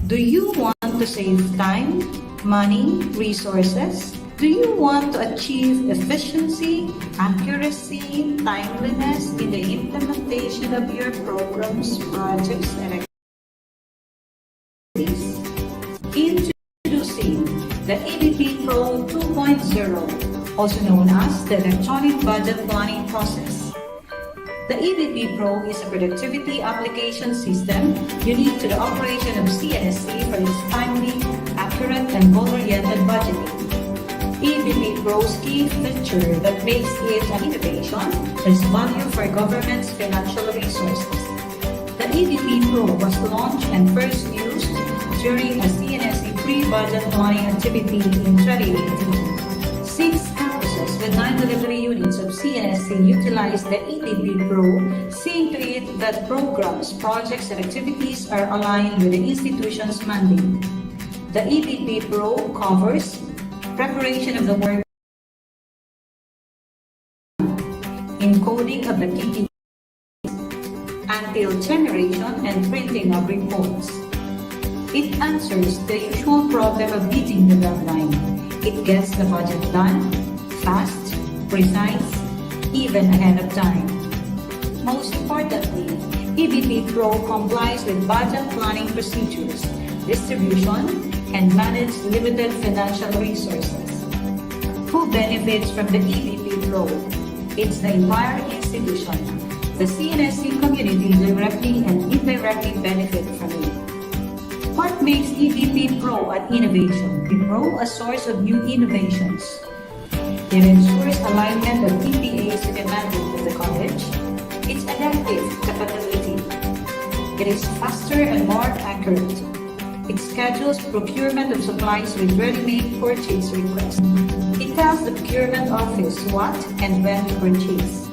Do you want to save time, money, resources? Do you want to achieve efficiency, accuracy, timeliness in the implementation of your programs, projects, and activities? Introducing the EBP Pro 2.0, also known as the Electronic Budget Planning Process. The EBP Pro is a productivity application system unique to the operation of CNSC for its timely, accurate, and goal-oriented budgeting. EBP Pro's key feature that makes it an innovation is value for government's financial resources. The EBP Pro was launched and first used during a CNSC pre-budget planning activity in 2018. 6 campuses with 9 delivery units of CNSC utilized the EBP Pro, seeing to it that programs, projects, and activities are aligned with the institution's mandate. The EBP Pro covers preparation of the work, encoding of the KPIs, until generation and printing of reports. It answers the usual problem of beating the deadline. It gets the budget done, fast, precise, even ahead of time. Most importantly, EBP Pro complies with budget planning procedures, distribution, and manages limited financial resources. Who benefits from the EBP Pro? It's the entire institution. The CNSC community directly and indirectly benefit from it. What makes EBP Pro an innovation? The Pro a source of new innovations. It ensures alignment of EPAs with the mandate of the college. Its adaptive capability. It is faster and more accurate. It schedules procurement of supplies with ready-made purchase requests. It tells the procurement office what and when to purchase.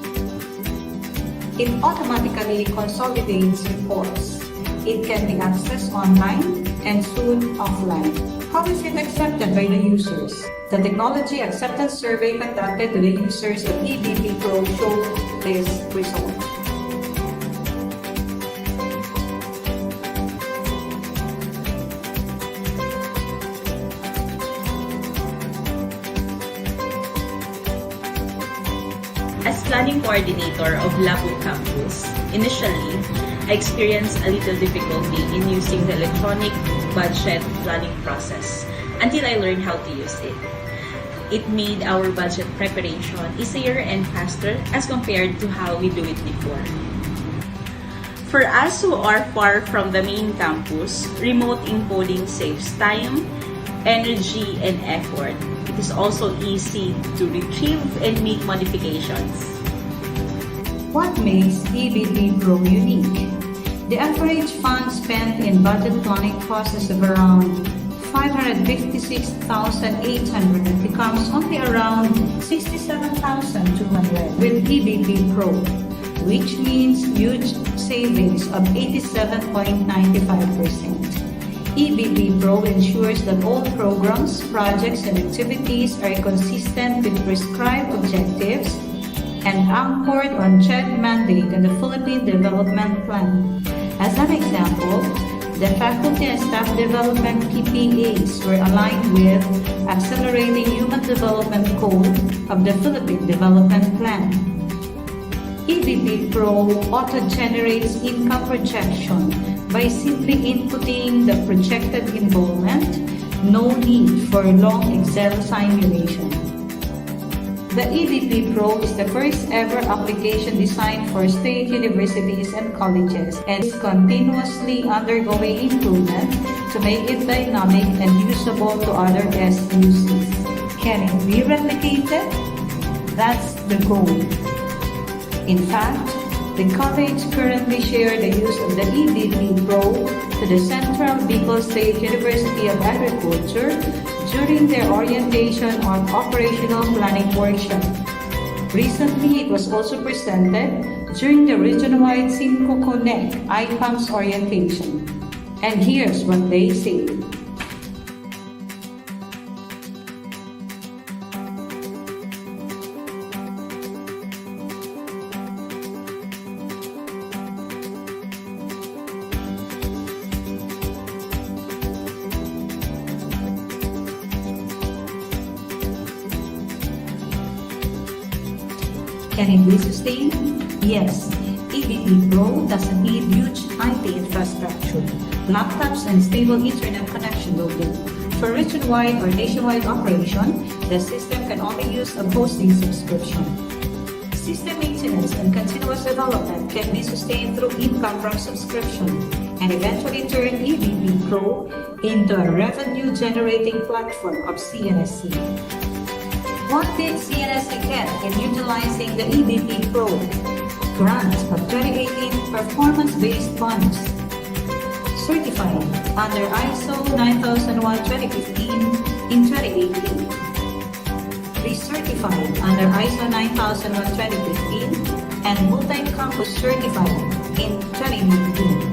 It automatically consolidates reports. It can be accessed online and soon offline. How is it accepted by the users? The technology acceptance survey conducted to the users of EBP Pro showed this result. As planning coordinator of Lapu campus, initially, I experienced a little difficulty in using the electronic budget planning process until I learned how to use it. It made our budget preparation easier and faster as compared to how we do it before. For us who are far from the main campus, remote encoding saves time, energy, and effort. It is also easy to retrieve and make modifications. What makes EBP Pro unique? The average fund spent in budget planning process of around 556,800 becomes only around 67,200 with EBP Pro, which means huge savings of 87.95%. EBP Pro ensures that all programs, projects, and activities are consistent with prescribed objectives and anchored on CHED mandate and the Philippine Development Plan. As an example, the faculty and staff development KPIs were aligned with Accelerating Human Development Goal of the Philippine Development Plan. EBP Pro auto-generates income projection by simply inputting the projected involvement, no need for long Excel simulation. The EBP Pro is the first ever application designed for state universities and colleges and is continuously undergoing improvement to make it dynamic and usable to other SUCs. Can it be replicated? That's the goal. In fact, the college currently shares the use of the EBP Pro to the Central Bicol State University of Agriculture during their orientation on operational planning workshop. Recently, it was also presented during the region-wide Cinco Connect ICAMS orientation. And here's what they say. Can it be sustained? Yes. EBP Pro doesn't need huge IT infrastructure. Laptops and stable internet connection will do. For region-wide or nationwide operation, the system can only use a hosting subscription. System maintenance and continuous development can be sustained through income from subscription and eventually turn EBP Pro into a revenue-generating platform of CNSC. What did CNSC get in utilizing the EBP Pro? Grant of 2018 performance-based bonus. Certified under ISO 9001:2015 in 2018. Recertified under ISO 9001:2015 and multi-campus certified in 2019.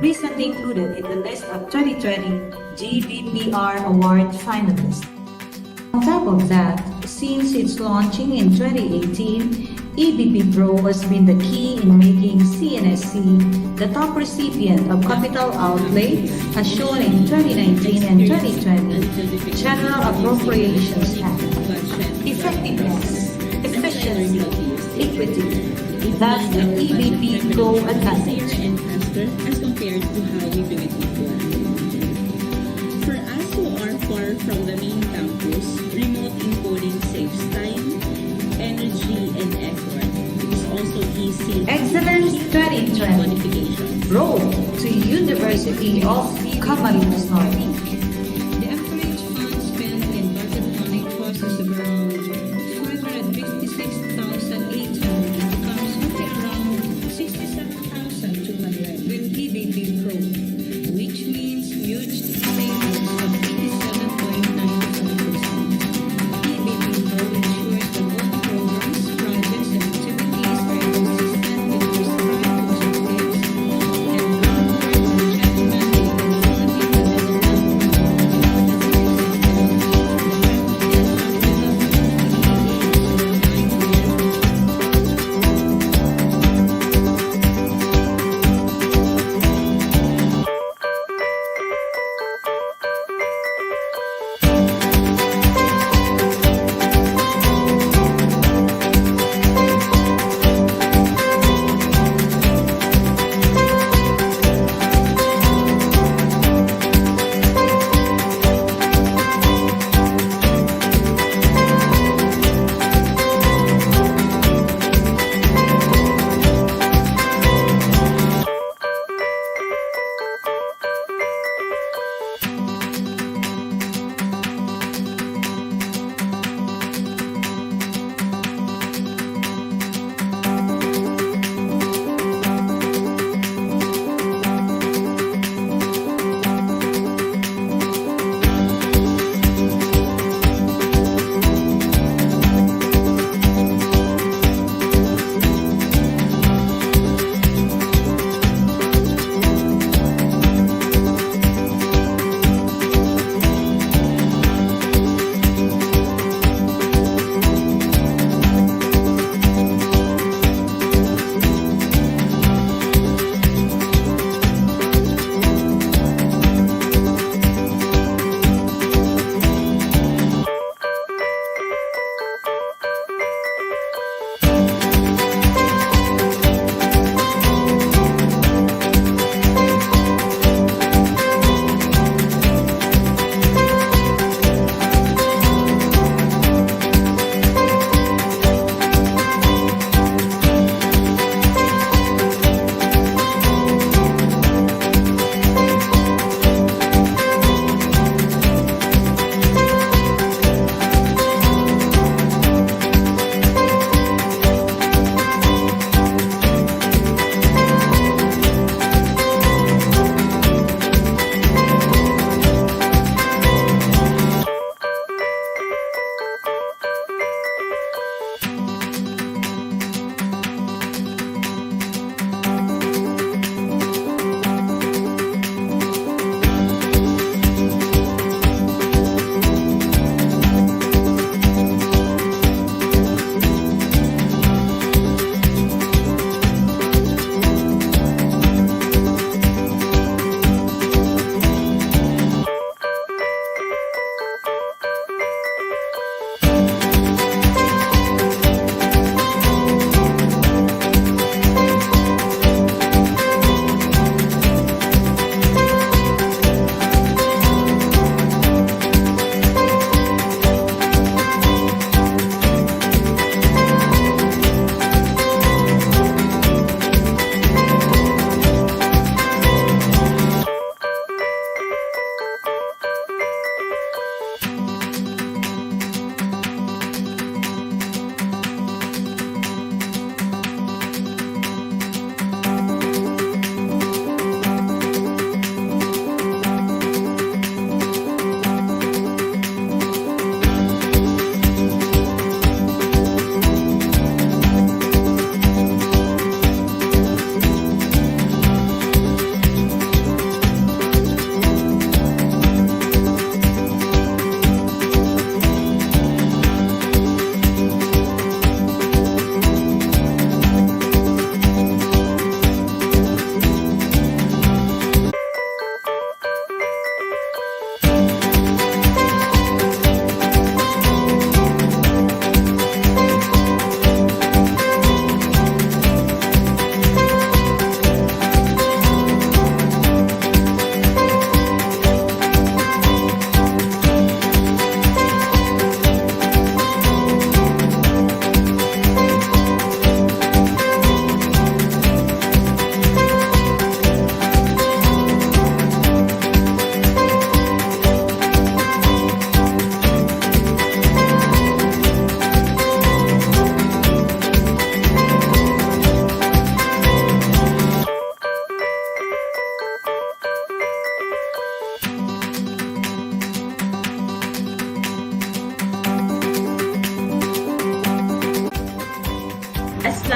Recently included in the list of 2020 GBPR Award finalists. On top of that, since its launching in 2018, EBP Pro has been the key in making CNSC the top recipient of capital outlay as shown in 2019 and 2020 General Appropriations Act. Effectiveness, efficiency, equity. That's the EBP Pro advantage. And faster as compared to how we do it before. For us who are far from the main campus, remote encoding saves time, energy, and effort. It is also easy Excellence 2020. modification. Road to University of Camarines Norte. The average fund spent in budget planning process of around 556,800 comes only around 67,200 with EBP Pro, which means huge savings of 87.95%. EBP Pro ensures that all programs, projects, and activities are consistent with prescribed objectives and groundwork on check mandated quality development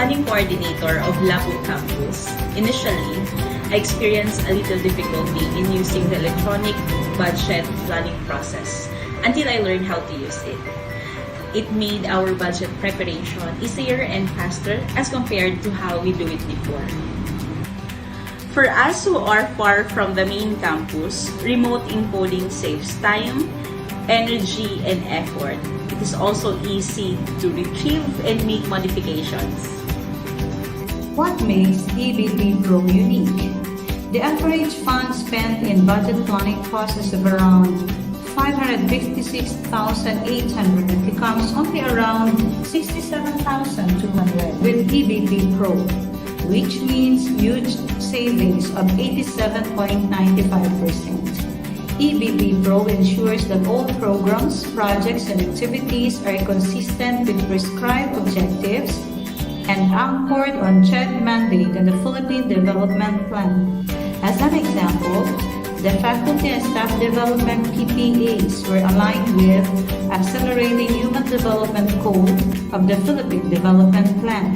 planning coordinator of Lapu campus, initially, I experienced a little difficulty in using the electronic budget planning process until I learned how to use it. It made our budget preparation easier and faster as compared to how we do it before. For us who are far from the main campus, remote encoding saves time, energy, and effort. It is also easy to retrieve and make modifications. What makes EBP Pro unique? The average fund spent in budget planning process of around 556,800 becomes only around 67,200 with EBP Pro, which means huge savings of 87.95%. EBP Pro ensures that all programs, projects, and activities are consistent with prescribed objectives and anchored on CHED mandate and the Philippine Development Plan. As an example, the faculty and staff development PPAs were aligned with Accelerating Human Development Code of the Philippine Development Plan.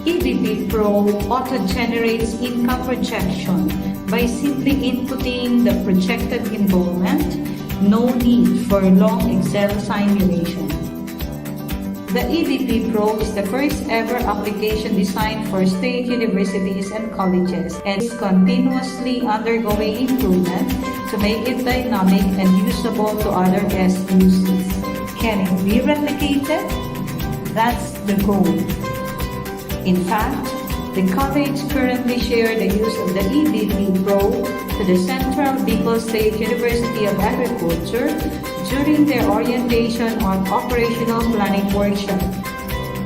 EBP Pro auto-generates income projection by simply inputting the projected enrollment, no need for long Excel simulation. The EBP Pro is the first ever application designed for state universities and colleges and is continuously undergoing improvement to make it dynamic and usable to other SUCs. Can it be replicated? That's the goal. In fact, the college currently share the use of the EBP Pro to the Central Bicol State University of Agriculture during their orientation on operational planning workshop.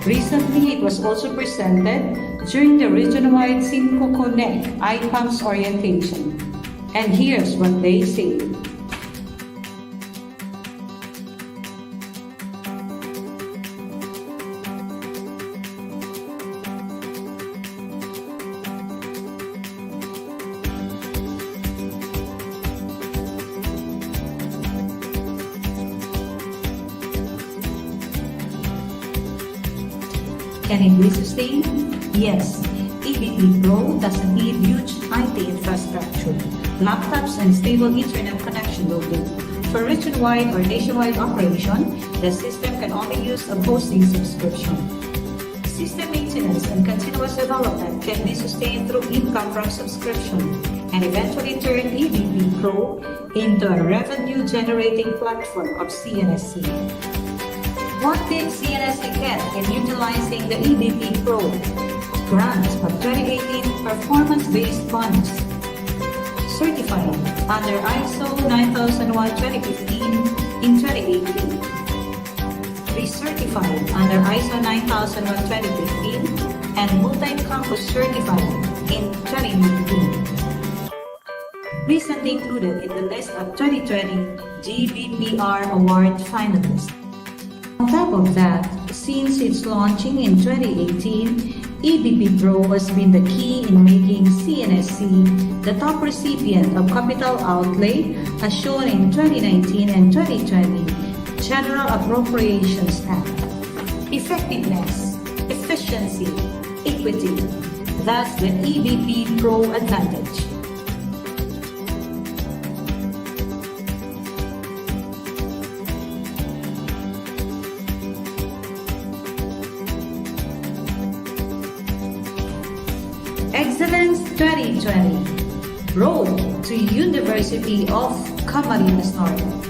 Recently, it was also presented during the region-wide Simco Connect ICAMS orientation. And here's what they say. Can it be sustained? Yes. EBP Pro doesn't need huge IT infrastructure, laptops, and stable internet connection will do. For region-wide or nationwide operation, the system can only use a hosting subscription. System maintenance and continuous development can be sustained through income from subscription and eventually turn EBP Pro into a revenue-generating platform of CNSC. What did CNSC get in utilizing the EBP Pro? Grants of 2018 performance-based bonus. Certified under ISO 9001:2015 in 2018. Recertified under ISO 9001:2015 and multi-campus certified in 2019. Recently included in the list of 2020 GBPR Award finalists. On top of that, since its launching in 2018, EBP Pro has been the key in making CNSC the top recipient of capital outlay as shown in 2019 and 2020 General Appropriations Act. Effectiveness, efficiency, equity, that's the EBP Pro advantage. Excellence 2020 Road to University of Camarines Norte.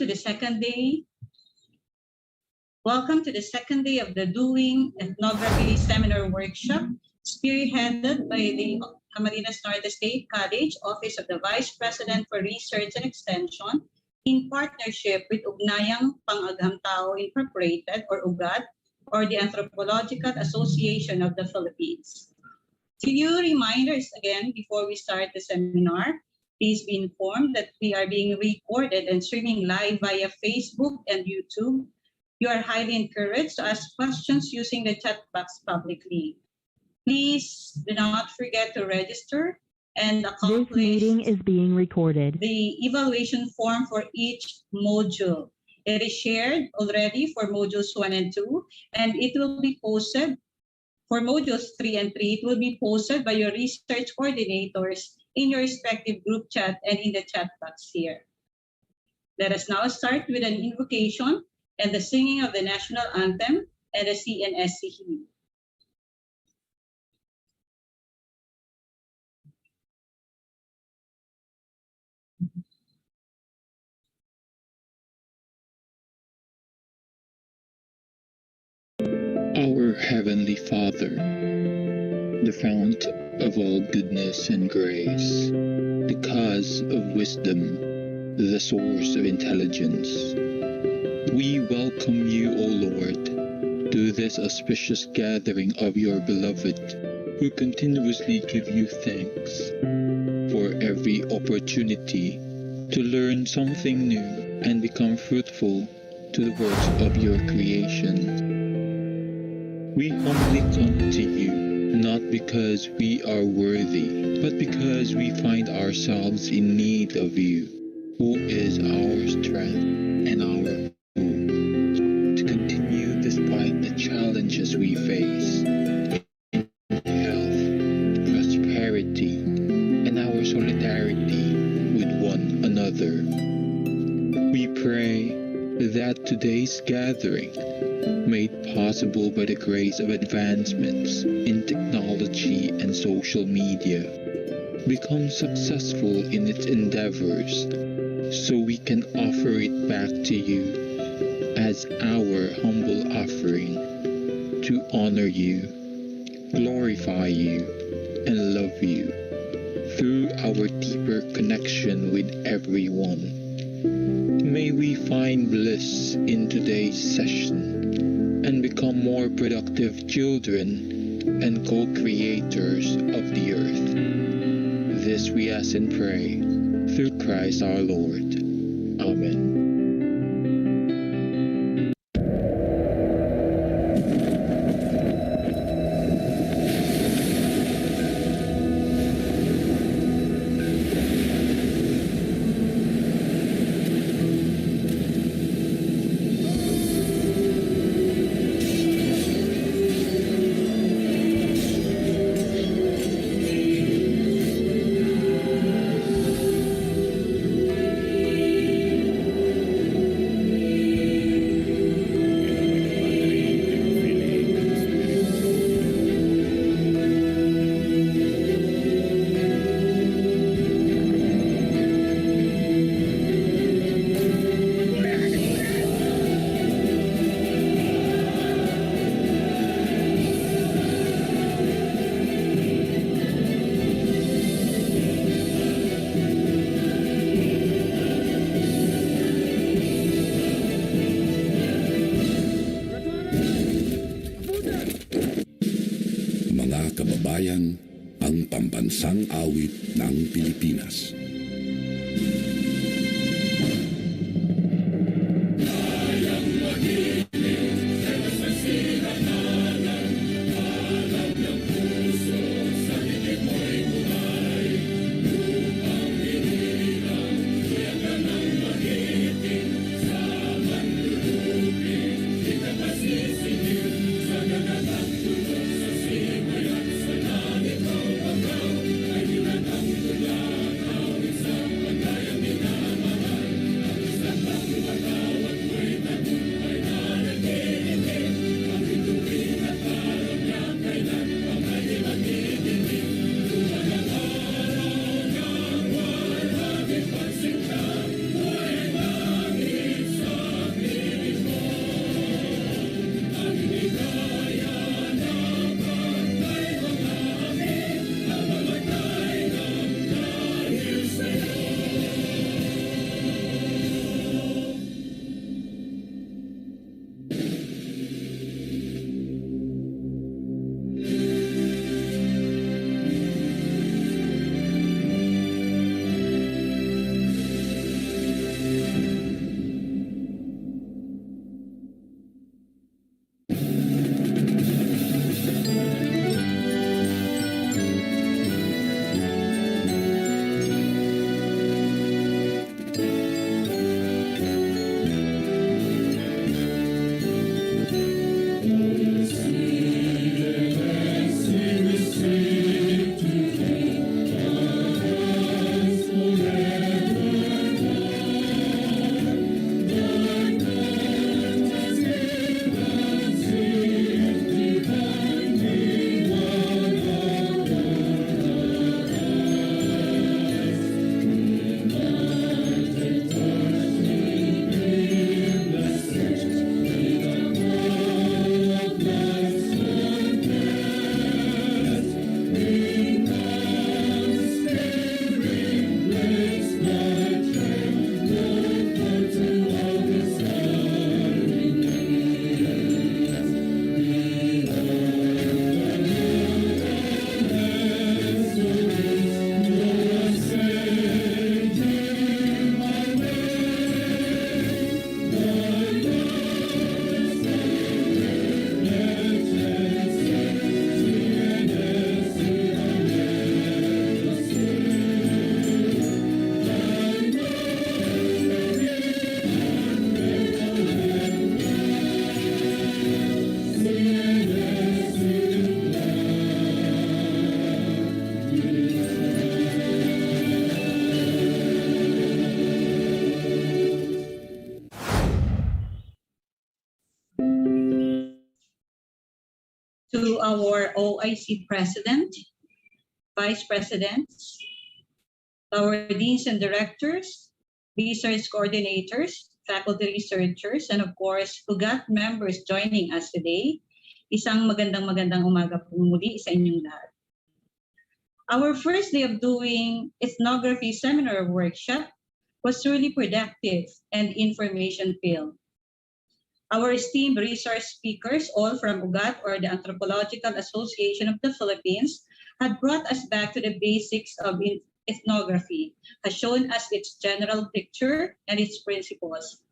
the second day. Welcome to the second day of the Doing Ethnography Seminar Workshop, spearheaded by the Camarines Norte State College Office of the Vice President for Research and Extension in partnership with Ugnayang Pang-Agham-Tao Incorporated or UGAT, or the Anthropological Association of the Philippines. Few reminders again before we start the seminar. Please be informed that we are being recorded and streaming live via Facebook and YouTube. You are highly encouraged to ask questions using the chat box publicly. Please do not forget to register and This accomplish meeting is being recorded. the evaluation form for each module. It is shared already for modules 1 and 2, and it will be posted for modules 3 and 3. It will be posted by your research coordinators in your respective group chat and in the chat box here. Let us now start with an invocation and the singing of the national anthem and the CNSC hymn. Our Heavenly Father, the fount of all goodness and grace, the cause of wisdom, the source of intelligence, we welcome you, O Lord, to this auspicious gathering of your beloved, who continuously give you thanks for every opportunity to learn something new and become fruitful to the works of your creation. We humbly come to you, not because we are worthy, but because we find ourselves in need of you, who is our strength and our hope, to continue despite the challenges we face in health, prosperity, and our solidarity with one another. We pray that today's gathering, made possible by the grace of advancements in technology and social media, becomes successful in its endeavors, so we can offer it back to you as our humble offering to honor you, glorify you, and love you through our deeper connection with everyone. May we find bliss in today's session and become more productive children and co-creators of the earth. This we ask and pray through Christ our Lord. Amen. Kababayan, ang pambansang awit ng Pilipinas. to our OIC President, Vice Presidents, our Deans and Directors, Research Coordinators, Faculty Researchers, and of course, UGAT members joining us today. Isang magandang umaga po muli sa inyong lahat. Our first day of doing ethnography seminar workshop was truly productive and information-filled. Our esteemed resource speakers, all from UGAT or the Anthropological Association of the Philippines, had brought us back to the basics of ethnography, has shown us its general picture and its principles.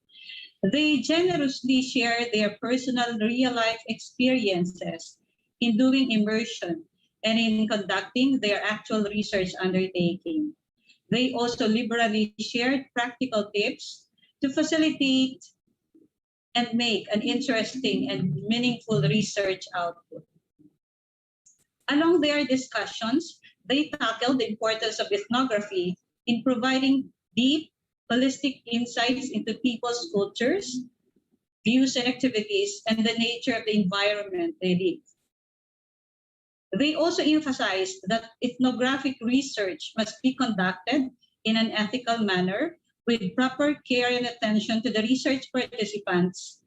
They generously share their personal real-life experiences in doing immersion and in conducting their actual research undertaking. They also liberally shared practical tips to facilitate and make an interesting and meaningful research output. Along their discussions, they tackled the importance of ethnography in providing deep, holistic insights into people's cultures, views and activities, and the nature of the environment they live. They also emphasized that ethnographic research must be conducted in an ethical manner with proper care and attention to the research participants,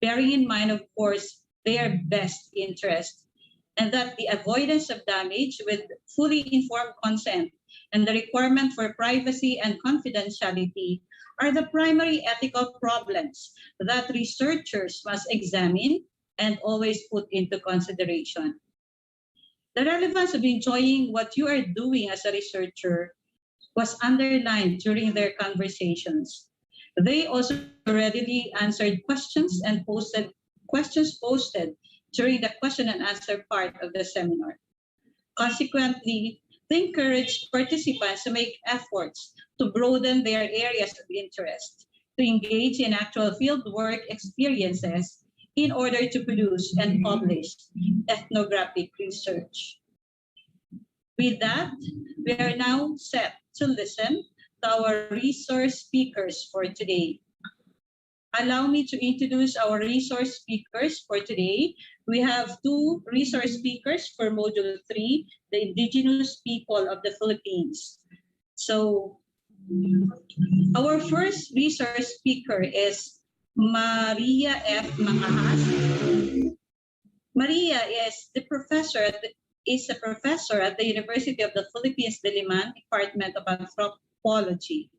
bearing in mind, of course, their best interest, and that the avoidance of damage with fully informed consent and the requirement for privacy and confidentiality are the primary ethical problems that researchers must examine and always put into consideration. The relevance of enjoying what you are doing as a researcher was underlined during their conversations. They also readily answered questions and posted questions posted during the question and answer part of the seminar. Consequently, they encouraged participants to make efforts to broaden their areas of interest, to engage in actual fieldwork experiences in order to produce and publish ethnographic research. With that, we are now set to listen to our resource speakers for today. Allow me to introduce our resource speakers for today. We have two resource speakers for Module 3, the indigenous people of the Philippines. So, our first resource speaker is Maria F. Macahas. Maria is a professor at the University of the Philippines Diliman Department of Anthropology.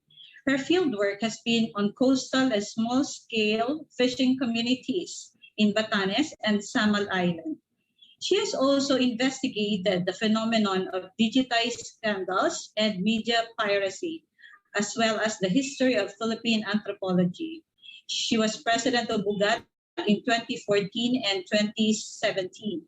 Her fieldwork has been on coastal and small-scale fishing communities in Batanes and Samal Island. She has also investigated the phenomenon of digitized scandals and media piracy, as well as the history of Philippine anthropology. She was president of UGAT in 2014 and 2017.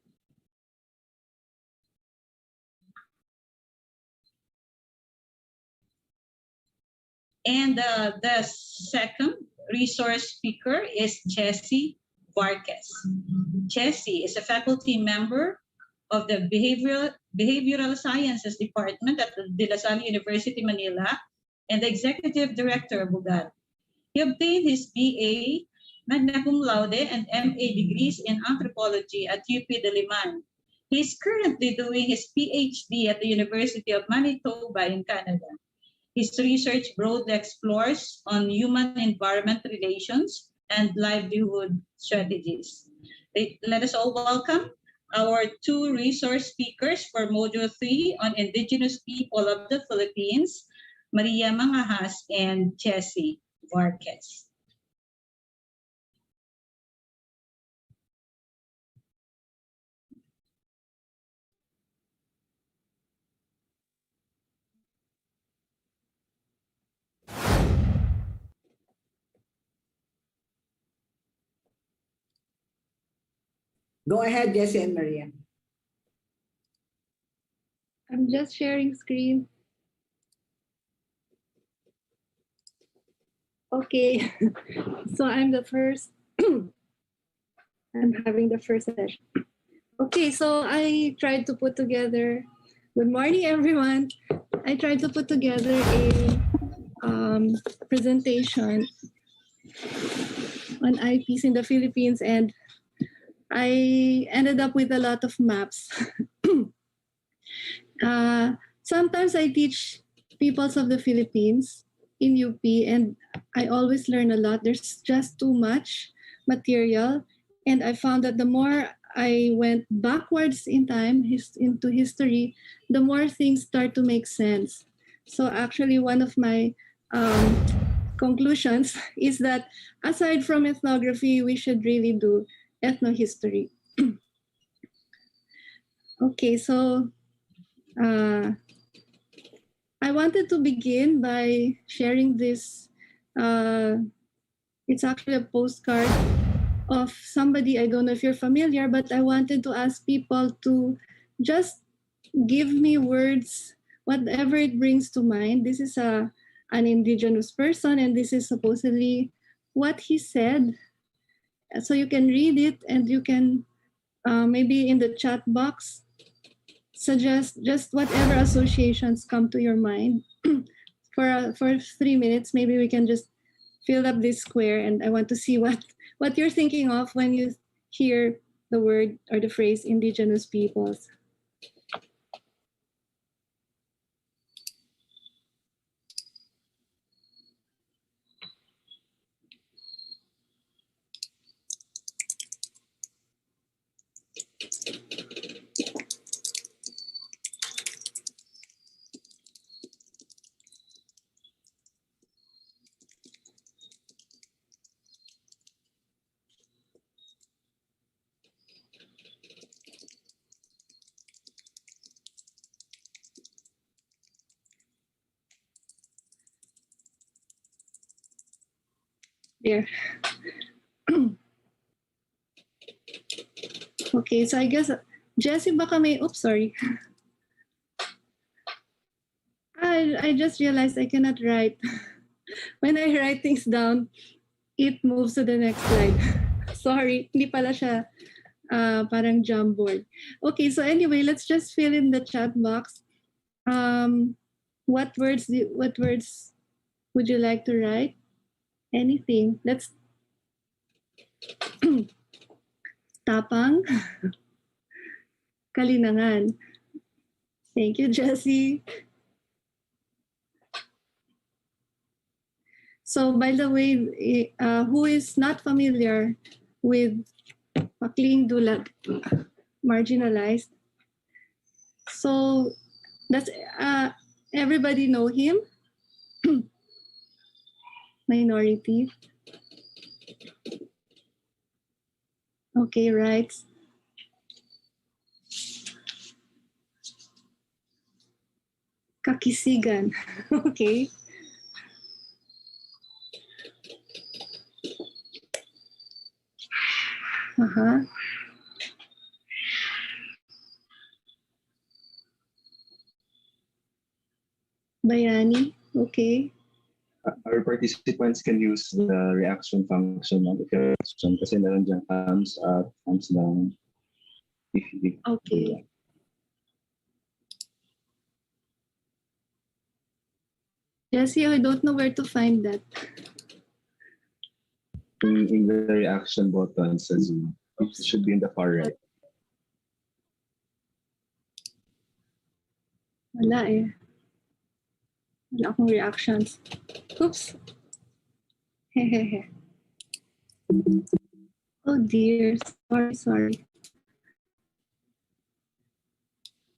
And the second resource speaker is Jessie Vargas. Jessie is a faculty member of the Behavioral Sciences Department at the De La Salle University, Manila, and the executive director of UGAT. He obtained his BA, magna cum laude, and MA degrees in anthropology at UP Diliman. He is currently doing his PhD at the University of Manitoba in Canada. His research broadly explores on human-environment relations and livelihood strategies. Let us all welcome our two resource speakers for Module 3 on Indigenous People of the Philippines, Maria Mangahas and Jessie Vargas. Go ahead, Jessie and Maria. I'm just sharing screen. Okay, so I'm the first. I'm having the first session. Okay, so I tried to put together, good morning everyone. I tried to put together a presentation on IPs in the Philippines, and I ended up with a lot of maps. Sometimes I teach peoples of the Philippines in UP, and I always learn a lot. There's just too much material, and I found that the more I went backwards in time into history, the more things start to make sense. So actually, one of my conclusions is that aside from ethnography, we should really do ethnohistory. Okay, so uh, I wanted to begin by sharing this. It's actually a postcard of somebody. I don't know if you're familiar, but I wanted to ask people to just give me words, whatever it brings to mind. This is an indigenous person, and this is supposedly what he said. So you can read it, and you can maybe in the chat box suggest just whatever associations come to your mind. For 3 minutes, maybe we can just fill up this square, and I want to see what you're thinking of when you hear the word or the phrase indigenous peoples. There. Okay, so I guess Jessie, baka may, oops, sorry. I just realized I cannot write. When I write things down, it moves to the next slide. Sorry, hindi pala siya parang Jamboard. Okay, so anyway, let's just fill in the chat box. What words would you like to write? Anything. Let's tapang, kalinangan. Thank you, Jessie. So, by the way, who is not familiar with Pakling Dulag, marginalized? So, that's everybody know him. Minority. Okay, right. Kakisigan. Okay. Uh-huh. Bayani. Okay. Our participants can use the reaction function of the reaction kasi meron dyan thumbs up, thumbs down. Okay. Jessie, I don't know where to find that. In the reaction button sa Zoom. It should be in the far right. Wala eh. Wala akong reactions. Oops. Hehehe. Oh dear. Sorry.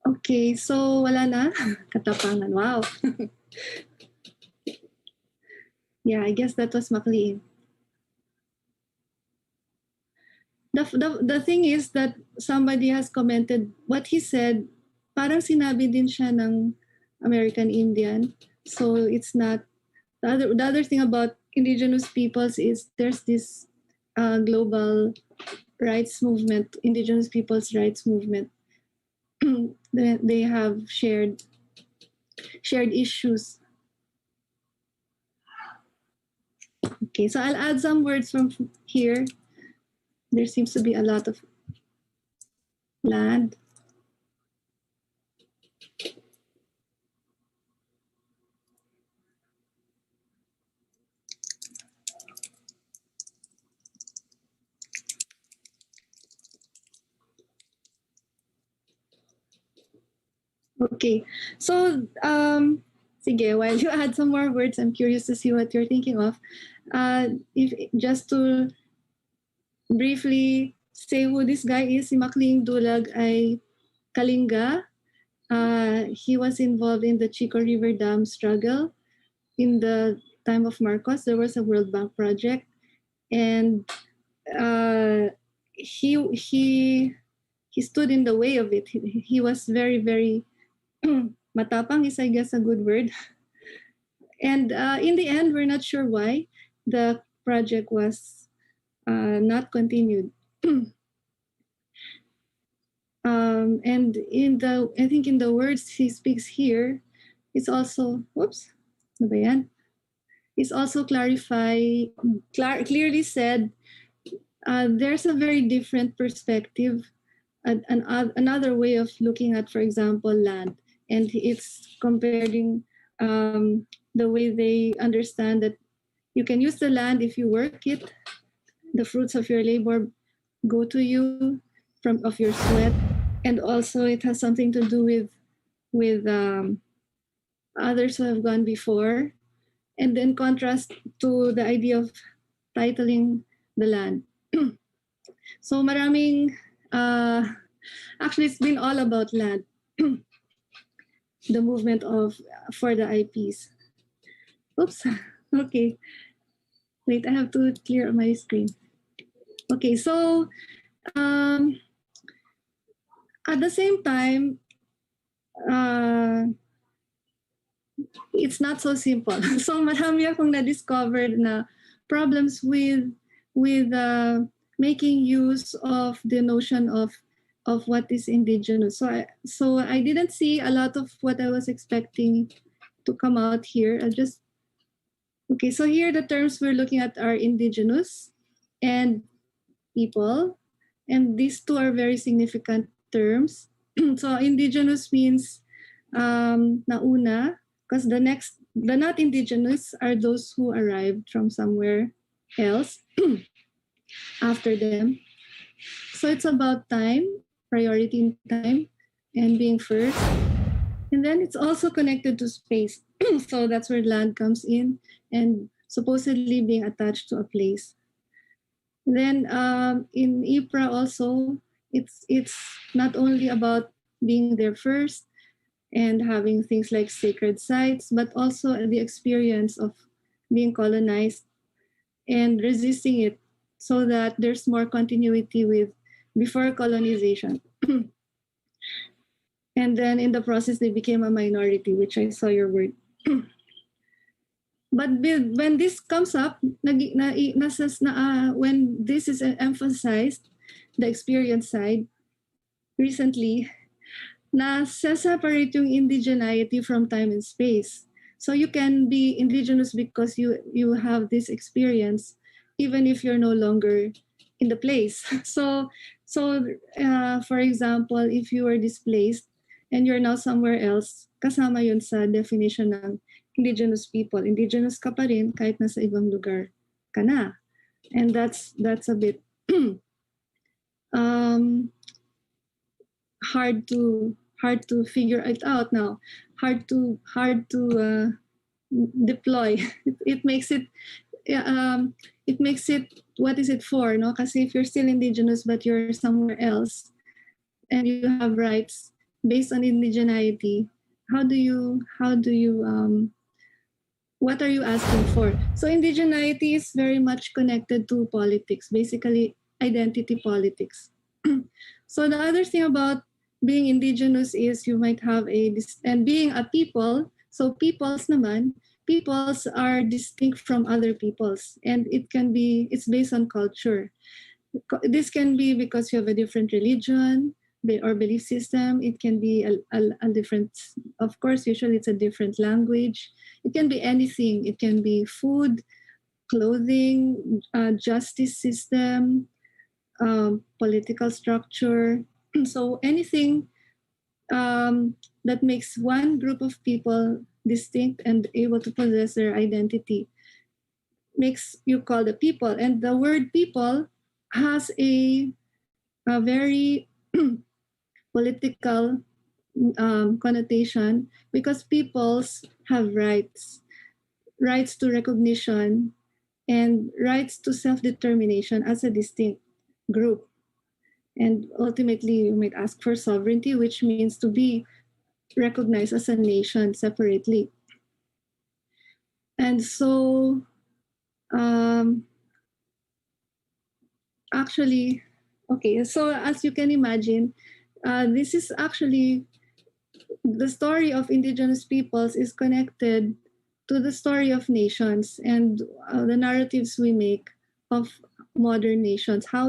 Okay, so wala na. Katapangan. Wow. Yeah, I guess that was Maclean. The thing is that somebody has commented what he said, parang sinabi din siya ng American Indian. So it's not, the other thing about indigenous peoples is there's this global rights movement, indigenous peoples rights movement. They have shared issues. Okay, so I'll add some words from here. There seems to be a lot of land. Okay. So, sige, while you add some more words, I'm curious to see what you're thinking of. If just to briefly say who this guy is, si Makling Dulag ay Kalinga. He was involved in the Chico River Dam struggle. In the time of Marcos, there was a World Bank project, and he stood in the way of it. He was very, very matapang is, I guess, a good word. And in the end, we're not sure why the project was not continued. And I think in the words he speaks here, it's also, whoops, ano ba yan? It's also clearly said, there's a very different perspective, another way of looking at, for example, land. And it's comparing the way they understand that you can use the land if you work it, the fruits of your labor go to you of your sweat, and also it has something to do with others who have gone before, and then contrast to the idea of titling the land. So maraming, actually it's been all about land, the movement for the IPs. Oops, okay. Wait, I have to clear my screen. Okay, so at the same time, it's not so simple. So marami akong na-discovered na problems with making use of the notion of what is indigenous. So I didn't see a lot of what I was expecting to come out here. Okay, so here the terms we're looking at are indigenous and people, and these two are very significant terms. So indigenous means nauna, because the not indigenous are those who arrived from somewhere else after them. So it's about time, priority in time, and being first. And then it's also connected to space. So that's where land comes in, and supposedly being attached to a place. Then in IPRA also, it's not only about being there first and having things like sacred sites, but also the experience of being colonized and resisting it, so that there's more continuity with before colonization. And then in the process, they became a minority, which I saw your word. But when this comes up, when this is emphasized, the experience side, recently, separate yung indigeneity from time and space. So you can be indigenous because you have this experience, even if you're no longer in the place. So for example, if you were displaced and you're now somewhere else, kasama yun sa definition ng indigenous people. Indigenous ka pa rin kahit nasa ibang lugar ka na. And that's a bit hard to figure it out now. Hard to deploy. It makes it what is it for, no? Kasi if you're still indigenous but you're somewhere else and you have rights based on indigeneity, how do you what are you asking for? So indigeneity is very much connected to politics, basically identity politics. So the other thing about being indigenous is you might have and being a people, so peoples are distinct from other peoples, and it's based on culture. This can be because you have a different religion or belief system. It can be a different, of course, usually it's a different language. It can be anything. It can be food, clothing, justice system, political structure. So anything that makes one group of people distinct and able to possess their identity makes you call the people. And the word people has a very political connotation because peoples have rights to recognition and rights to self-determination as a distinct group. And ultimately, you might ask for sovereignty, which means to be recognized as a nation separately. And so, actually, okay, so as you can imagine, this is actually the story of indigenous peoples is connected to the story of nations and the narratives we make of modern nations. How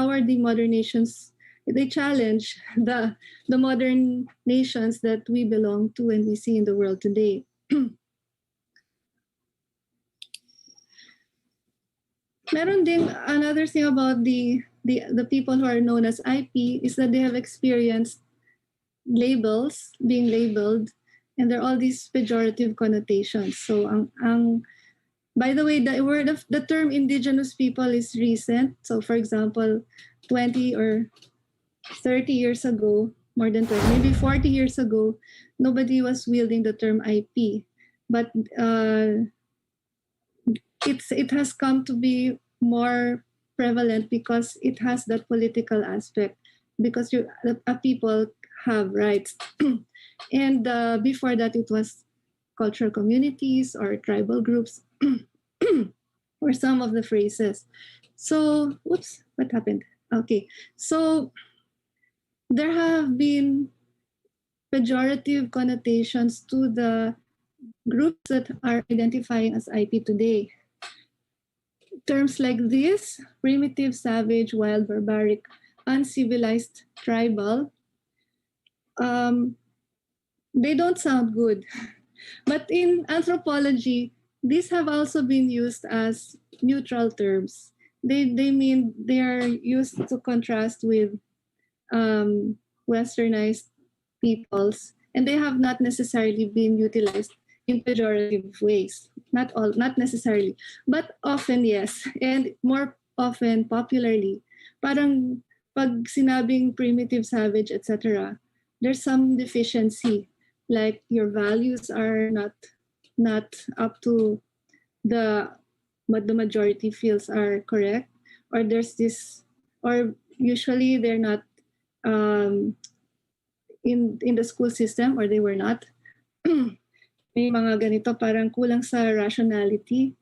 are the modern nations, they challenge the modern nations that we belong to and we see in the world today. Meron din another thing about the people who are known as IP is that they have experienced labels, being labeled, and there are all these pejorative connotations. So by the way, the term indigenous people is recent. So for example, 20 or 30 years ago, more than 20, maybe 40 years ago, nobody was wielding the term IP. But it has come to be more prevalent because it has that political aspect, because people have rights. And before that, it was cultural communities or tribal groups or some of the phrases. So, whoops, what happened? Okay, so there have been pejorative connotations to the groups that are identifying as IP today. Terms like this, primitive, savage, wild, barbaric, uncivilized, tribal, they don't sound good. But in anthropology, these have also been used as neutral terms. They mean they are used to contrast with westernized peoples, and they have not necessarily been utilized in pejorative ways. Not necessarily, but often yes, and more often popularly. Parang pag sinabing primitive, savage, etc., there's some deficiency, like your values are not up to what the majority feels are correct, or there's this, or usually they're not in the school system, or they were not. May mga ganito, parang kulang sa rationality,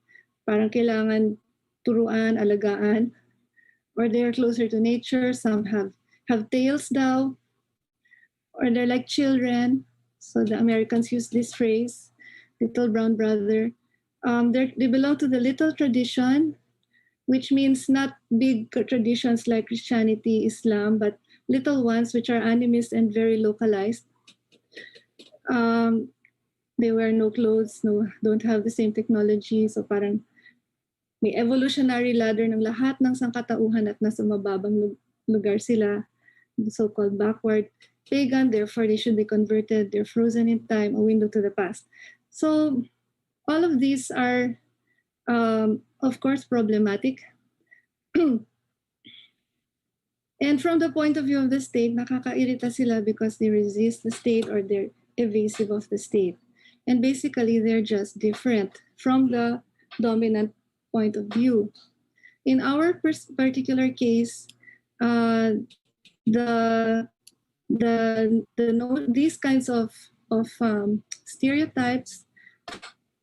parang kailangan turuan, alagaan, or they're closer to nature. Some have tails daw, or they're like children. So the Americans use this phrase, little brown brother. They belong to the little tradition, which means not big traditions like Christianity, Islam, but little ones which are animist and very localized. They wear no clothes, don't have the same technology. So parang may evolutionary ladder ng lahat ng sangkatauhan at nasa mababang lugar sila, so-called backward, pagan, therefore they should be converted, they're frozen in time, a window to the past. So all of these are, of course, problematic. And from the point of view of the state, nakakairita sila because they resist the state or they're evasive of the state. And basically, they're just different from the dominant point of view. In our particular case, these kinds of stereotypes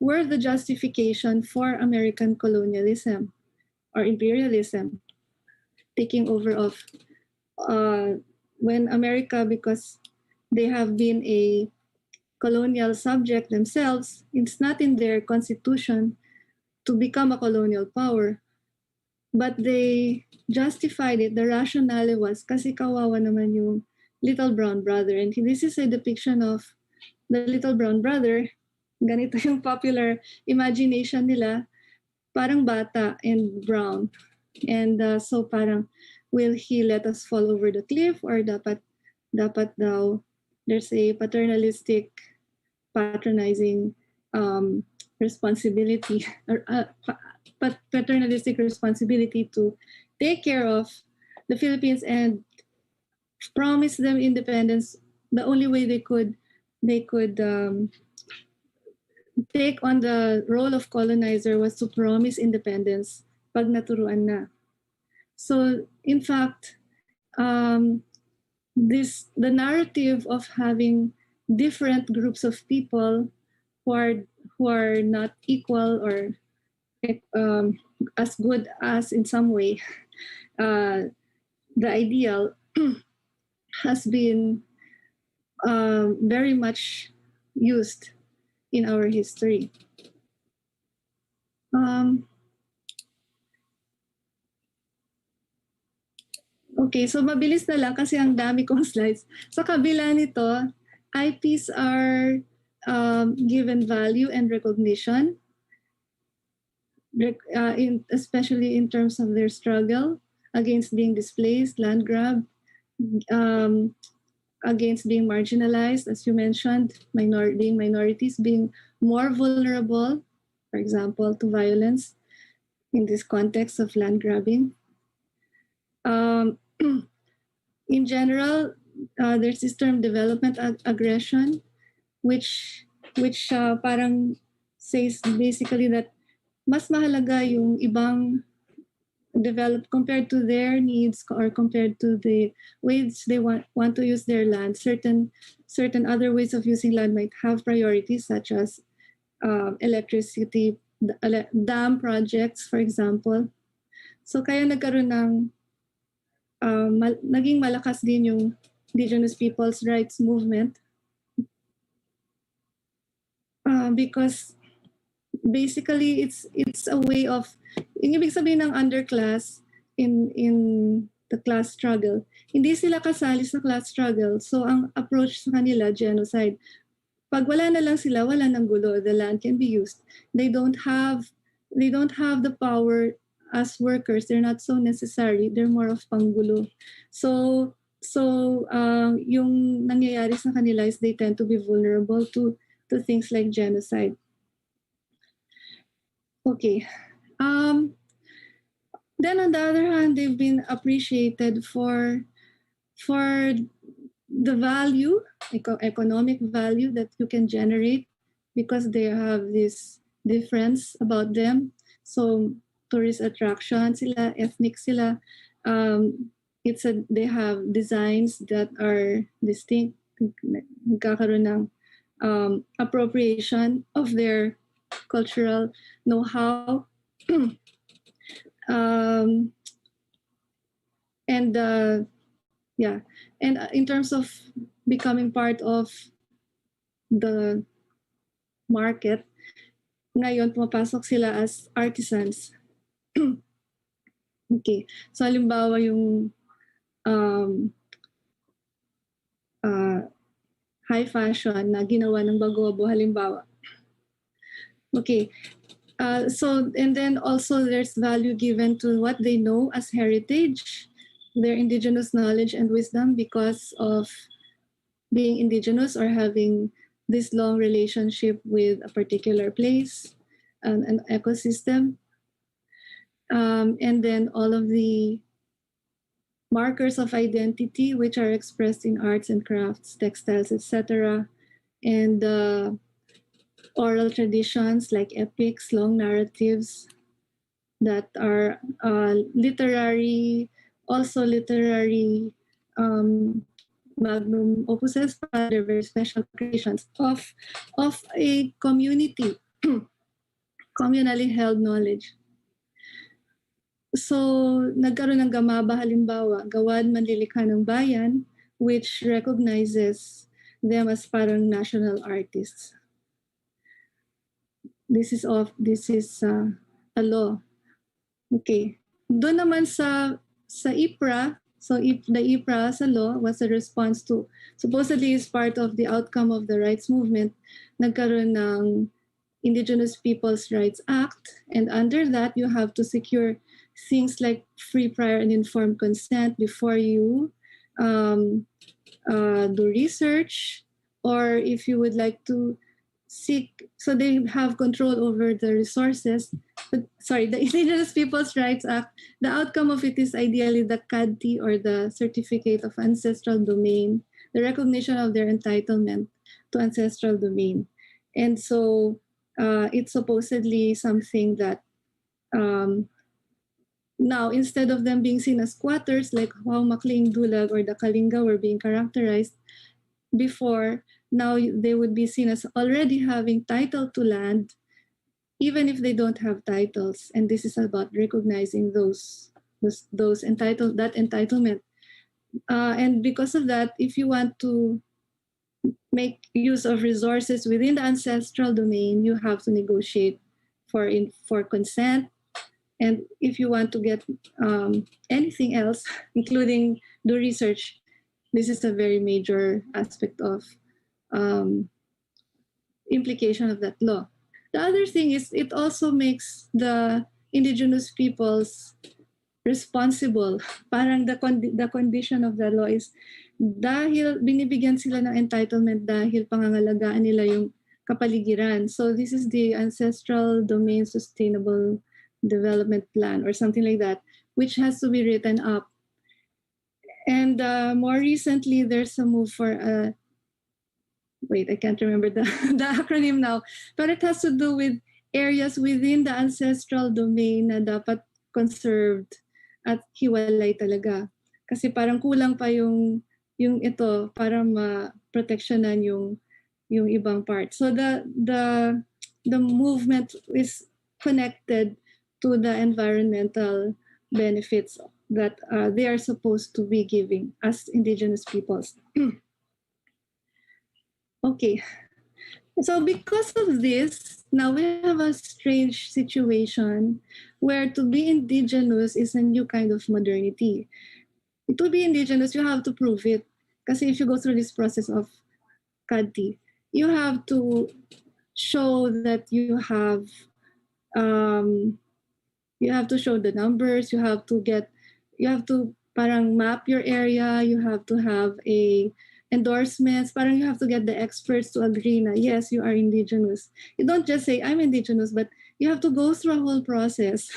were the justification for American colonialism or imperialism, taking over of when America, because they have been a colonial subject themselves, it's not in their constitution to become a colonial power. But they justified it. The rationale was kasi kawawa naman yung little brown brother. And this is a depiction of the little brown brother. Ganito yung popular imagination nila. Parang bata and brown. And so parang, will he let us fall over the cliff, or dapat daw there's a paternalistic, patronizing responsibility, or paternalistic responsibility to take care of the Philippines and promise them independence the only way they could take on the role of colonizer was to promise independence pag naturuan na. So in fact, the narrative of having different groups of people who are not equal or as good as in some way, the ideal has been very much used in our history. Okay, so mabilis na lang kasi ang dami kong slides. Sa kabila nito, IPs are given value and recognition, especially in terms of their struggle against being displaced, land grab, against being marginalized, as you mentioned, being minorities, being more vulnerable, for example, to violence in this context of land grabbing. In general, there's this term development aggression, which parang says basically that mas mahalaga yung ibang develop compared to their needs or compared to the ways they want to use their land. Certain other ways of using land might have priorities, such as electricity, dam projects, for example. So kaya nagkaroon ng naging malakas din yung indigenous people's rights movement because basically it's a way of, yung ibig sabihin ng underclass in the class struggle, hindi sila kasali sa class struggle, so ang approach sa kanila genocide. Pag wala na lang sila, wala nang gulo, the land can be used. They don't have the power as workers. They're not so necessary. They're more of panggulo. So yung nangyayari sa kanila is they tend to be vulnerable to things like genocide. Okay. Then on the other hand, they've been appreciated for the value, economic value that you can generate because they have this difference about them. So tourist attraction sila, ethnic sila. They have designs that are distinct. Nagkakaroon ng appropriation of their cultural know-how. And in terms of becoming part of the market, ngayon pumapasok sila as artisans. Okay, so halimbawa yung high fashion na ginawa ng Bagobo, halimbawa. Okay, so and then also there's value given to what they know as heritage, their indigenous knowledge and wisdom because of being indigenous or having this long relationship with a particular place, an ecosystem. And then all of the markers of identity, which are expressed in arts and crafts, textiles, etc. And oral traditions like epics, long narratives that are literary magnum opuses, but they're very special creations of a community, communally held knowledge. So, nagkaroon ng gamaba halimbawa, Gawad Manlilikha ng Bayan, which recognizes them as parang national artists. This is a law. Okay. Doon naman sa IPRA, so the IPRA sa law was a response to, supposedly is part of the outcome of the rights movement, nagkaroon ng Indigenous Peoples' Rights Act, and under that you have to secure things like free, prior, and informed consent before you do research, or if you would like to seek, so they have control over the resources. But, the Indigenous Peoples' Rights Act, the outcome of it is ideally the CADT or the Certificate of Ancestral Domain, the recognition of their entitlement to ancestral domain. And so it's supposedly something that now, instead of them being seen as squatters, like how Makling Dulag or the Kalinga were being characterized before, now they would be seen as already having title to land, even if they don't have titles. And this is about recognizing those that entitlement. And because of that, if you want to make use of resources within the ancestral domain, you have to negotiate for consent. And if you want to get anything else, including do research, this is a very major aspect of implication of that law. The other thing is it also makes the indigenous peoples responsible. Parang the condition of the law is dahil binibigyan sila ng entitlement dahil pangangalagaan nila yung kapaligiran. So this is the Ancestral Domain Sustainable Development Plan or something like that, which has to be written up. And more recently, there's a move for wait, I can't remember the acronym now, but it has to do with areas within the ancestral domain na dapat conserved at hiwalay talaga. Kasi parang kulang pa yung ito para ma-protectionan yung ibang part. So the movement is connected to the environmental benefits that they are supposed to be giving as indigenous peoples. Okay, so because of this, now we have a strange situation where to be indigenous is a new kind of modernity. To be indigenous, you have to prove it. Kasi if you go through this process of CADTI, you have to show that you have to show the numbers, you have to parang map your area, you have to have a endorsements, parang you have to get the experts to agree na yes, you are indigenous. You don't just say I'm indigenous, but you have to go through a whole process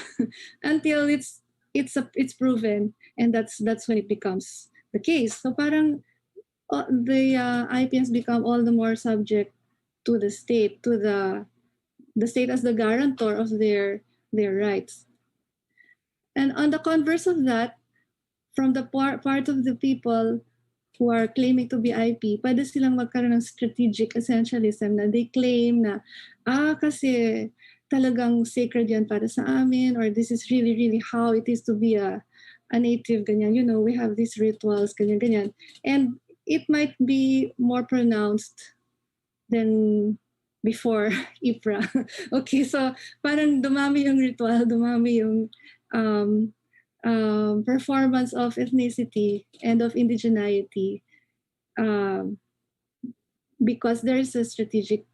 until it's proven, and that's when it becomes the case. So parang the IPs become all the more subject to the state, to the state as the guarantor of their rights. And on the converse of that, from the part of the people who are claiming to be IP, pwede silang magkaroon ng strategic essentialism na they claim na, kasi talagang sacred yan para sa amin, or this is really, really how it is to be a native, ganyan. You know, we have these rituals, ganyan, ganyan. And it might be more pronounced than before IPRA. Okay, so parang dumami yung ritual, dumami yung performance of ethnicity and of indigeneity because there is a strategic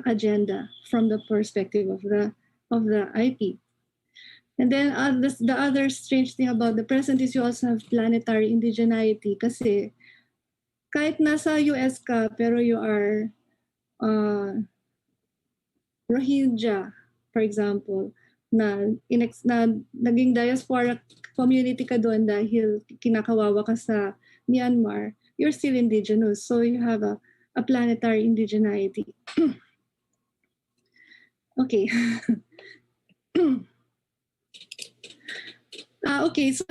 agenda from the perspective of the IP. And then the other strange thing about the present is you also have planetary indigeneity kasi kahit nasa US ka pero you are Rohingya, for example, na naging diaspora community ka doon dahil kinakawawa ka sa Myanmar, you're still indigenous. So you have a planetary indigeneity. Okay. Okay, so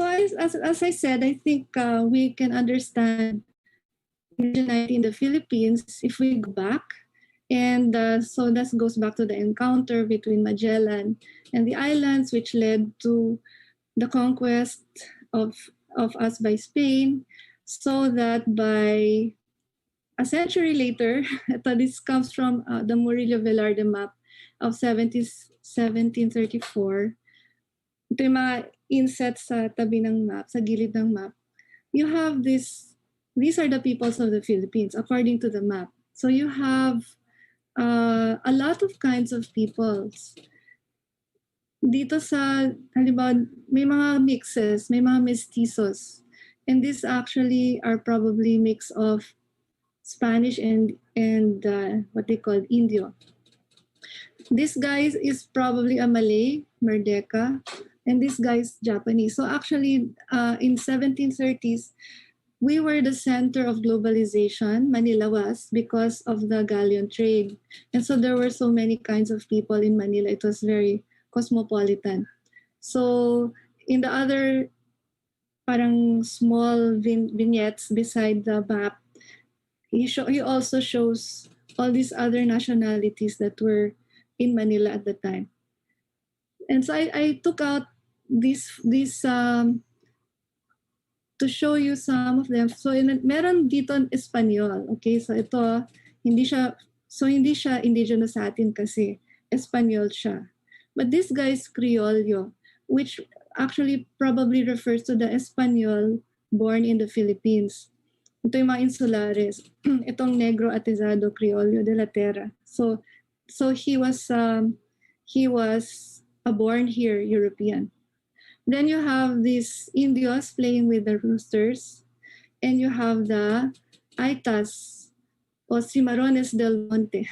as I said, I think we can understand indigeneity in the Philippines if we go back. And so that goes back to the encounter between Magellan and the islands, which led to the conquest of us by Spain, so that by a century later, this comes from the Murillo Velarde map of 1734. Ito yung mga inset sa tabi ng map, sa gilid ng map. You have these are the peoples of the Philippines, according to the map. So you have a lot of kinds of peoples. Dito sa, halimbawa, may mga mixes, may mga mestizos. And these actually are probably mix of Spanish and what they call Indio. This guy is probably a Malay, Merdeka, and this guy is Japanese. So actually, in 1730s, we were the center of globalization, Manila was, because of the galleon trade. And so there were so many kinds of people in Manila. It was very cosmopolitan. So in the other parang small vignettes beside the map, he also shows all these other nationalities that were in Manila at the time. And so I took out these to show you some of them. So meron dito ang Espanyol. Okay, so ito hindi siya indigenous sa atin kasi Espanyol siya. But this guy is Criollo, which actually probably refers to the Espanyol born in the Philippines. Ito yung mga insulares. Itong Negro Atizado Criollo de la Terra. So he was a born here European. Then you have these Indios playing with the roosters, and you have the Aitas o Cimarrones del Monte,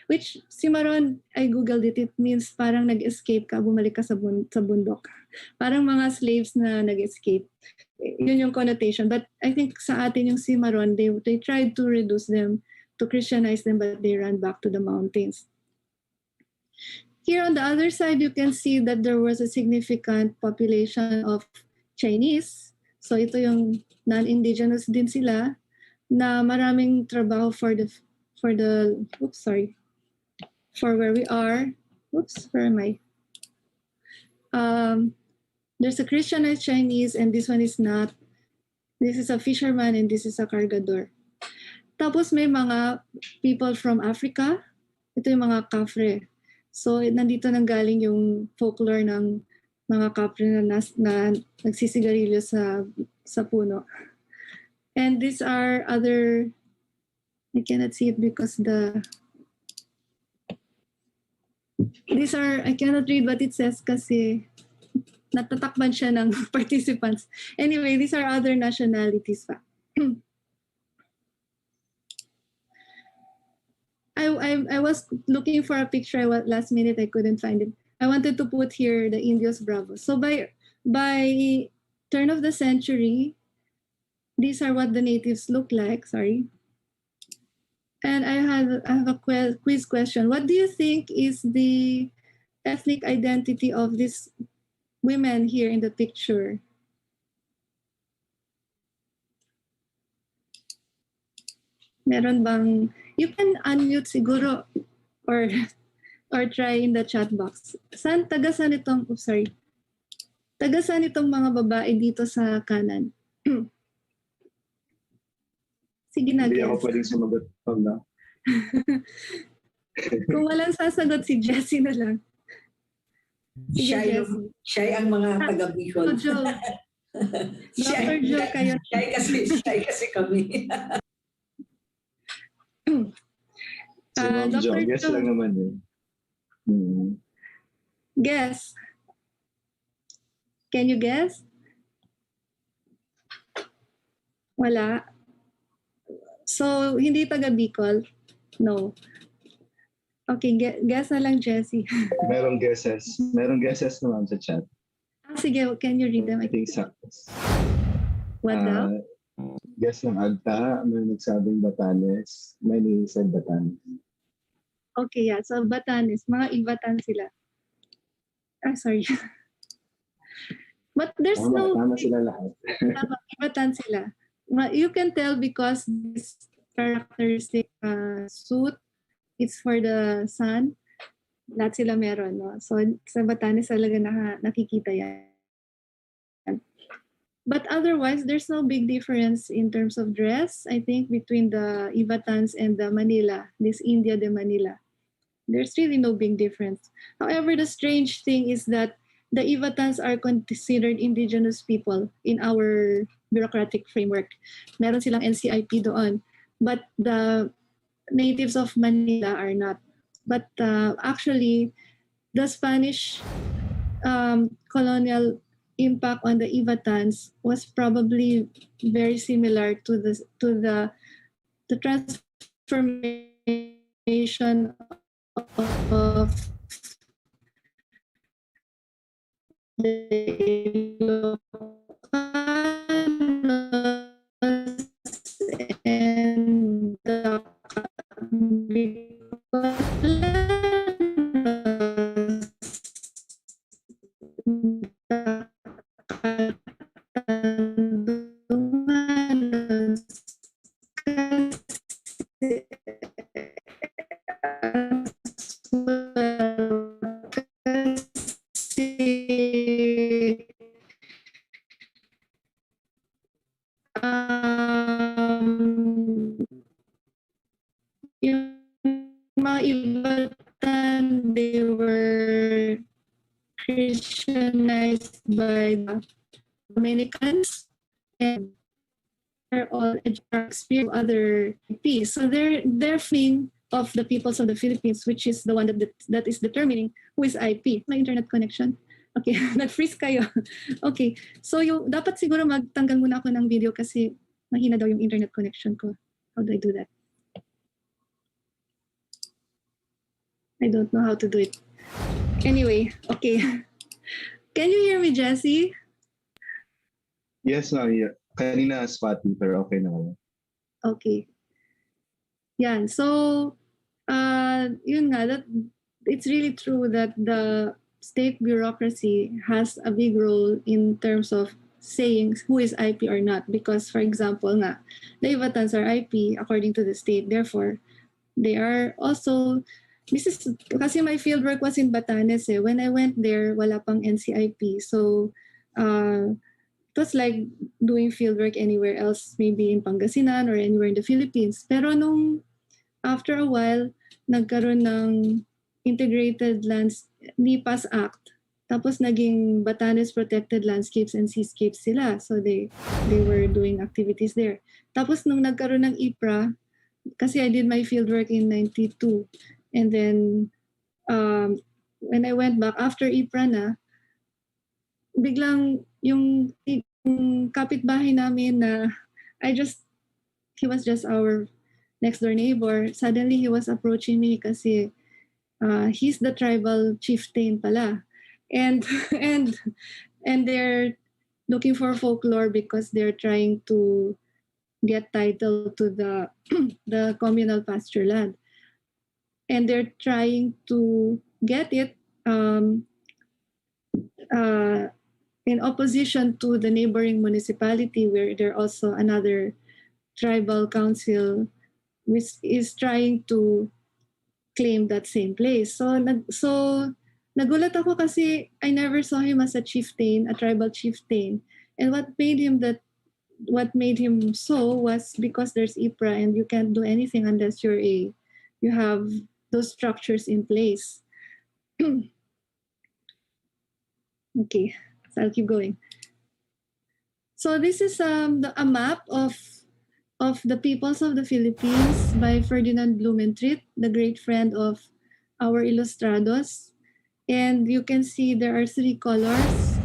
which Cimarron, I googled it, it means parang nag-escape ka, bumalik ka sa bundok. Parang mga slaves na nag-escape. Yun yung connotation. But I think sa atin yung Cimarron, they tried to reduce them, to Christianize them, but they ran back to the mountains. Here on the other side, you can see that there was a significant population of Chinese. So ito yung non-indigenous din sila na maraming trabaho for where we are. Where am I? There's a Christianized Chinese and this one is not. This is a fisherman and this is a cargador. Tapos may mga people from Africa. Ito yung mga Kafre. So, nandito nang galing yung folklore ng mga kapre na nagsisigarilyo sa puno. And these are other, I cannot see it because I cannot read what it says kasi natatakpan siya ng participants. Anyway, these are other nationalities pa. I was looking for a picture. Last minute I couldn't find it. I wanted to put here the Indios Bravos. So by turn of the century, these are what the natives look like. Sorry. And I have a quiz question. What do you think is the ethnic identity of these women here in the picture? Meron bang, you can unmute siguro or try in the chat box. Taga saan itong mga babae dito sa kanan? Sige na, Hindi guess. ako pwedeng sumagot na. Kung walang sasagot, si Jessie na lang. Sige, Siya ang mga taga-Bicol. Joe. Dr. Joe, kayo. Siya kasi kami. Si Ma'am Jo, Dr. guess Joe, lang naman yun. guess. Can you guess? Wala. So, hindi taga Bicol? No. Okay, guess na lang, Jessie. Merong guesses naman sa chat. Sige, can you read them? I think saktos. What daw? Guess ng Agta, may nagsabing Batanes, may said Batanes. Okay, yeah. So, Batanes. Mga Ibatan sila. Sorry. But there's Tama sila lahat. Ibatan sila. You can tell because this characteristic suit, it's for the sun. Lahat sila meron. No? So, sa Batanes talaga nakikita yan. But otherwise, there's no big difference in terms of dress, I think, between the Ibatans and the Manila, this India de Manila. There's really no big difference. However, the strange thing is that the Ivatans are considered indigenous people in our bureaucratic framework. Meron silang NCIP doon. But the natives of Manila are not. But actually, the Spanish colonial impact on the Ivatans was probably very similar to the transformation of the Ilocanos by the Dominicans, and they're all experienced other IPs. So they're thing of the peoples of the Philippines, which is the one that is determining who is IP. May internet connection? Okay, nag-freeze kayo. Okay, so dapat siguro magtanggal muna ako ng video kasi mahina daw yung internet connection ko. How do I do that? I don't know how to do it. Anyway, okay. Can you hear me, Jessie? Yes, no, yeah. Kanina spotty, pero okay na ako. Okay. Yan. So, yun nga, that it's really true that the state bureaucracy has a big role in terms of saying who is IP or not. Because, for example, nga, the Ivatans are IP according to the state. Therefore, they are also, this is, kasi my fieldwork was in Batanes eh. When I went there, wala pang NCIP. So, it was like doing fieldwork anywhere else, maybe in Pangasinan or anywhere in the Philippines. Pero nung after a while, nagkaroon ng Integrated Lands NIPAS Act. Tapos naging Batanes Protected Landscapes and Seascapes sila. So they were doing activities there. Tapos nung nagkaroon ng IPRA, kasi I did my fieldwork in 92. And then when I went back after IPRA na, biglang yung kapitbahay namin na he was just our next door neighbor. Suddenly he was approaching me kasi he's the tribal chieftain pala. And they're looking for folklore because they're trying to get title to the the communal pasture land. And they're trying to get it in opposition to the neighboring municipality where there also another tribal council which is trying to claim that same place. So nagulat ako kasi I never saw him as a chieftain, a tribal chieftain. And what made him so was because there's IPRA and you can't do anything unless you have those structures in place. Okay. So I'll keep going. So this is a map of the peoples of the Philippines by Ferdinand Blumentritt, the great friend of our Ilustrados. And you can see there are three colors.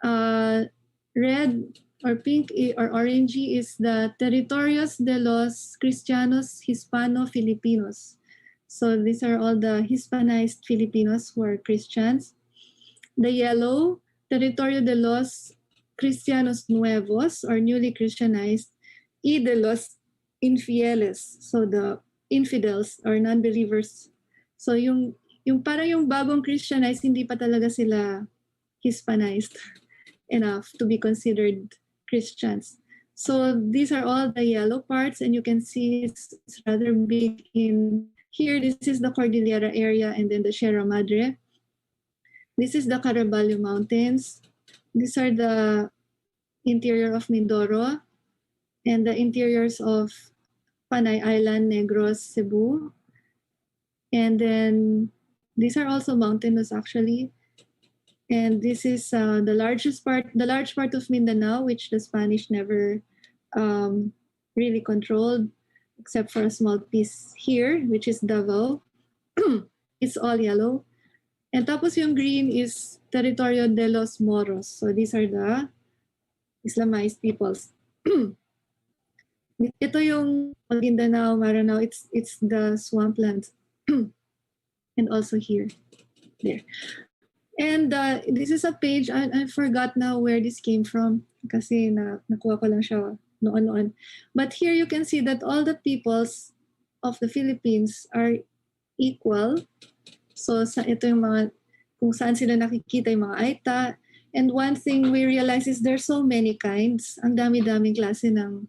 Red or pink or orangey is the Territorios de los Cristianos Hispano-Filipinos. So these are all the Hispanized Filipinos who are Christians. The yellow, Territorio de los Cristianos Nuevos or newly Christianized, y de los Infieles, so the infidels or non-believers. So yung para yung bagong Christianized, hindi pa talaga sila Hispanized enough to be considered Christians. So these are all the yellow parts, and you can see it's rather big in here. This is the Cordillera area and then the Sierra Madre. This is the Caraballo Mountains. These are the interior of Mindoro and the interiors of Panay Island, Negros, Cebu. And then these are also mountainous actually. And this is the large part of Mindanao, which the Spanish never really controlled, except for a small piece here, which is Davao. It's all yellow. And tapos yung green is Territorio de los Moros. So these are the Islamized peoples. Ito yung Maguindanao, Maranao, it's the swamplands. And also here, there. And this is a page, I forgot now where this came from kasi nakuha ko lang siya noon. But here you can see that all the peoples of the Philippines are equal. So ito yung mga, kung saan sila nakikita yung mga Aita. And one thing we realize is there's so many kinds. Ang dami-daming klase ng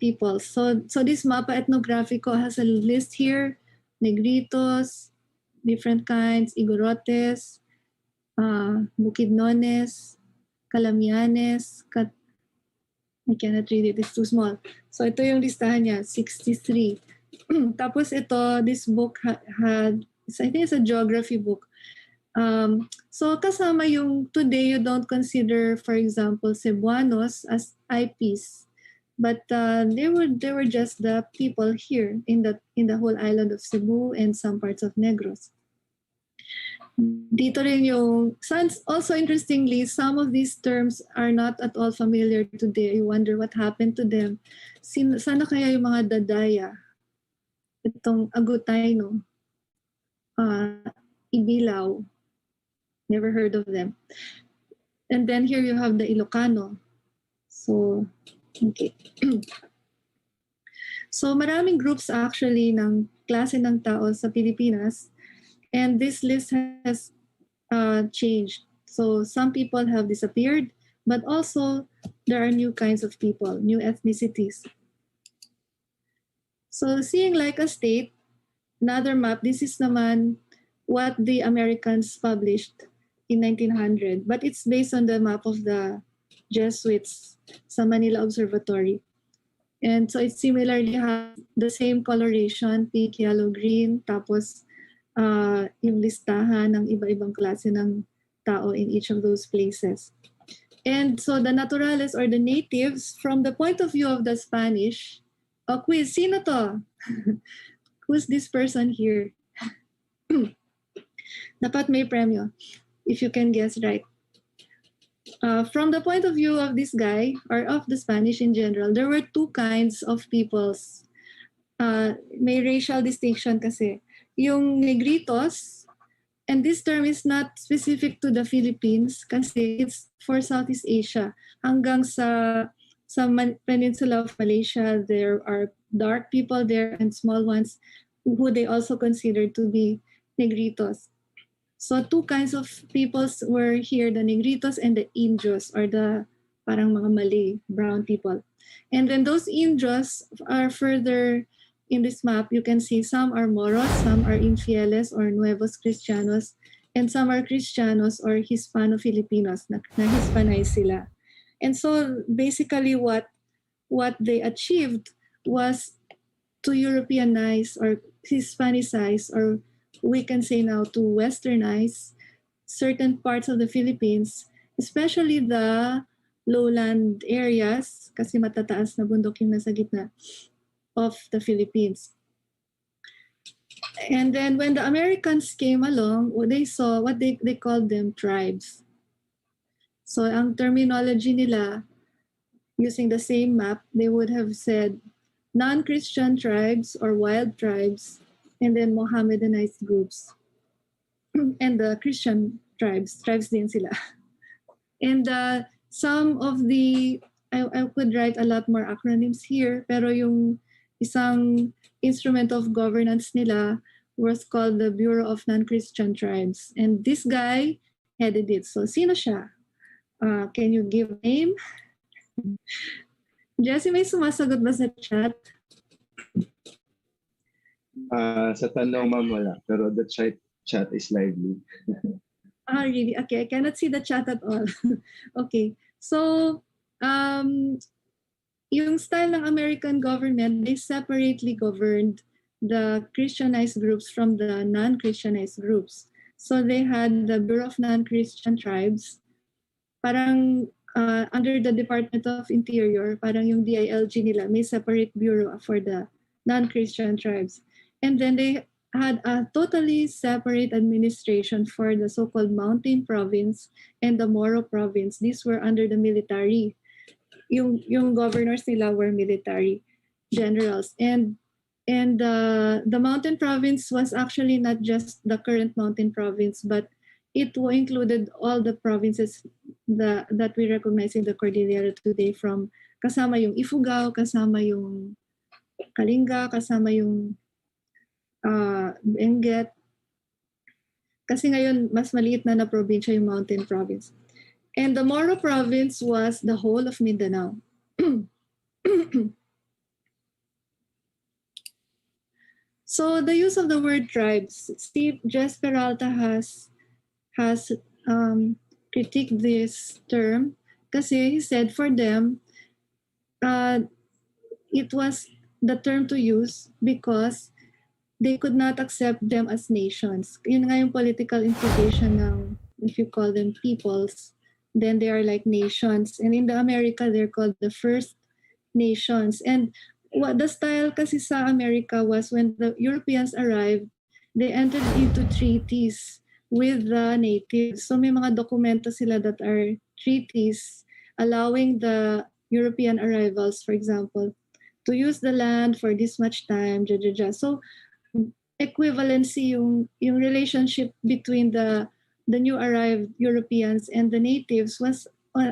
people. So this mapa ethnographico has a list here. Negritos, different kinds, Igorotes, Bukidnones, Calamianes, I cannot read it, it's too small. So ito yung listahan niya, 63. Tapos ito, this book had, I think it's a geography book. So kasama yung today you don't consider, for example, Cebuanos as IPs, but they were just the people here in the whole island of Cebu and some parts of Negros. Dito rin yung, also interestingly, some of these terms are not at all familiar today. You wonder what happened to them. Sana kaya yung mga Dadaya, itong Agutay, Ibilaw, never heard of them. And then here you have the Ilocano. So, okay. So maraming groups actually ng klase ng tao sa Pilipinas. And this list has changed. So some people have disappeared, but also there are new kinds of people, new ethnicities. So seeing like a state, another map, this is naman what the Americans published in 1900, but it's based on the map of the Jesuits sa Manila Observatory. And so it similarly has the same coloration, pink, yellow, green, tapos yung listahan ng iba-ibang klase ng tao in each of those places. And so the naturales or the natives, from the point of view of the Spanish, quiz, sino to? Who's this person here? Dapat may premyo, if you can guess right. From the point of view of this guy, or of the Spanish in general, there were two kinds of peoples. May racial distinction kasi. Yung Negritos, and this term is not specific to the Philippines kasi it's for Southeast Asia. Hanggang sa peninsula of Malaysia, there are dark people there and small ones who they also consider to be Negritos. So two kinds of peoples were here, the Negritos and the Indios, or the parang mga Malay, brown people. And then those Indios are further in this map. You can see some are Moros, some are Infieles or Nuevos Cristianos, and some are Cristianos or Hispano-Filipinos, na Hispanize sila. And so basically what they achieved was to Europeanize or Hispanicize, or we can say now to Westernize certain parts of the Philippines, especially the lowland areas, kasi matataas na bundok yung nasa gitna of the Philippines. And then when the Americans came along, they saw what they called them tribes. So ang terminology nila, using the same map, they would have said non-Christian tribes or wild tribes, and then Mohammedanized groups. And the Christian tribes din sila. And some of the, I could write a lot more acronyms here, pero yung isang instrument of governance nila was called the Bureau of Non-Christian Tribes. And this guy headed it. So sino siya? Can you give a name? Jessie, may sumasagot ba sa chat? Sa tanong, ma'am, wala. Pero the chat is lively. Really? Okay, I cannot see the chat at all. Okay. So, yung style ng American government, they separately governed the Christianized groups from the non-Christianized groups. So they had the Bureau of Non-Christian Tribes, parang under the Department of Interior, parang yung DILG nila, may separate bureau for the non-Christian tribes. And then they had a totally separate administration for the so-called Mountain Province and the Moro Province. These were under the military. Yung governors nila were military generals. And the Mountain Province was actually not just the current Mountain Province, but it included all the provinces that we recognize in the Cordillera today, from kasama yung Ifugao, kasama yung Kalinga, kasama yung Benguet. Kasi ngayon, mas maliit na probinsya yung Mountain Province. And the Moro Province was the whole of Mindanao. So the use of the word tribes, Steve Jess Peralta has critiqued this term kasi he said for them, it was the term to use because they could not accept them as nations. Yun nga yung political implication ng, if you call them peoples, then they are like nations. And in the America, they're called the First Nations. And what the style kasi sa America was when the Europeans arrived, they entered into treaties with the natives. So may mga dokumento sila that are treaties allowing the European arrivals, for example, to use the land for this much time, So equivalency yung relationship between the new arrived Europeans and the natives was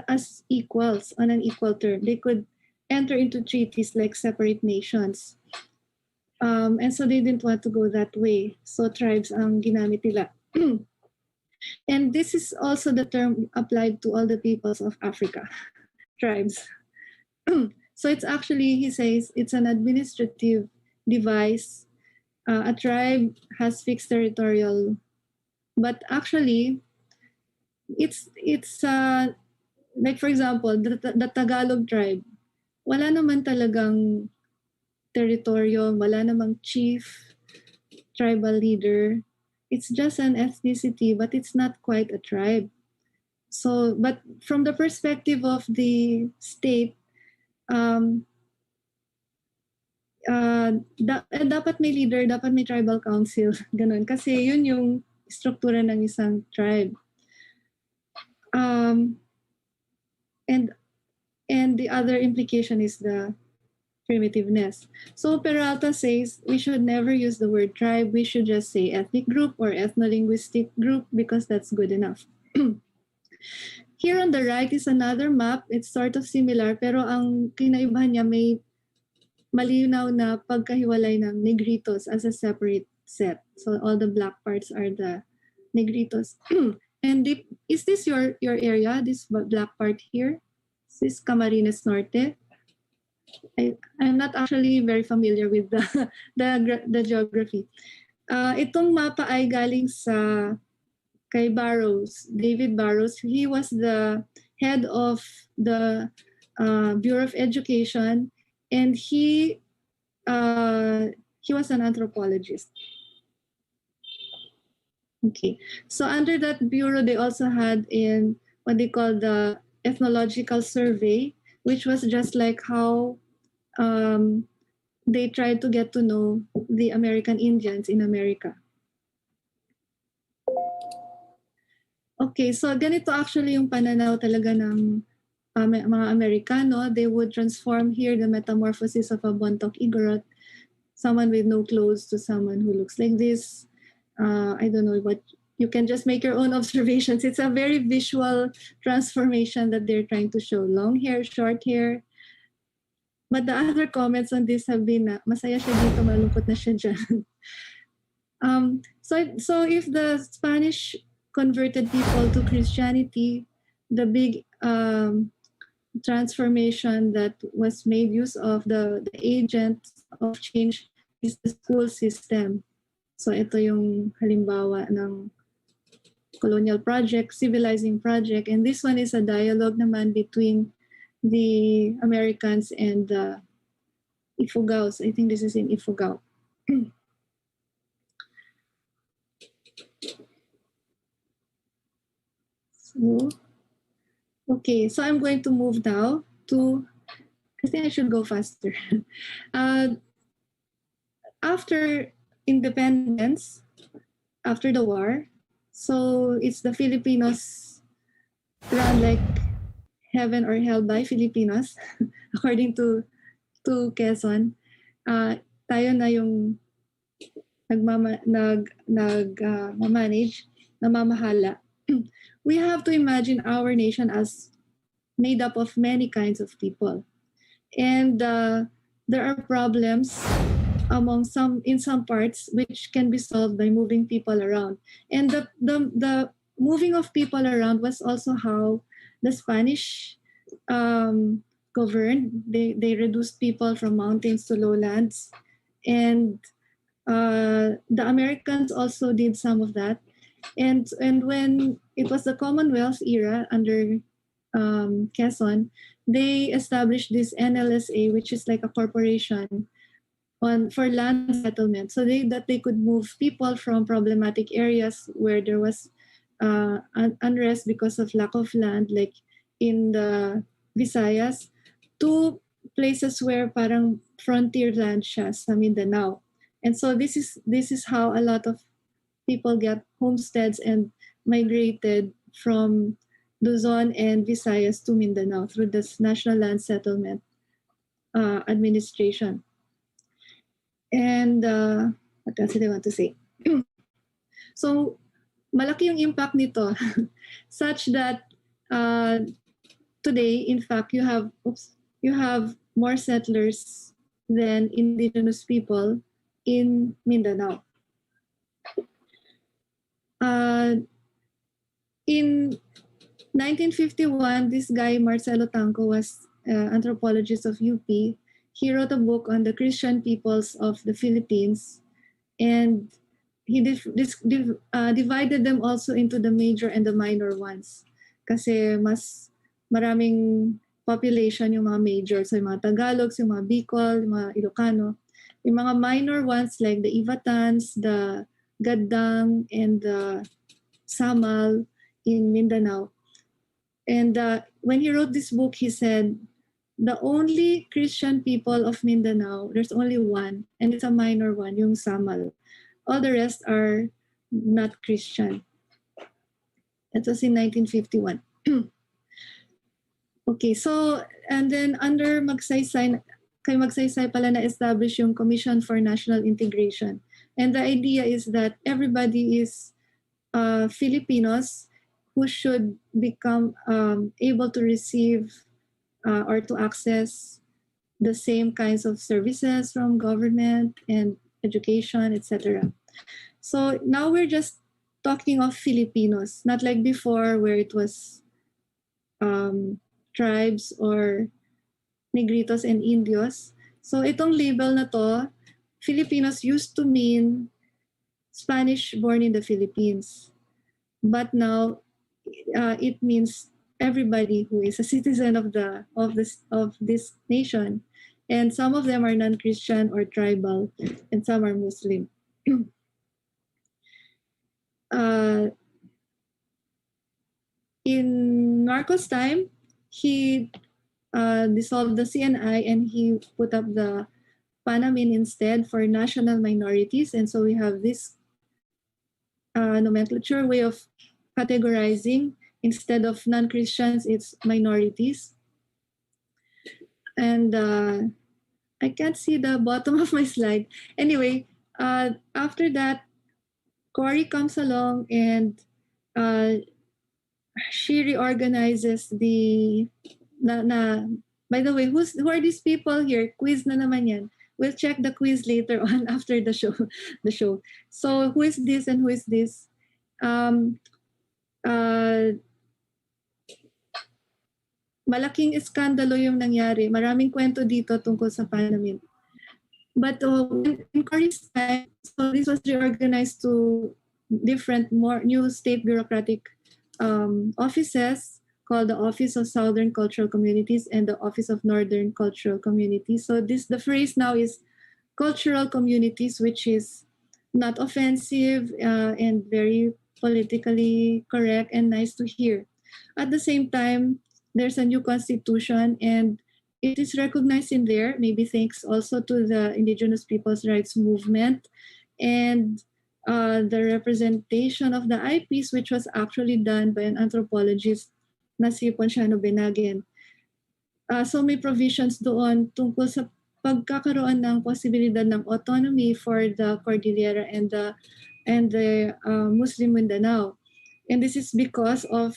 as equals, on an equal term. They could enter into treaties like separate nations. And so they didn't want to go that way. So tribes ang ginamit nila. And this is also the term applied to all the peoples of Africa, tribes. So it's actually, he says, it's an administrative device. A tribe has fixed territorial, but actually, it's like, for example, the Tagalog tribe, wala naman talagang teritoryo, wala namang chief, tribal leader. It's just an ethnicity, but it's not quite a tribe. So, but from the perspective of the state, dapat may leader, dapat may tribal council, ganun. Kasi yun yung struktura ng isang tribe. And the other implication is the primitiveness. So Peralta says we should never use the word tribe. We should just say ethnic group or ethno-linguistic group because that's good enough. Here on the right is another map. It's sort of similar pero ang kinaibahan niya may malinaw na pagkahiwalay ng negritos as a separate set. So all the black parts are the negritos. And is this your area, this black part here? Is this Camarines Norte? I'm not actually very familiar with the geography. Itong mapa ay galing sa kay Barrows, David Barrows. He was the head of the Bureau of Education, and he was an anthropologist. Okay, so under that bureau, they also had in what they call the ethnological survey, which was just like how they tried to get to know the American Indians in America. Okay, so ganito actually yung pananaw talaga ng mga Amerikano. They would transform here the metamorphosis of a Bontoc Igorot, someone with no clothes to someone who looks like this. I don't know what, you can just make your own observations. It's a very visual transformation that they're trying to show. Long hair, short hair. But the other comments on this have been na masaya siya dito, malungkot na siya dyan. So if the Spanish converted people to Christianity, the big transformation that was made use of, the agent of change is the school system. So ito yung halimbawa ng colonial project, civilizing project. And this one is a dialogue naman between the Americans and the Ifugaos. I think this is in Ifugao. So, okay, so I'm going to move now to, I think I should go faster. After independence, after the war, so it's the Filipinos run like heaven or hell by Filipinos, according to Quezon. Tayo na yung manage, namamahala. We have to imagine our nation as made up of many kinds of people. And there are problems in some parts which can be solved by moving people around. And the moving of people around was also how the Spanish governed. They reduced people from mountains to lowlands. And the Americans also did some of that. And when it was the Commonwealth era under Quezon, they established this NLSA, which is like a corporation on for land settlement, so that they could move people from problematic areas where there was unrest because of lack of land, like in the Visayas, to places where parang frontier land siya sa Mindanao. And so this is how a lot of people get homesteads and migrated from Luzon and Visayas to Mindanao through this National Land Settlement Administration. And what else did I want to say? So, malaki yung impact nito such that today, in fact, you have more settlers than indigenous people in Mindanao. In 1951, this guy, Marcelo Tanco, was anthropologist of UP. He wrote a book on the Christian peoples of the Philippines, and he divided them also into the major and the minor ones. Kasi mas maraming population yung mga major. So yung mga Tagalogs, yung mga Bicol, yung mga Ilocano. Yung mga minor ones like the Ivatans, the Gaddang, and the Samal in Mindanao. And when he wrote this book, he said, the only Christian people of Mindanao, there's only one, and it's a minor one, yung Samal. All the rest are not Christian. That was in 1951. Okay, so, and then under Magsaysay, kay Magsaysay pala na-establish yung Commission for National Integration. And the idea is that everybody is Filipinos who should become able to receive or to access the same kinds of services from government and education, etc. So now we're just talking of Filipinos, not like before where it was tribes or Negritos and Indios. So itong label na to, Filipinos used to mean Spanish born in the Philippines. But now it means everybody who is a citizen of this nation. And some of them are non-Christian or tribal, and some are Muslim. In Marcos' time, he dissolved the CNI and he put up the Panamin instead for national minorities. And so we have this nomenclature way of categorizing. Instead of non-Christians, it's minorities. And I can't see the bottom of my slide. Anyway, after that, Cory comes along and she reorganizes the by the way, who are these people here? Quiz na naman yan. We'll check the quiz later on after the show. So who is this and who is this? Malaking iskandalo yung nangyari. Maraming kwento dito tungkol sa Panamin. But in Cory's time, so this was reorganized to different, more new state bureaucratic offices called the Office of Southern Cultural Communities and the Office of Northern Cultural Communities. So the phrase now is cultural communities, which is not offensive and very politically correct and nice to hear. At the same time, there's a new constitution and it is recognized in there, maybe thanks also to the Indigenous Peoples' Rights Movement and the representation of the IPs, which was actually done by an anthropologist na si Ponciano Benaguen. So may provisions doon tungkol sa pagkakaroon ng posibilidad ng autonomy for the Cordillera and the Muslim Mindanao. And this is because of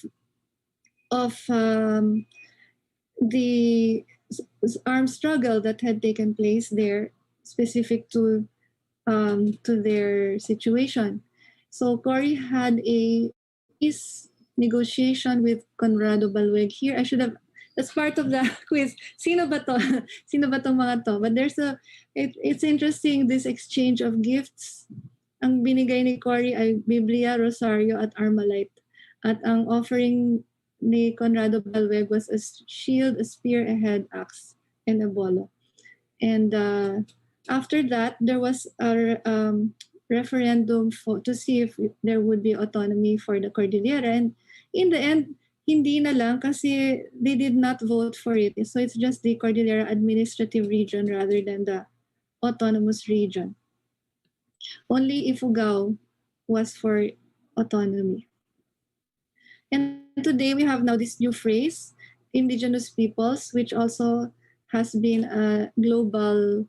the armed struggle that had taken place there, specific to their situation. So Cory had a peace negotiation with Conrado Balweg here. I should have, that's part of the quiz. Sino ba to? Sino ba tong mga to? But it's interesting, this exchange of gifts. Ang binigay ni Cory ay Biblia, Rosario, at Armalite. At ang offering ni Conrado Balweg was a shield, a spear, a head axe, and a bolo. And after that, there was a referendum to see if there would be autonomy for the Cordillera. And in the end, hindi na lang kasi they did not vote for it. So it's just the Cordillera Administrative Region rather than the autonomous region. Only Ifugao was for autonomy. And today we have now this new phrase, indigenous peoples, which also has been a global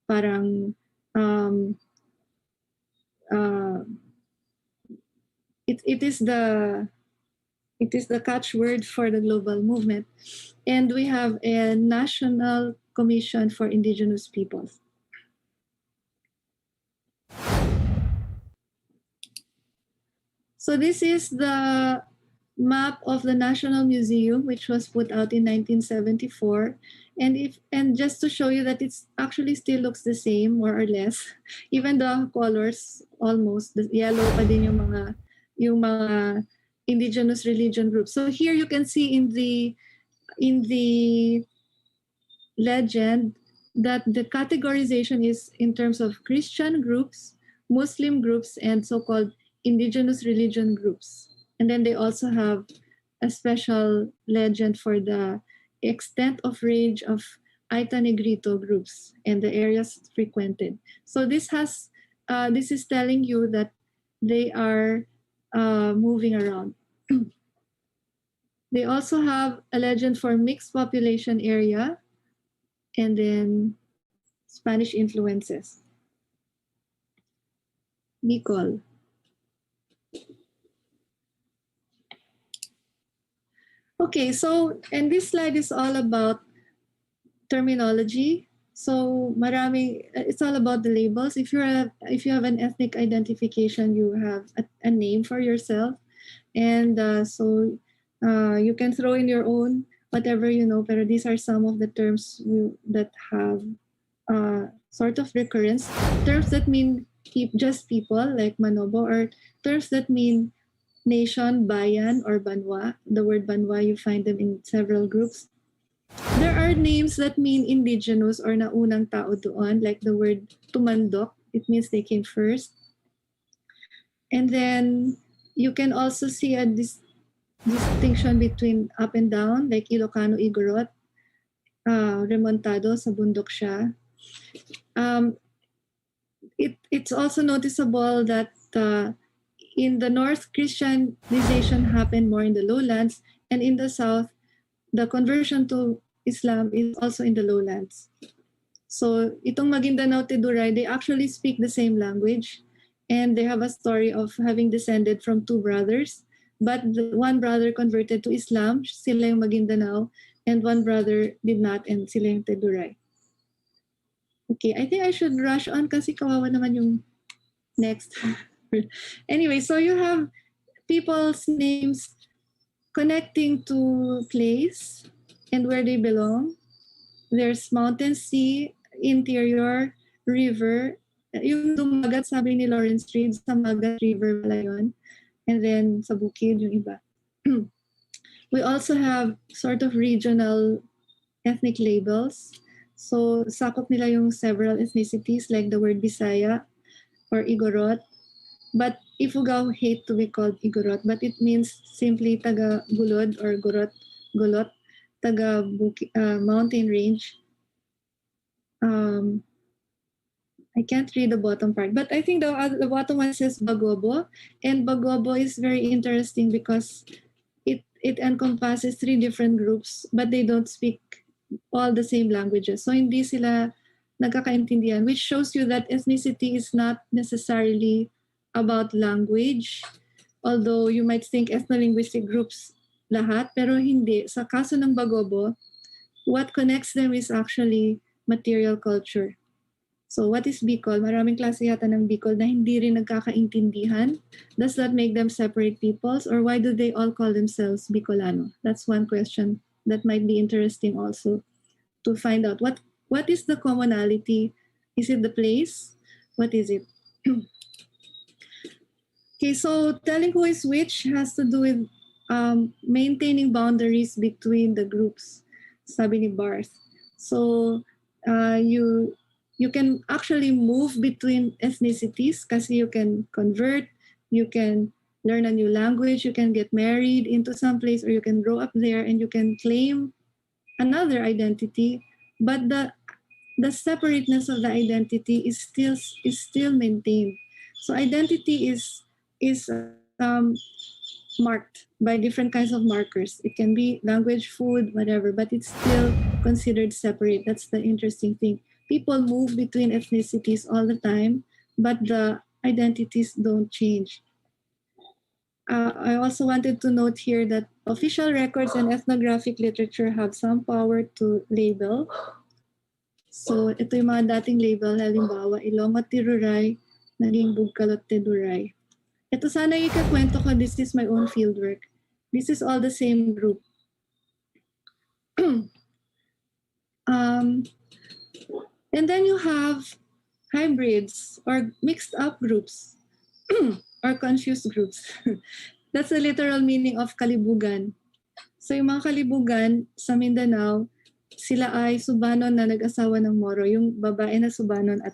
parang it is the catchword for the global movement. And we have a National Commission for Indigenous Peoples. So this is the map of the National Museum, which was put out in 1974. And just to show you that it's actually still looks the same, more or less, even the colors almost the yellow pa din yung mga indigenous religion groups. So here you can see in the legend that the categorization is in terms of Christian groups, Muslim groups, and so-called indigenous religion groups. And then they also have a special legend for the extent of range of Aita Negrito groups and the areas frequented. So this is telling you that they are moving around. They also have a legend for mixed population area and then Spanish influences. Bicol. Okay, so, and this slide is all about terminology. So it's all about the labels. If you have an ethnic identification, you have a name for yourself. And so you can throw in your own, whatever you know, pero these are some of the terms that have sort of recurrence. Terms that mean just people, like Manobo, or terms that mean nation, bayan, or banwa. The word banwa, you find them in several groups. There are names that mean indigenous or naunang tao doon, like the word tumandok. It means they came first. And then you can also see a distinction between up and down, like Ilocano Igorot, remontado, sa bundok siya. It's also noticeable that in the north, Christianization happened more in the lowlands, and in the south, the conversion to Islam is also in the lowlands. So itong Maguindanao Tiduray, they actually speak the same language, and they have a story of having descended from two brothers, but one brother converted to Islam, sila yung Maguindanao, and one brother did not, and sila yung Tiduray. Okay, I think I should rush on kasi kawawa naman yung next. Anyway, so you have people's names connecting to place and where they belong. There's mountain, sea, interior, river. Yung dumagat, sabi ni Lawrence Reed, sa Magat River pala yun. And then sa bukid, yung iba. We also have sort of regional ethnic labels. So sakop nila yung several ethnicities like the word Bisaya or Igorot. But Ifugao hate to be called Igorot, but it means simply taga Gulod or Gulot, taga mountain range. I can't read the bottom part, but I think the bottom one says Bagobo, and Bagobo is very interesting because it encompasses three different groups, but they don't speak all the same languages. So hindi sila nagkakaintindihan, which shows you that ethnicity is not necessarily about language, although you might think ethno-linguistic groups lahat, pero hindi. Sa kaso ng Bagobo, what connects them is actually material culture. So what is Bicol? Maraming klase yata ng Bicol na hindi rin nagkakaintindihan. Does that make them separate peoples? Or why do they all call themselves Bicolano? That's one question that might be interesting also to find out. What is the commonality? Is it the place? What is it? Okay, so telling who is which has to do with maintaining boundaries between the groups, sabi ni Barth. So you can actually move between ethnicities kasi you can convert, you can learn a new language, you can get married into some place, or you can grow up there and you can claim another identity, but the separateness of the identity is still maintained. So identity is marked by different kinds of markers. It can be language, food, whatever, but it's still considered separate. That's the interesting thing. People move between ethnicities all the time, but the identities don't change. I also wanted to note here that official records and ethnographic literature have some power to label. So ito yung mga dating label, halimbawa, Ilonggot Tiruray, naging Bugkalot Tiduray. Ito sana ikakwento ko, this is my own fieldwork. This is all the same group. And then you have hybrids or mixed up groups or confused groups. That's the literal meaning of kalibugan. So yung mga kalibugan sa Mindanao, sila ay Subanon na nag-asawa ng Moro, yung babae na Subanon at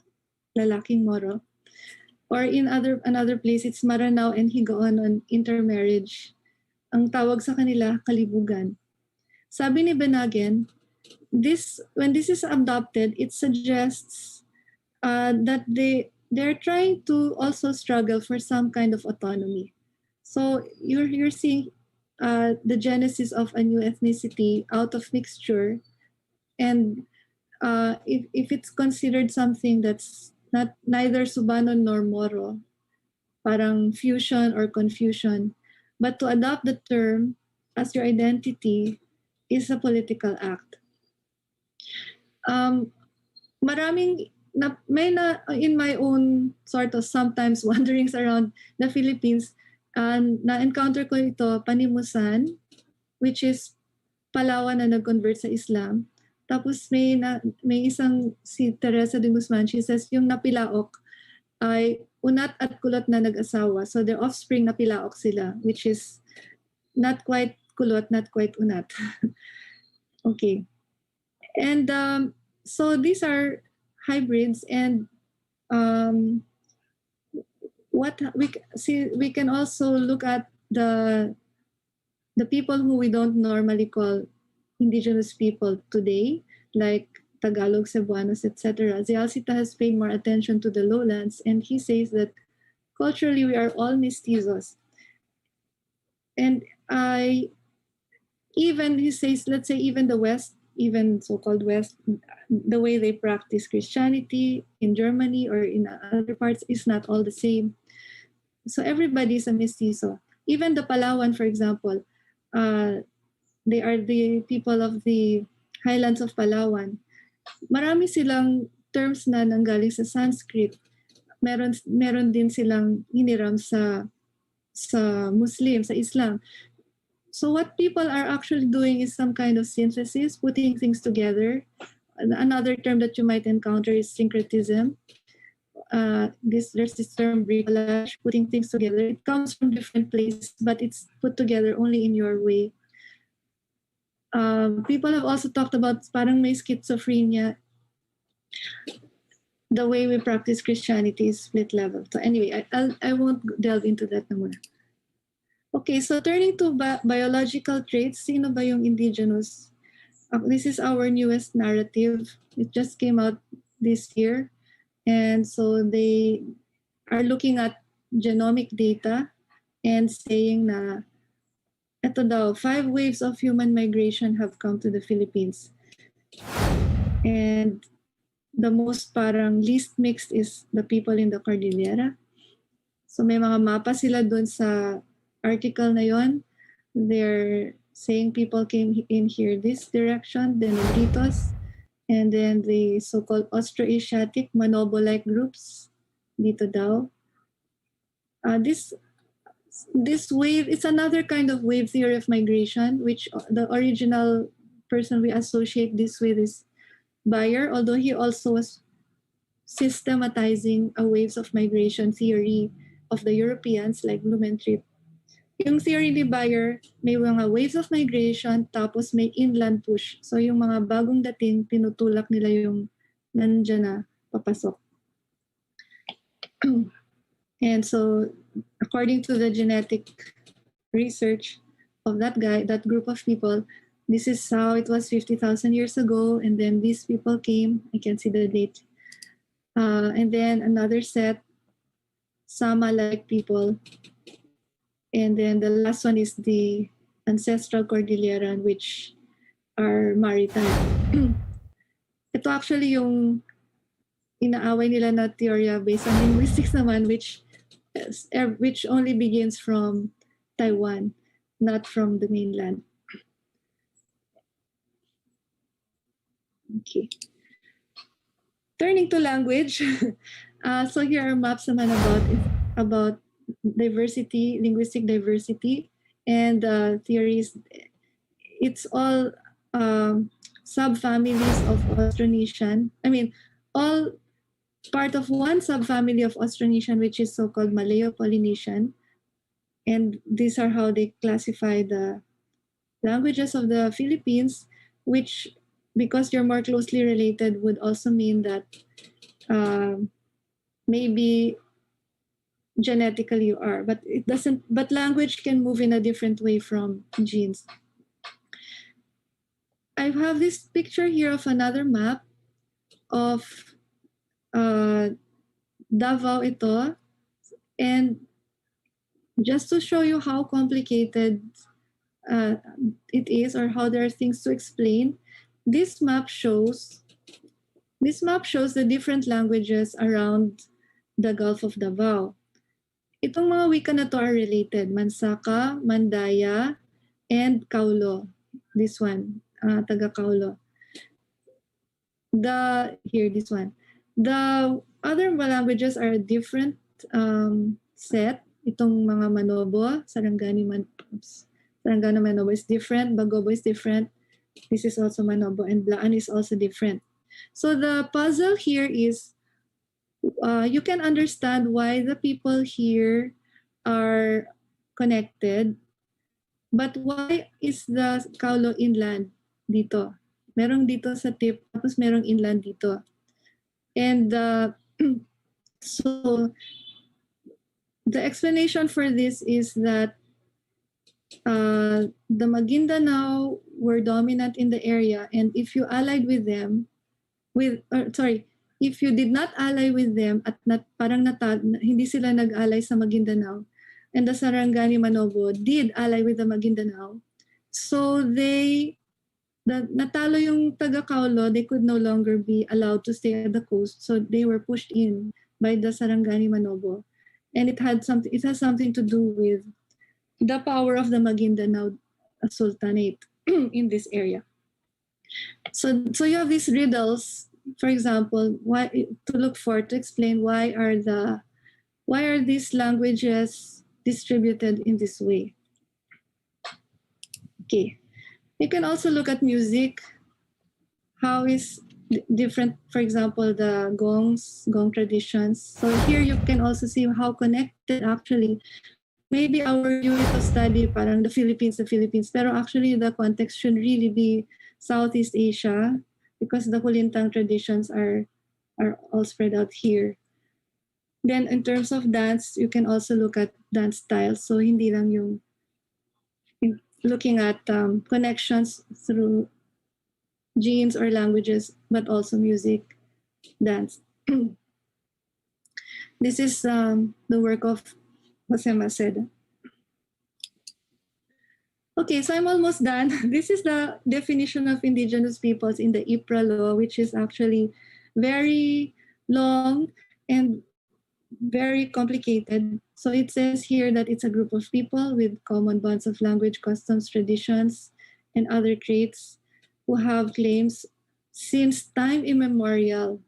lalaking Moro. Or in another place, it's Maranao and Higaon on intermarriage. Ang tawag sa kanila, kalibugan. Sabi ni Benagen, when this is adopted, it suggests that they're trying to also struggle for some kind of autonomy. So you're seeing the genesis of a new ethnicity out of mixture, and if it's considered something that's neither Subanon nor Moro, parang fusion or confusion, but to adopt the term as your identity is a political act. Maraming in my own sort of sometimes wanderings around the Philippines, na-encounter ko ito, panimusan, which is Palawan na nag-convert sa Islam. Tapos may isang si Teresa de Guzman, she says yung napilaok ay unat at kulot na nag-asawa. So their offspring napilaok sila, which is not quite kulot, not quite unat. Okay. And so these are hybrids, and what we can also look at the people who we don't normally call indigenous people today, like Tagalog, Cebuanos, etc. Zialcita has paid more attention to the lowlands, and he says that culturally we are all mestizos. And he says, let's say even the West, even so-called West, the way they practice Christianity in Germany or in other parts is not all the same. So everybody is a mestizo. Even the Palawan, for example, they are the people of the highlands of Palawan. Marami silang terms na nanggaling sa Sanskrit. Meron din silang hiniram sa Muslim, sa Islam. So what people are actually doing is some kind of synthesis, putting things together. Another term that you might encounter is syncretism. There's this term bricolage, putting things together. It comes from different places, but it's put together only in your way. People have also talked about parang may schizophrenia. The way we practice Christianity is split level. So anyway, I won't delve into that na muna. Okay, so turning to biological traits, sino ba yung indigenous? This is our newest narrative. It just came out this year. And so they are looking at genomic data and saying na ito daw, 5 waves of human migration have come to the Philippines. And the most parang least mixed is the people in the Cordillera. So may mga mapa sila dun sa article na yon. They're saying people came in here this direction, the Negritos, and then the so-called Austroasiatic Manobo-like groups dito daw. This wave, it's another kind of wave theory of migration, which the original person we associate this with is Bayer, although he also was systematizing a waves of migration theory of the Europeans like Blumentritt. Yung theory ni Bayer, may mga waves of migration, tapos may inland push. So yung mga bagong dating, tinutulak nila yung nandyan na papasok. And so, according to the genetic research of that group of people, this is how it was 50,000 years ago. And then these people came, I can see the date. And then another set, Sama-like people. And then the last one is the ancestral Cordilleran, which are maritime. Ito actually yung inaaway nila na teorya based on linguistics naman, which only begins from Taiwan, not from the mainland. Okay. Turning to language, so here are maps naman about diversity, linguistic diversity, and theories. It's all subfamilies of Austronesian. All part of one subfamily of Austronesian, which is so-called Malayo-Polynesian. And these are how they classify the languages of the Philippines, which, because you're more closely related, would also mean that maybe genetically you are, but it doesn't. But language can move in a different way from genes. I have this picture here of another map of Davao ito, and just to show you how complicated it is, or how there are things to explain, this map shows the different languages around the Gulf of Davao. Itong mga wika na to are related: Mansaka, Mandaya, and Kaulo. This one, taga Kaulo. This one. The other languages are a different set. Itong mga Manobo, Sarangani Manobo is different, Bagobo is different. This is also Manobo, and Blaan is also different. So the puzzle here is, you can understand why the people here are connected, but why is the Kaulo inland dito? Merong dito sa tip, tapos merong inland dito. And so the explanation for this is that the Maguindanao were dominant in the area, and if you allied with them, if you did not ally with them at hindi sila nag-ally sa Maguindanao, and the Sarangani Manobo did ally with the Maguindanao, so natalo yung taga Kaulo, they could no longer be allowed to stay at the coast, so they were pushed in by the Sarangani Manobo, and it has something to do with the power of the Maguindanao Sultanate in this area. So you have these riddles, for example, to explain why are these languages distributed in this way. Okay, you can also look at music. How is different, for example, the gong traditions. So here you can also see how connected actually. Maybe our unit of study, parang the Philippines, pero actually the context should really be Southeast Asia, because the Kulintang traditions are all spread out here. Then in terms of dance, you can also look at dance styles. So hindi lang yung looking at connections through genes or languages, but also music, dance. This is the work of Jose Macedo. Okay, so I'm almost done. This is the definition of indigenous peoples in the IPRA law, which is actually very long and very complicated. So it says here that it's a group of people with common bonds of language, customs, traditions, and other traits who have claims since time immemorial.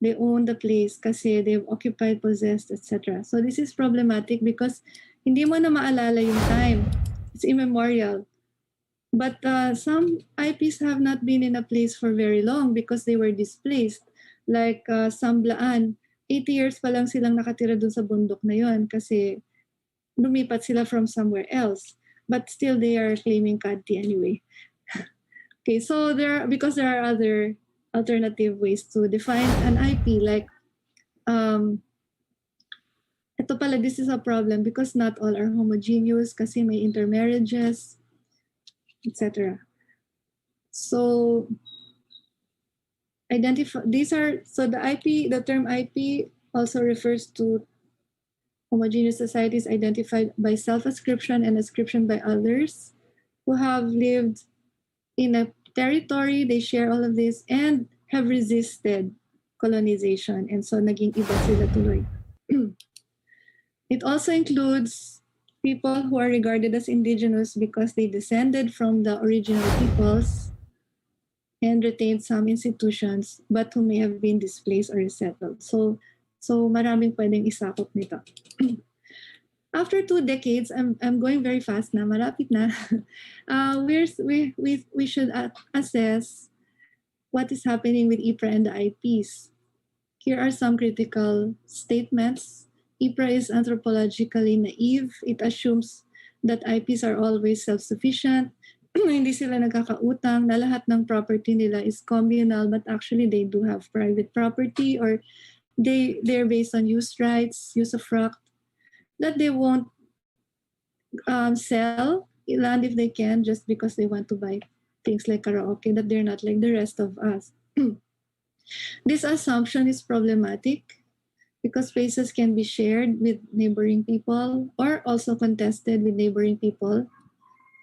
They own the place kasi they've occupied, possessed, etc. So this is problematic because hindi mo na maalala yung time. It's immemorial. But some IPs have not been in a place for very long because they were displaced. Like Samblaan, 80 years pa lang silang nakatira dun sa bundok na yun kasi lumipat sila from somewhere else. But still they are claiming Kanti anyway. Okay, so because there are other alternative ways to define an IP, like ito pala, this is a problem because not all are homogeneous kasi may intermarriages, etc. So the term IP also refers to homogeneous societies identified by self-ascription and ascription by others who have lived in a territory, they share all of this, and have resisted colonization. And so naging iba sila tuloy. It also includes people who are regarded as indigenous because they descended from the original peoples and retained some institutions, but who may have been displaced or resettled. So maraming pwedeng isakop nito. After 2 decades, I'm going very fast na, malapit na. We should assess what is happening with IPRA and the IPs. Here are some critical statements. IPRA is anthropologically naive. It assumes that IPs are always self-sufficient. Hindi sila nagkakautang, na lahat ng property nila is communal, but actually they do have private property, or they're based on use rights, use of right, that they won't sell land if they can just because they want to buy things like karaoke, that they're not like the rest of us. This assumption is problematic because spaces can be shared with neighboring people or also contested with neighboring people.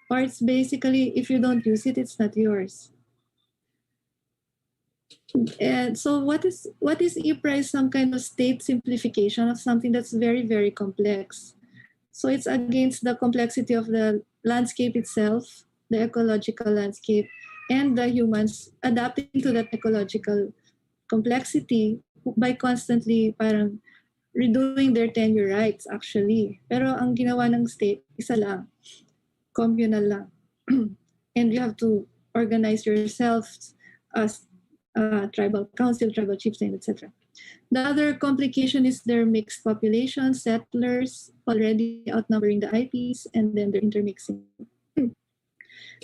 Or it's basically, if you don't use it, it's not yours. And so what is IPRA is some kind of state simplification of something that's very, very complex. So it's against the complexity of the landscape itself, the ecological landscape, and the humans adapting to that ecological complexity by constantly parang redoing their tenure rights actually. Pero ang ginawa ng state, isa lang, communal lang. And you have to organize yourself as tribal council, tribal chieftain, etc. The other complication is their mixed population, settlers already outnumbering the IPs, and then they're intermixing.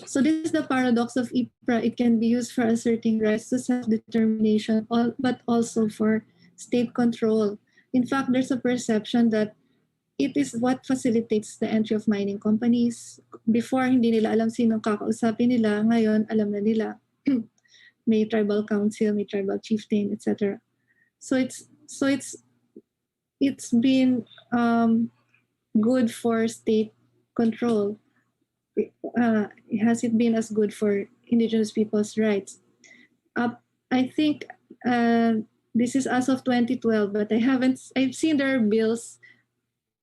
So this is the paradox of IPRA. It can be used for asserting rights to self-determination, but also for state control. In fact, there's a perception that it is what facilitates the entry of mining companies. Before, hindi nila alam sinong kakausapin nila. Ngayon, alam na nila. May tribal council, may tribal chieftain, etc. So it's been good for state control. Has it been as good for indigenous people's rights? I think this is as of 2012, but I've seen there are bills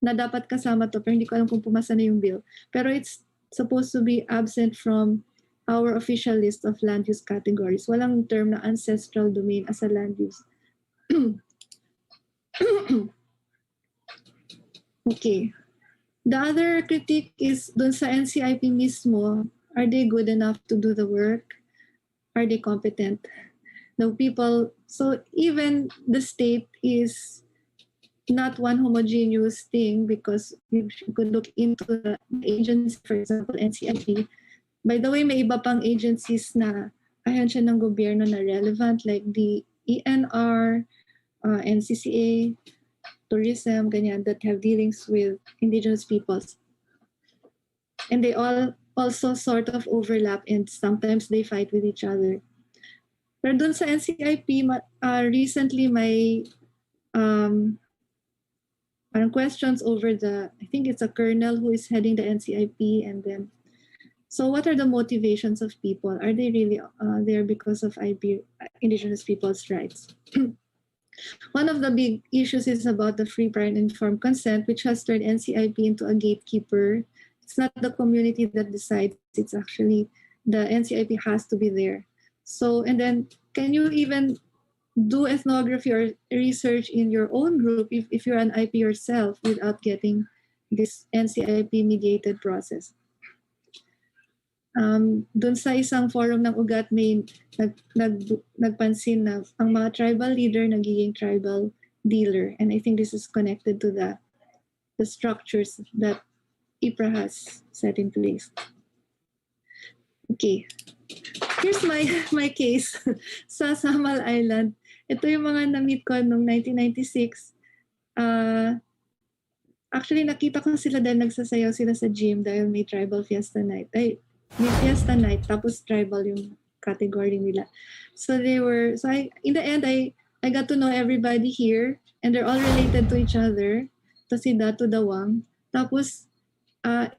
na dapat kasama to, pero hindi ko alam kung pumasa na yung bill. Pero it's supposed to be absent from our official list of land use categories. Walang term na ancestral domain as a land use. Okay. The other critique is dun sa NCIP mismo, are they good enough to do the work? Are they competent? The people, so even the state is not one homogeneous thing, because you could look into the agency, for example, NCIP. By the way, may iba pang agencies na ayan siya ng gobyerno na relevant, like the ENR, NCCA, tourism, ganyan, that have dealings with indigenous peoples. And they all also sort of overlap, and sometimes they fight with each other. Pero dun sa NCIP, recently may parang questions over I think it's a colonel who is heading the NCIP, and then, so what are the motivations of people? Are they really there because of indigenous people's rights? One of the big issues is about the free, prior, and informed consent, which has turned NCIP into a gatekeeper. It's not the community that decides, it's actually the NCIP has to be there. So, and then can you even do ethnography or research in your own group if you're an IP yourself without getting this NCIP mediated process? Doon sa isang forum ng UGAT, may nagpansin na ang mga tribal leader nagiging tribal dealer, and I think this is connected to the structures that IPRA has set in place. Okay. Here's my case sa Samal Island. Ito yung mga na-meet ko noong 1996. Actually, nakita ko sila dahil nagsasayaw sila sa gym dahil may tribal fiesta night. Ay, may fiesta night, tapos tribal yung category nila. So in the end, I got to know everybody here and they're all related to each other. Ito si Dato Dawang. Tapos,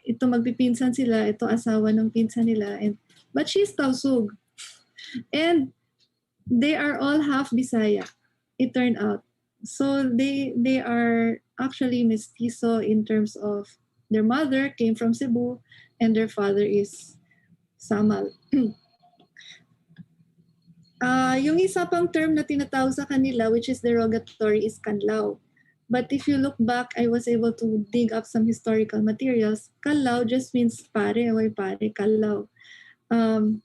ito magpipinsan sila, ito asawa ng pinsan nila. But she's Tausug. And they are all half Bisaya, it turned out. So they are actually mestizo in terms of their mother came from Cebu and their father is Samal. Yung isa pang term na tinatawag sa kanila, which is derogatory, is kanlaw. But if you look back, I was able to dig up some historical materials. Kanlaw just means pare, or pare, kanlaw. And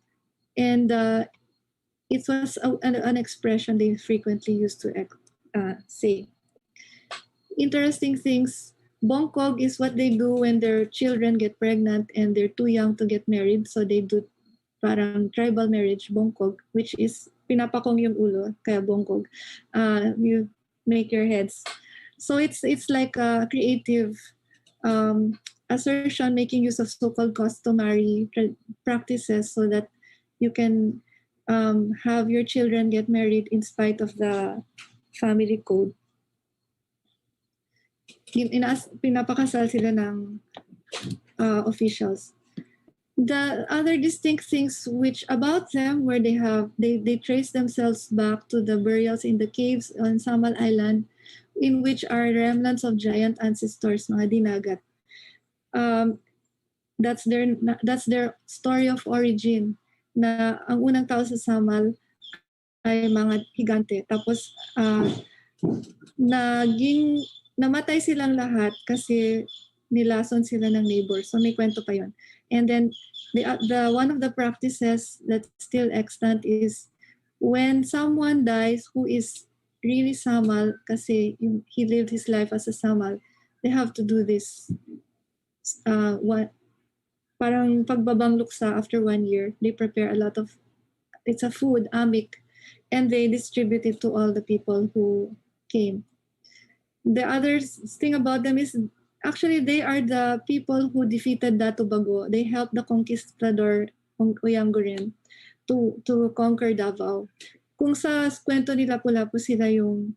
it was an expression they frequently used to say. Interesting things, bongkog is what they do when their children get pregnant and they're too young to get married. So they do parang tribal marriage, bongkog, which is pinapakong yung ulo, kaya bongkog. You make your heads. So it's like a creative assertion making use of so-called customary practices so that you can have your children get married in spite of the family code. Pinapakasal sila ng officials. The other distinct things which about them where they trace themselves back to the burials in the caves on Samal Island, in which are remnants of giant ancestors, mga dinagat. That's their story of origin, na ang unang tao sa Samal ay mga higante. Tapos namatay silang lahat kasi nilason sila ng neighbor. So may kwento pa yon. And then the one of the practices that's still extant is when someone dies who is really Samal kasi he lived his life as a Samal, they have to do this parang pagbabang luksa after 1 year. They prepare a lot of, it's a food, amik, and they distribute it to all the people who came. The other thing about them is actually they are the people who defeated Dato Bago. They helped the conquistador Oyanguren to conquer Davao. Kung sa kwento nila Lapu-Lapu sila yung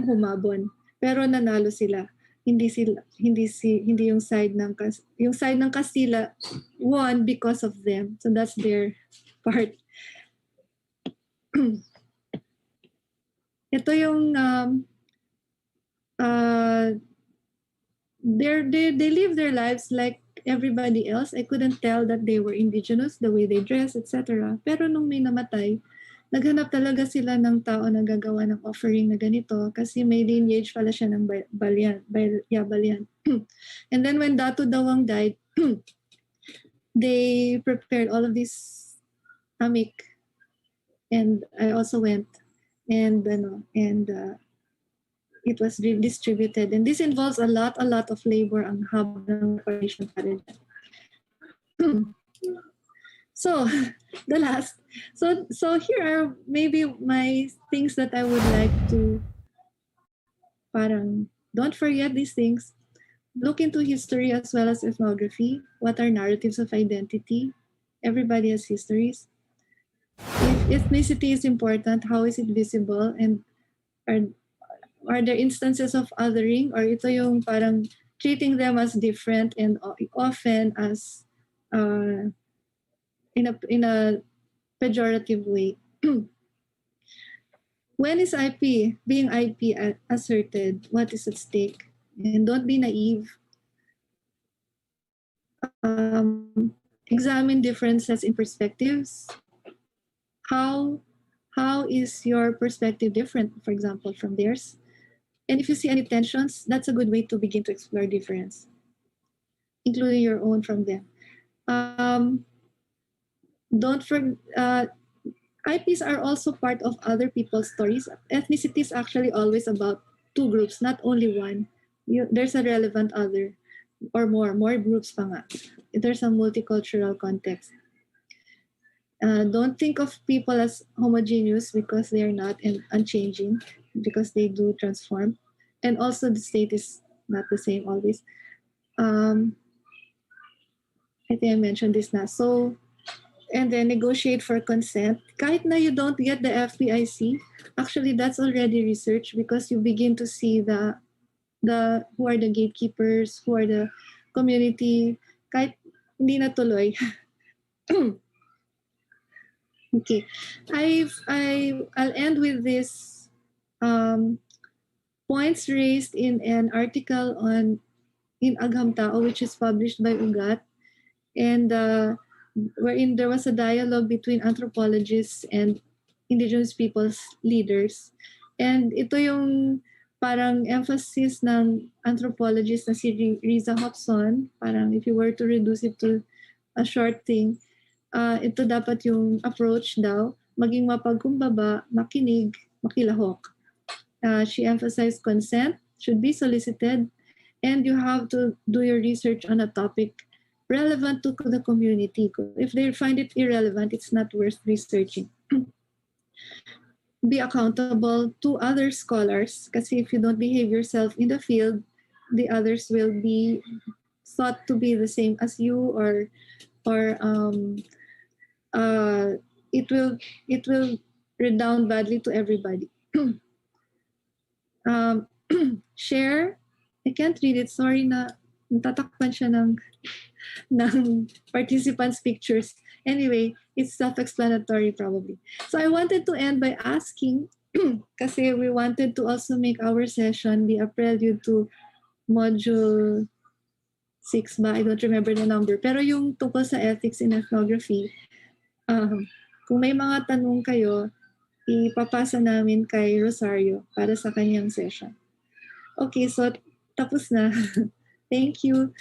humabon, pero nanalo sila. Hindi yung side ng Castilla won because of them. So that's their part. Ito yung they live their lives like everybody else. I couldn't tell that they were indigenous, the way they dress, etc. Pero nung may namatay, naghanap talaga sila ng tao na gagawa ng offering na ganito kasi may lineage pala siya ng Balian. And then when Dato Dawang died, they prepared all of this amik. And I also went and it was distributed. And this involves a lot of labor ang haba ng preparation para dyan. So the last, so here are maybe my things that I would like to parang don't forget these things. Look into history as well as ethnography. What are narratives of identity? Everybody has histories. If ethnicity is important, how is it visible? And are there instances of othering, or ito yung parang treating them as different and often as in a pejorative way? When is being IP asserted? What is at stake? And don't be naive. Examine differences in perspectives. How is your perspective different, for example, from theirs? And if you see any tensions, that's a good way to begin to explore difference, including your own from them. Don't forget, IPs are also part of other people's stories. Ethnicity is actually always about two groups, not only one. There's a relevant other or more groups pa nga. There's a multicultural context. Don't think of people as homogeneous because they are not, and unchanging because they do transform. And also the state is not the same always. I think I mentioned this na. So, and then negotiate for consent. Kahit na you don't get the FPIC, actually that's already research because you begin to see the who are the gatekeepers, who are the community. Kahit hindi natuloy. Okay, I'll end with this points raised in an article in Agham Tao, which is published by Ugat, and wherein there was a dialogue between anthropologists and indigenous peoples leaders. And ito yung parang emphasis ng anthropologist na si Riza Hobson, parang if you were to reduce it to a short thing, ito dapat yung approach daw, maging mapagkumbaba, makinig, makilahok. She emphasized consent should be solicited, and you have to do your research on a topic relevant to the community. If they find it irrelevant, it's not worth researching. Be accountable to other scholars, kasi if you don't behave yourself in the field, the others will be thought to be the same as you, or it will redound badly to everybody. Share. I can't read it. Sorry na natatakpan siya ng participants' pictures. Anyway, it's self-explanatory probably. So I wanted to end by asking, kasi we wanted to also make our session be a prelude to module 6 ba? I don't remember the number. Pero yung tungkol sa ethics in ethnography, kung may mga tanong kayo, ipapasa namin kay Rosario para sa kanyang session. Okay, so tapos na. Thank you.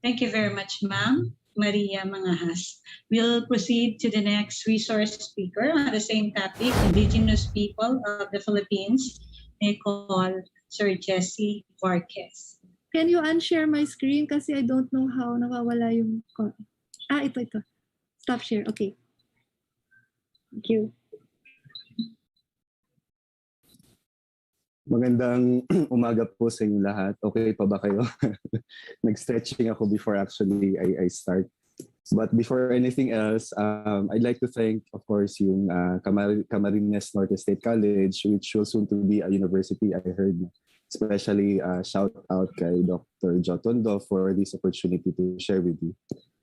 Thank you very much, Ma'am Maria Mangahas. We'll proceed to the next resource speaker on the same topic, Indigenous People of the Philippines. I call Sir Jesse Varquez. Can you unshare my screen? Kasi I don't know how nawawala yung... ito. Stop share. Okay. Thank you. Magandang umaga po sa inyo lahat. Okay pa ba kayo? Nag-stretching ako before actually I start. But before anything else, I'd like to thank, of course, yung Camarines Norte State College, which will soon to be a university, I heard. Especially shout out kay Dr. Jotondo for this opportunity to share with you.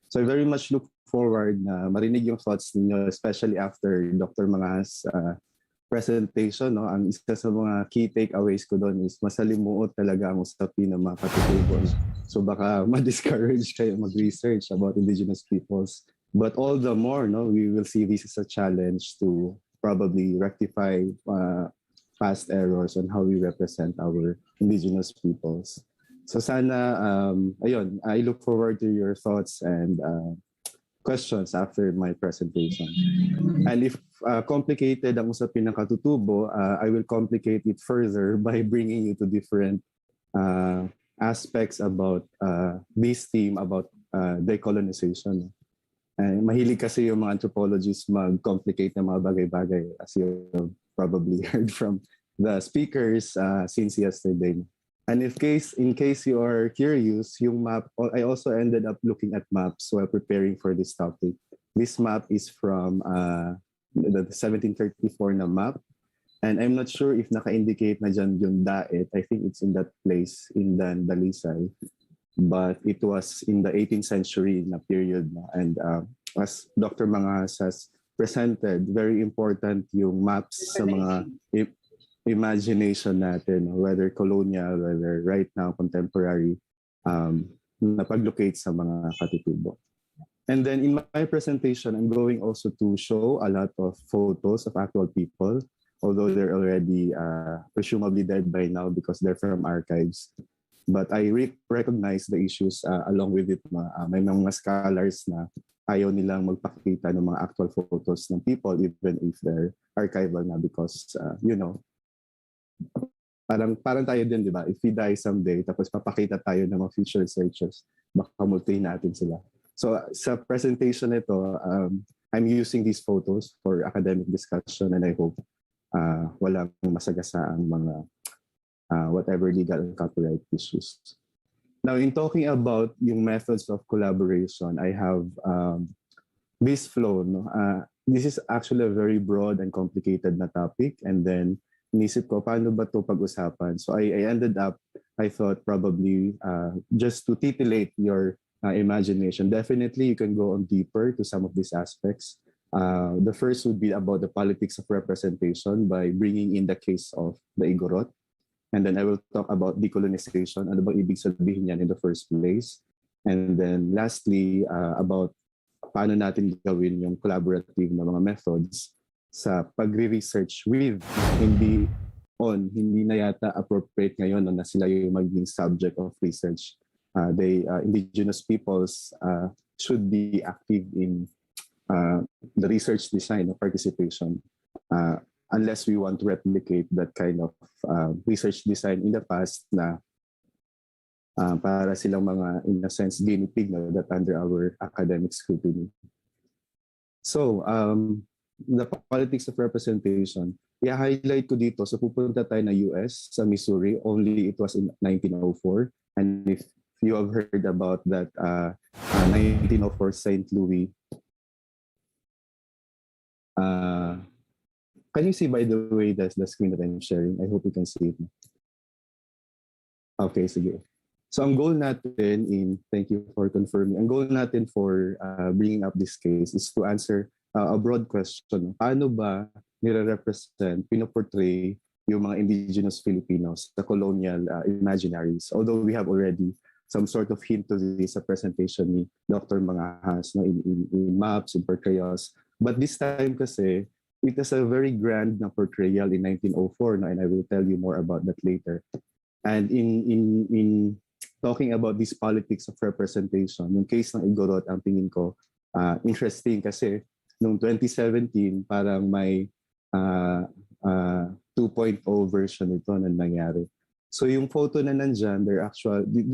So I very much look forward na marinig yung thoughts ninyo, especially after Dr. Mangas presentation. No? Ang isa sa mga key takeaways ko doon is masalimuot talaga ang usapin ng mga katutubos. So baka ma-discourage kayo mag-research about indigenous peoples. But all the more, no, we will see this as a challenge to probably rectify past errors on how we represent our indigenous peoples. So sana, ayun, I look forward to your thoughts and questions after my presentation. And if complicated ang usapin ng katutubo, I will complicate it further by bringing you to different aspects about this theme about decolonization. Mahilig kasi yung mga anthropologists mag-complicate ng mga bagay-bagay, as you probably heard from the speakers since yesterday. And in case you are curious, yung map, I also ended up looking at maps while preparing for this topic. This map is from the 1734 na map. And I'm not sure if naka-indicate na dyan yung Daet. I think it's in that place in Dalisay. But it was in the 18th century na period. And as Dr. Mangas has presented, very important yung maps sa mga imagination natin, whether colonial, whether right now, contemporary, napag-locate sa mga katutubo. And then in my presentation, I'm going also to show a lot of photos of actual people, although they're already presumably dead by now because they're from archives. But I recognize the issues along with it. May mga scholars na ayaw nilang magpakita ng mga actual photos ng people even if they're archival na because, parang tayo din, di ba? If we die someday, tapos papakita tayo ng mga future researchers, baka multuhin natin sila. So sa presentation nito, I'm using these photos for academic discussion, and I hope walang masagasaang mga whatever legal and copyright issues. Now, in talking about yung methods of collaboration, I have this flow. No? This is actually a very broad and complicated na topic, and then inisip ko, paano ba ito pag-usapan? So I ended up, I thought probably just to titillate your imagination. Definitely, you can go on deeper to some of these aspects. The first would be about the politics of representation by bringing in the case of the Igorot. And then I will talk about decolonization, ano bang ibig sabihin yan in the first place. And then lastly, about paano natin gawin yung collaborative na mga methods sa pagre-research with, hindi na yata appropriate ngayon na sila yung maging subject of research. Indigenous peoples should be active in the research design or participation. Unless we want to replicate that kind of research design in the past na para silang mga, in a sense, guinea pig na that under our academic scrutiny. So, the politics of representation, i-highlight ko dito, so pupunta tayo na US, sa Missouri, only it was in 1904. And if you have heard about that 1904 St. Louis, can you see, by the way, the screen that I'm sharing? I hope you can see it. Okay, sige. So ang goal natin thank you for confirming, ang goal natin for bringing up this case is to answer a broad question. Paano ba nire-represent, pinoportray yung mga indigenous Filipinos, the colonial imaginaries? Although we have already some sort of hint to this sa presentation ni Dr. Mangahas, no, in maps, in portrayals. But this time kasi, it is a very grand na portrayal in 1904, no, and I will tell you more about that later. And in talking about this politics of representation, yung case ng Igorot, ang tingin ko, interesting kasi noong 2017, parang may 2.0 version ito na nangyari. So yung photo na nandyan,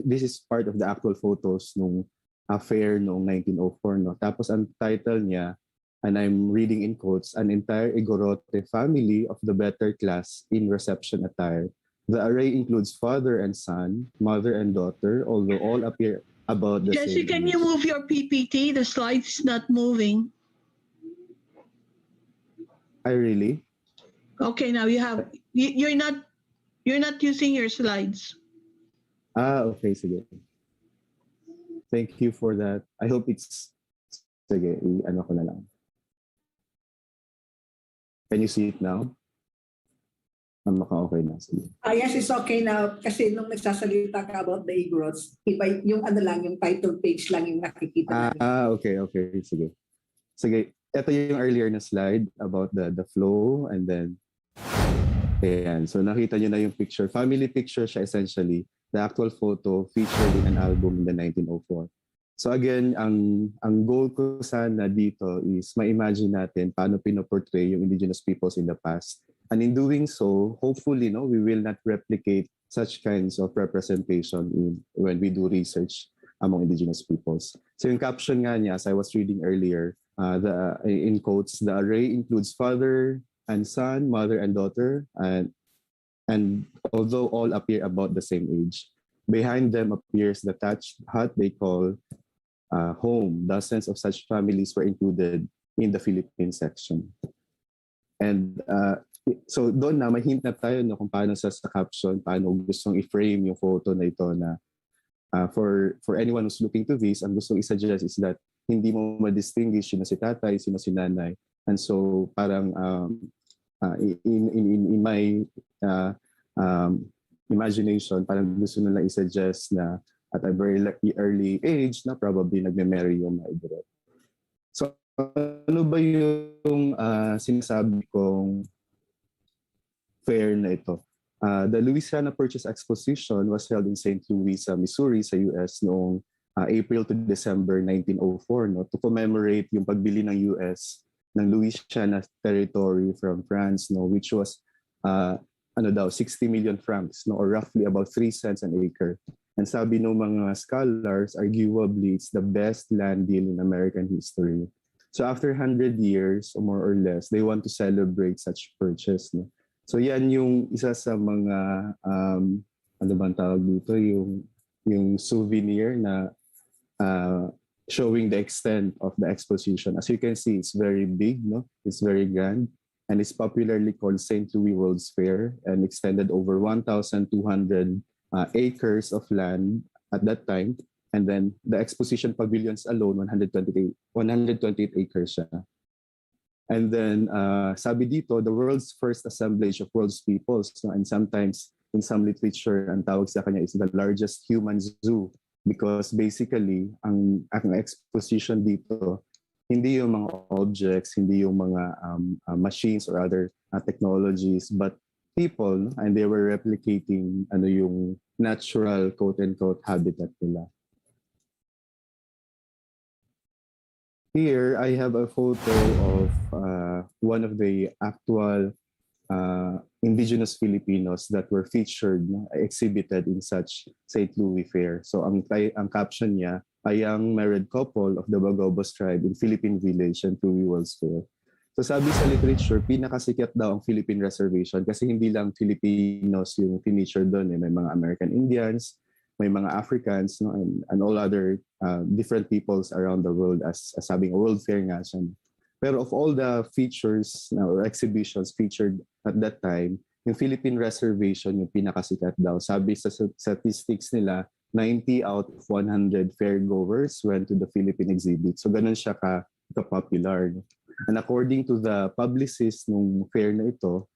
this is part of the actual photos nung affair noong 1904. No? Tapos ang title niya, and I'm reading in quotes, an entire Igorote family of the better class in reception attire. The array includes father and son, mother and daughter, although all appear about the Jesse, same. can you move your PPT? The slide's not moving. Really? Okay, now you're not using your slides. Okay, sige. Thank you for that. I hope it's, sige, ano ko na lang. Can you see it now? Okay na. Sige. Yes, it's okay now. Kasi nung nagsasalita ka about the Igorots, iba yung ano lang, yung title page lang yung nakikita namin. Okay. Sige. Ito yung earlier na slide about the flow, and then ayan. So nakita nyo na yung picture. Family picture siya essentially. The actual photo featured in an album in the 1904. So again, ang goal ko sana dito is ma-imagine natin paano pinoportray yung indigenous peoples in the past. And in doing so, hopefully, we will not replicate such kinds of representation when we do research among indigenous peoples. So yung caption nga niya, as I was reading earlier, in quotes, the array includes father and son, mother and daughter, and although all appear about the same age, behind them appears the thatched hut they call home. Dozens of such families were included in the Philippine section. And so doon na, may hint na tayo kung paano sa caption, paano gustong i-frame yung photo na ito na for anyone who's looking to this, ang gustong i-suggest is that hindi mo ma-distinguish sino si tatay, sino si nanay. And so parang in my imagination, parang gusto nila i-suggest na at a very early age na probably nagme-marry yung mga Igorot. So ano ba yung sinasabi kong fair na ito? The Louisiana Purchase Exposition was held in St. Louis, Missouri, sa US noong April to December 1904, to commemorate yung pagbili ng US ng Louisiana territory from France, which was 60 million francs, or roughly about 3 cents an acre. And sabi ng mga scholars, arguably, it's the best land deal in American history. So after 100 years, or more or less, they want to celebrate such purchase. No? So yan yung isa sa mga, ano bang tawag dito, yung souvenir na showing the extent of the exposition. As you can see, it's very big, no? It's very grand, and it's popularly called St. Louis World's Fair and extended over 1,200 acres of land at that time. And then the exposition pavilions alone, 128 acres siya. And then sabi dito, the world's first assemblage of world's peoples. No? And sometimes in some literature, ang tawag sa kanya is the largest human zoo. Because basically, ang exposition dito, hindi yung mga objects, hindi yung mga machines or other technologies, but people, and they were replicating yung natural quote-unquote habitat nila. Here, I have a photo of one of the actual indigenous Filipinos that were featured, exhibited in such St. Louis Fair. So ang caption niya, a young married couple of the Bagobos tribe in Philippine Village and Louis World's Fair. So sabi sa literature, pinakasikat daw ang Philippine Reservation kasi hindi lang Filipinos yung feature doon. May mga American Indians, may mga Africans, no? and all other different peoples around the world as sabing a world fair nga siya. Pero of all the features or exhibitions featured at that time, yung Philippine Reservation yung pinakasikat daw. Sabi sa statistics nila, 90 out of 100 fairgoers went to the Philippine exhibit. So ganun siya ka-popular. And according to the publicist ng fair na ito,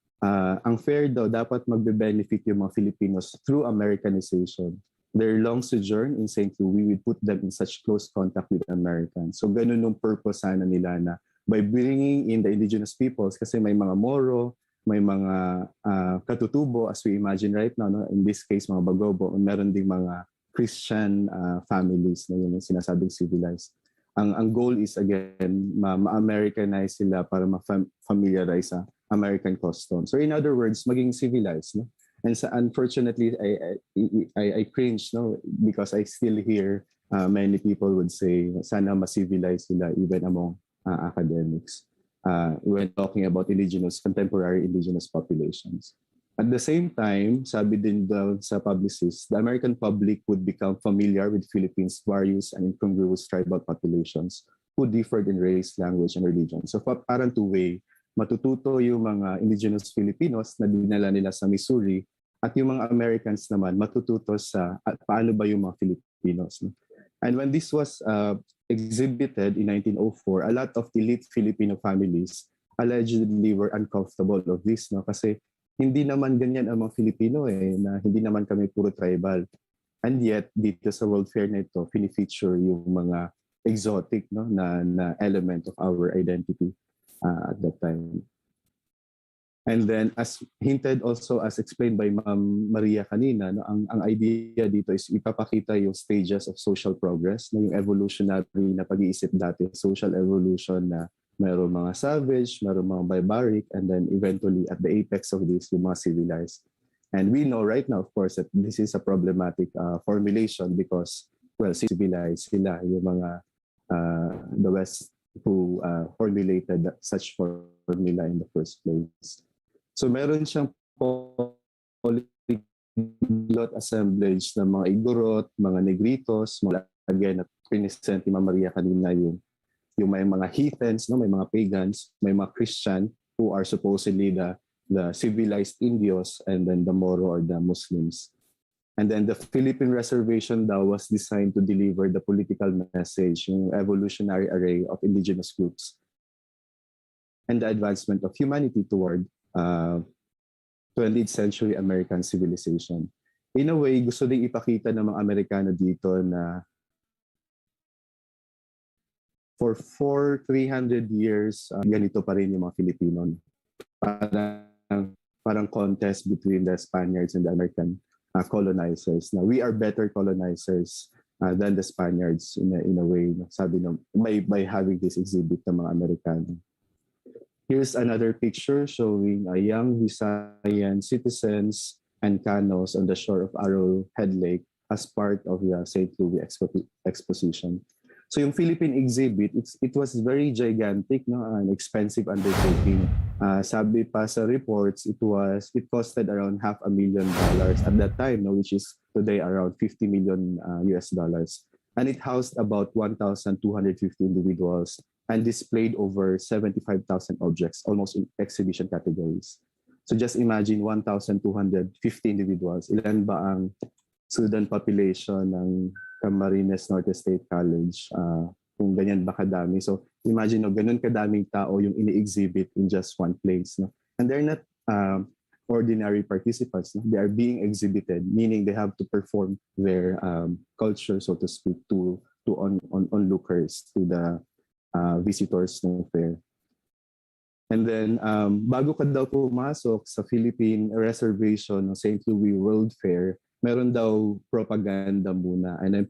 ang fair daw dapat magbe-benefit yung mga Filipinos through Americanization. Their long sojourn in St. Louis would put them in such close contact with Americans. So ganun yung purpose sana nila na by bringing in the indigenous peoples kasi may mga Moro, may mga katutubo as we imagine right now, no? In this case mga Bagobo, meron ding mga Christian families na yun yung sinasabing civilized. Ang goal is again, ma-Americanize sila para ma-familiarize sa American customs. So in other words, maging civilized. No? And unfortunately, I cringe, no? Because I still hear many people would say, sana ma-civilize sila even among academics when talking about contemporary indigenous populations. At the same time, sabi din daw sa publicist, the American public would become familiar with Philippines' various and incongruous tribal populations who differed in race, language, and religion. So parang two-way, matututo yung mga indigenous Filipinos na dinala nila sa Missouri at yung mga Americans naman matututo sa paano ba yung mga Filipinos. No? And when this was exhibited in 1904, a lot of elite Filipino families allegedly were uncomfortable of this, no? Kasi hindi naman ganyan ang mga Filipino na hindi naman kami puro tribal. And yet, dito sa World Fair na ito, fini-feature yung mga exotic, no, na element of our identity at that time. And then, as hinted also, as explained by Ma'am Maria kanina, no, ang idea dito is ipapakita yung stages of social progress, no, yung evolutionary na pag-iisip dati, social evolution na mayroong mga savage, mayroong mga barbaric, and then eventually at the apex of this, yung mga civilized. And we know right now, of course, that this is a problematic formulation because, well, civilized sila, yung mga the West who formulated such formula in the first place. So meron siyang polyglot assemblage ng mga Igorot, mga Negritos, again, at present ni Ma'am Maria kanina yung may mga heathens, no, may mga pagans, may mga Christian who are supposedly the civilized Indios, and then the Moro or the Muslims. And then the Philippine Reservation daw was designed to deliver the political message, yung evolutionary array of indigenous groups and the advancement of humanity toward 20th century American civilization. In a way, gusto ding ipakita ng mga Amerikano dito na for 300 years, ganito pa rin yung mga Filipino. Parang contest between the Spaniards and the American colonizers. Now, we are better colonizers than the Spaniards in a way. Sabi no, by having this exhibit ng mga Amerikano. Here's another picture showing a young Visayan citizens and Canos on the shore of Arrowhead Lake as part of the St. Louis Exposition. So yung Philippine exhibit, it was very gigantic, no, an expensive undertaking. Sabi pa sa reports, it costed around $500,000 at that time, no, which is today around 50 million US dollars. And it housed about 1,250 individuals and displayed over 75,000 objects, almost in exhibition categories. So just imagine 1,250 individuals. Ilan ba ang student population ng Camarines Norte State College? Kung ganyan ba kadami. So imagine, no, ganun kadaming tao yung ini-exhibit in just one place. No? And they're not ordinary participants. No? They are being exhibited, meaning they have to perform their culture, so to speak, to onlookers, to the visitors ng fair. And then, bago ka daw pumasok sa Philippine Reservation ng St. Louis World Fair, meron daw propaganda muna. And I'm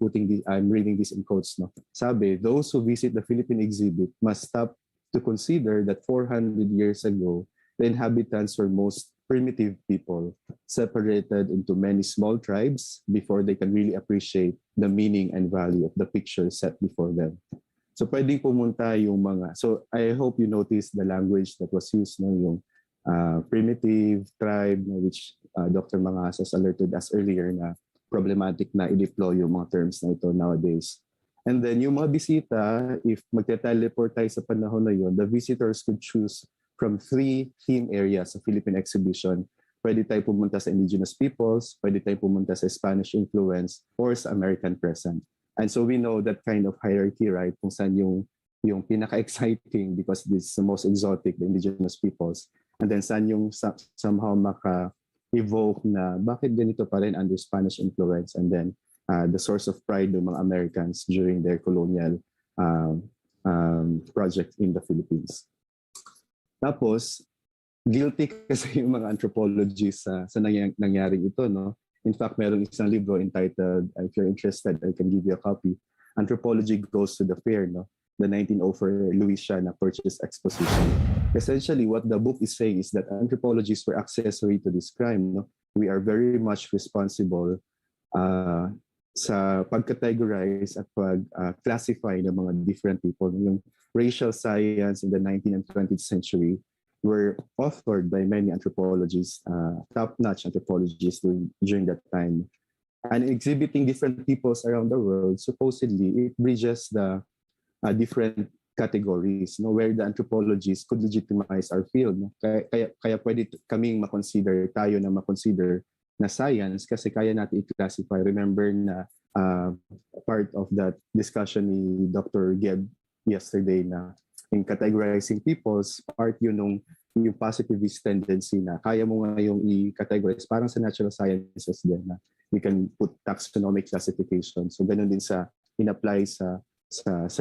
reading this in quotes. No? Sabi, those who visit the Philippine exhibit must stop to consider that 400 years ago, the inhabitants were most primitive people, separated into many small tribes before they can really appreciate the meaning and value of the picture set before them. So pwedeng pumunta yung mga, so I hope you notice the language that was used, no, yung primitive tribe, no, which Dr. Mangasas alerted us earlier na problematic na i-deploy yung mga terms na ito nowadays. And then yung mga bisita, if magte-teleport tayo sa panahon na yun, the visitors could choose from 3 theme areas sa Philippine exhibition. Pwede tayo pumunta sa indigenous peoples, pwede tayo pumunta sa Spanish influence, or sa American present. And so we know that kind of hierarchy, right? Kung saan yung pinaka-exciting because this is the most exotic, the indigenous peoples. And then saan yung somehow maka-evoke na bakit ganito pa rin under Spanish influence, and then the source of pride ng mga Americans during their colonial project in the Philippines. Tapos, guilty kasi yung mga anthropologists sa nangyaring ito, no? In fact, meron isang libro entitled, if you're interested, I can give you a copy, Anthropology Goes to the Fair, no? The 1904 Louisiana Purchase Exposition. Essentially, what the book is saying is that anthropologists were accessory to this crime. No? We are very much responsible sa pag-categorize at pag-classify ng mga different people. Yung racial science in the 19th and 20th century were authored by many anthropologists, top-notch anthropologists during that time. And exhibiting different peoples around the world, supposedly, it bridges the different categories, no, where the anthropologists could legitimize our field. No? Kaya pwede kaming tayo na makonsider na science kasi kaya natin i-classify. Remember na part of that discussion ni Dr. Geb yesterday na in categorizing peoples, part yung positivist tendency na kaya mo ngayong i-categorize parang sa natural sciences din na you can put taxonomic classification. So ganun din sa in-apply sa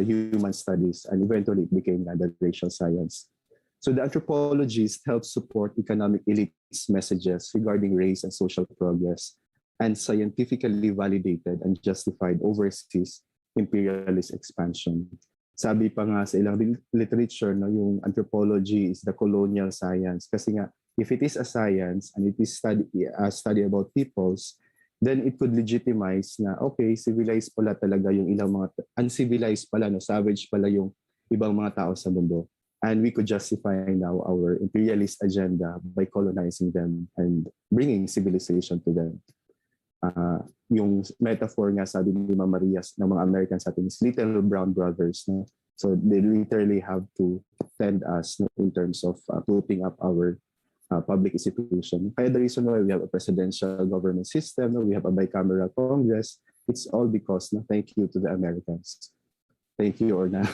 human studies, and eventually it became the racial science. So the anthropologists help support economic elites' messages regarding race and social progress and scientifically validated and justified overseas imperialist expansion. Sabi pa nga sa ilang literature, no, yung anthropology is the colonial science. Kasi nga, if it is a science and it is a study about peoples, then it could legitimize na, okay, civilized pala talaga yung ilang mga, uncivilized pala, no, savage pala yung ibang mga tao sa mundo. And we could justify now our imperialist agenda by colonizing them and bringing civilization to them. Yung metaphor nga sabi ni Mama Maria ng mga Americans sa atin is little brown brothers. No? So they literally have to tend us, no, in terms of putting up our public institution. Kaya the reason why we have a presidential government system, no, we have a bicameral Congress, it's all because, no, thank you to the Americans. Thank you or not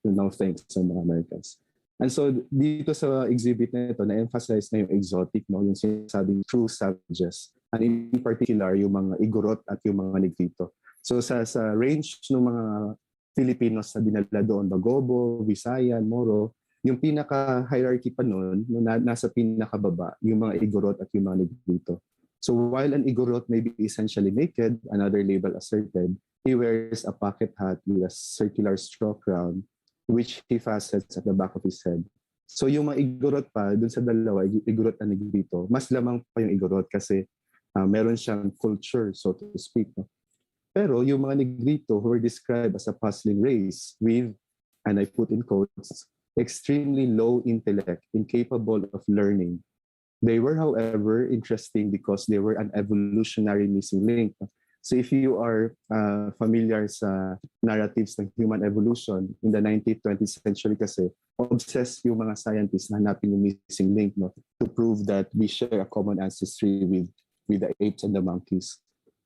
no thanks sa mga Americans. And so dito sa exhibit na ito, na-emphasize na yung exotic, no, yung sinasabing true savages. And in particular, yung mga Igorot at yung mga Negrito. So sa range ng mga Filipinos na dinala doon, Bagobo, Visayan, Moro, yung pinaka-hierarchy pa noon, nasa pinakababa, yung mga Igorot at yung mga Negrito. So while an Igorot may be essentially naked, another label asserted, he wears a pocket hat with a circular straw crown, which he fastens at the back of his head. So yung mga Igorot pa, dun sa dalawa, Igorot at Negrito, mas lamang pa yung Igorot kasi meron siyang culture, so to speak. No? Pero yung mga Negrito who were described as a puzzling race with, and I put in quotes, extremely low intellect, incapable of learning. They were, however, interesting because they were an evolutionary missing link. So if you are familiar sa narratives ng human evolution, in the 19th, 20th century kasi, obsessed yung mga scientists na hanapin yung missing link, no, to prove that we share a common ancestry with the apes and the monkeys.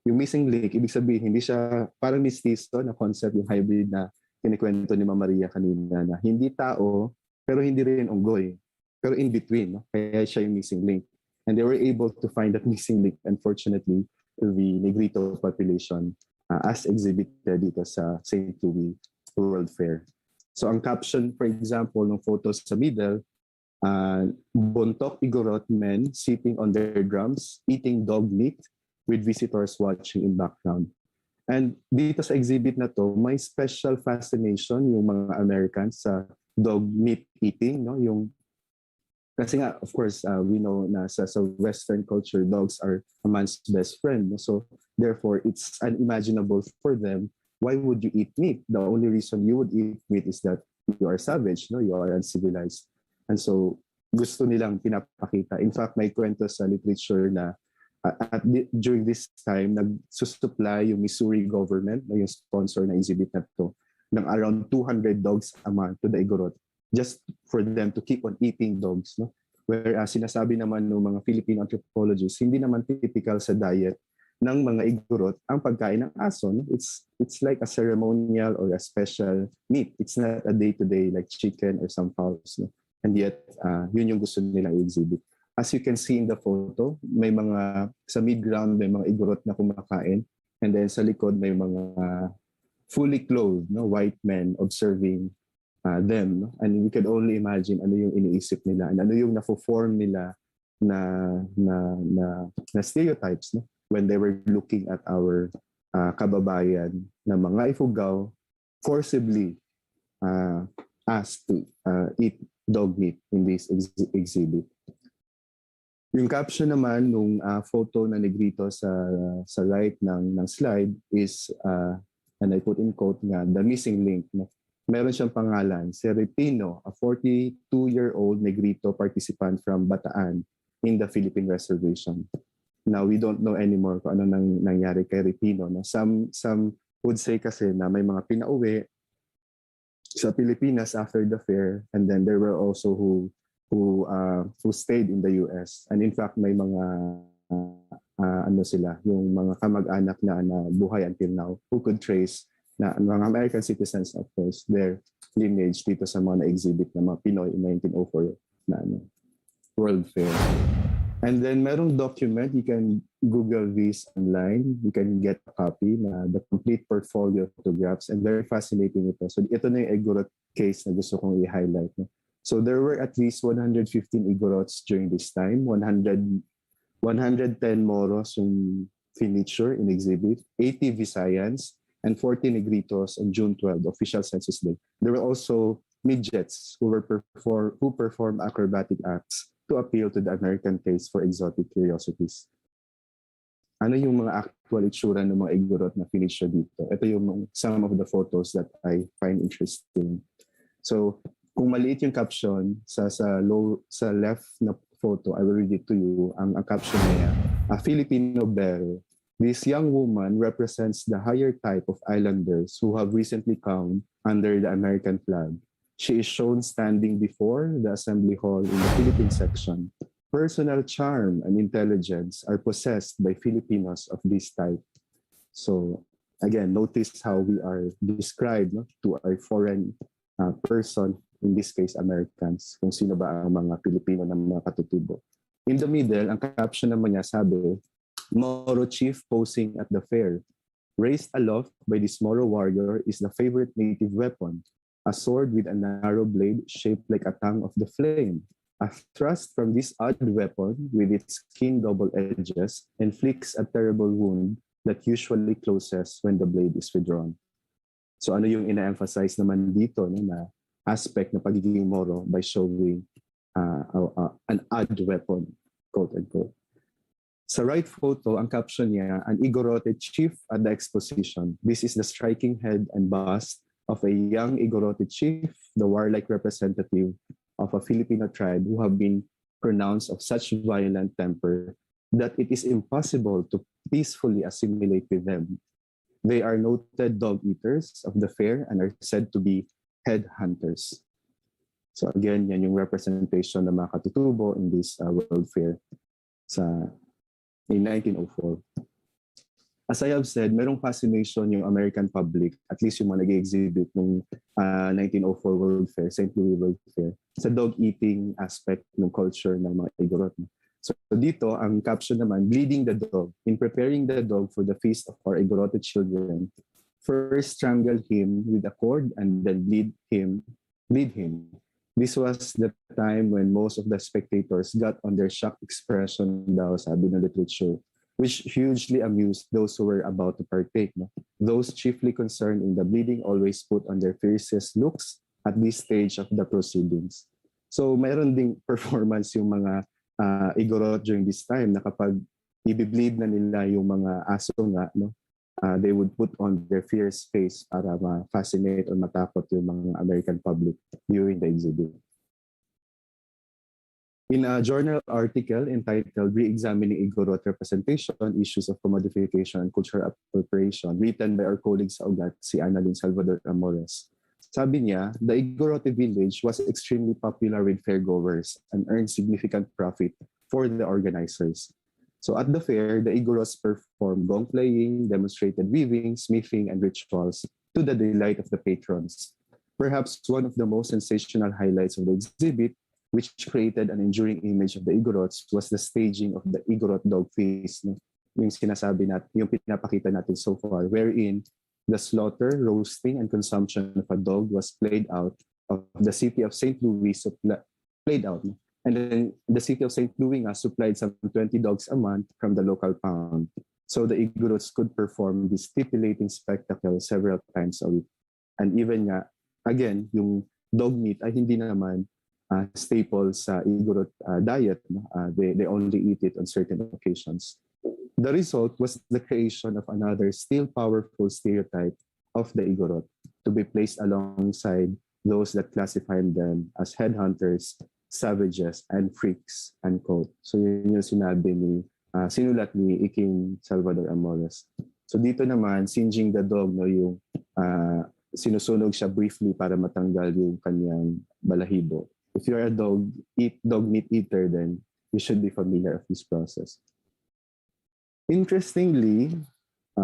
Yung missing link, ibig sabihin, hindi siya parang mistizo na concept, yung hybrid na kinikwento ni Mama Maria kanina, na hindi tao, pero hindi rin unggoy. Pero in between, no? Kaya siya yung missing link. And they were able to find that missing link, unfortunately, the Negrito population as exhibited dito sa St. Louis World Fair. So ang caption, for example, ng photos sa middle, buntok Igorot men sitting on their drums, eating dog meat, with visitors watching in background. And dito sa exhibit na to, may special fascination yung mga Americans sa dog meat eating, no? Yung kasi nga, of course, we know na sa Western culture, dogs are a man's best friend. No? So therefore, it's unimaginable for them. Why would you eat meat? The only reason you would eat meat is that you are savage, no? You are uncivilized. And so gusto nilang pinapakita. In fact, may kwento sa literature na during this time, nagsusupply yung Missouri government, yung sponsor na exhibit na to, ng around 200 dogs a month to the Igorot, just for them to keep on eating dogs. No? Whereas sinasabi naman ng mga Filipino anthropologists, hindi naman typical sa diet ng mga Igorot ang pagkain ng aso. No? It's like a ceremonial or a special meat. It's not a day-to-day like chicken or some fowls. No? And yet, yun yung gusto nila i-exhibit. As you can see in the photo, may mga, sa mid-ground may mga Igorot na kumakain. And then sa likod may mga fully clothed, no, white men observing them. No? And we could only imagine ano yung iniisip nila and ano yung na-form nila na stereotypes, no? When they were looking at our kababayan na mga Ifugao forcibly asked to eat dog meat in this exhibit. Yung caption naman nung photo na Negrito sa right ng slide is, and I put in quote nga, the missing link. No? Meron siyang pangalan, si Repino, a 42-year-old Negrito participant from Bataan in the Philippine Reservation. Now, we don't know anymore kung ano nangyari kay Repino. No? Some would say kasi na may mga pinauwi sa Pilipinas after the fair, and then there were also who stayed in the US. And in fact, may mga yung mga kamag-anak na buhay until now who could trace na mga American citizens, of course, their lineage dito sa mga na-exhibit na mga Pinoy in 1904 na World Fair. And then merong document, you can Google this online, you can get a copy na the complete portfolio of photographs, and very fascinating ito. So ito na yung Igorot case na gusto kong i-highlight. No? So there were at least 115 Igorots during this time, 110 Moros yung feature in exhibit, 80 Visayans, and 40 Negritos on June 12, official census day. There were also midgets who performed acrobatic acts to appeal to the American taste for exotic curiosities. Ano yung mga actual itsura ng mga Igorot na feature dito? Ito yung some of the photos that I find interesting. So, kung maliit yung caption sa left na photo, I will read it to you. Ang caption niya, a Filipino belle. This young woman represents the higher type of islanders who have recently come under the American flag. She is shown standing before the assembly hall in the Philippine section. Personal charm and intelligence are possessed by Filipinos of this type. So, again, notice how we are described, no, to a foreign person, in this case, Americans, kung sino ba ang mga Pilipino na mga katutubo. In the middle, ang caption naman niya sabi, Moro chief posing at the fair. Raised aloft by this Moro warrior is the favorite native weapon, a sword with a narrow blade shaped like a tongue of the flame. A thrust from this odd weapon with its keen double edges inflicts a terrible wound that usually closes when the blade is withdrawn. So ano yung ina-emphasize naman dito, no, na aspect na pagiging Moro by showing an odd weapon, quote unquote. Sa right photo, ang caption niya, an Igorote chief at the exposition. This is the striking head and bust of a young Igorote chief, the warlike representative of a Filipino tribe who have been pronounced of such violent temper that it is impossible to peacefully assimilate with them. They are noted dog eaters of the fair and are said to be head hunters. So again, yan yung representation ng mga katutubo in this World Fair in 1904. As I have said, merong fascination yung American public, at least yung mga nag-exhibit ng 1904 World Fair, St. Louis World Fair, sa dog-eating aspect ng culture ng mga Igorot. So dito, ang caption naman, bleeding the dog. In preparing the dog for the feast of our Igorote children, first strangle him with a cord and then bleed him. This was the time when most of the spectators got on their shocked expression daw, sabi ng literature, which hugely amused those who were about to partake. No? Those chiefly concerned in the bleeding always put on their fiercest looks at this stage of the proceedings. So mayroon ding performance yung mga Igorot during this time na kapag i-bleed na nila yung mga aso nga, no? They would put on their fierce face para ma-fascinate or matakot yung mga American public viewing the exhibit. In a journal article entitled Re-examining Igorot Representation, Issues of Commodification and Cultural Appropriation, written by our colleague sa UGAT, si Annalyn Salvador Amores, sabi niya, the Igorote village was extremely popular with fairgoers and earned significant profit for the organizers. So at the fair, the Igorots performed gong playing, demonstrated weaving, smithing, and rituals to the delight of the patrons. Perhaps one of the most sensational highlights of the exhibit, which created an enduring image of the Igorots, was the staging of the Igorot dog feast. Yung sinasabi natin, yung pinapakita natin so far, wherein the slaughter, roasting, and consumption of a dog was played out of the city of St. Louis, played out. And then the city of St. Louis supplied some 20 dogs a month from the local pound. So the Igorots could perform this titillating spectacle several times a week. And even again, yung dog meat ay hindi naman staple sa Igorot diet. They only eat it on certain occasions. The result was the creation of another still powerful stereotype of the Igorot to be placed alongside those that classify them as headhunters, savages, and freaks, unquote. So yun yung sinulat ni Iking Salvador Amores. So dito naman, singeing the dog, no, yung sinusunog siya briefly para matanggal yung kanyang balahibo. If you're a dog meat eater, then you should be familiar with this process. Interestingly,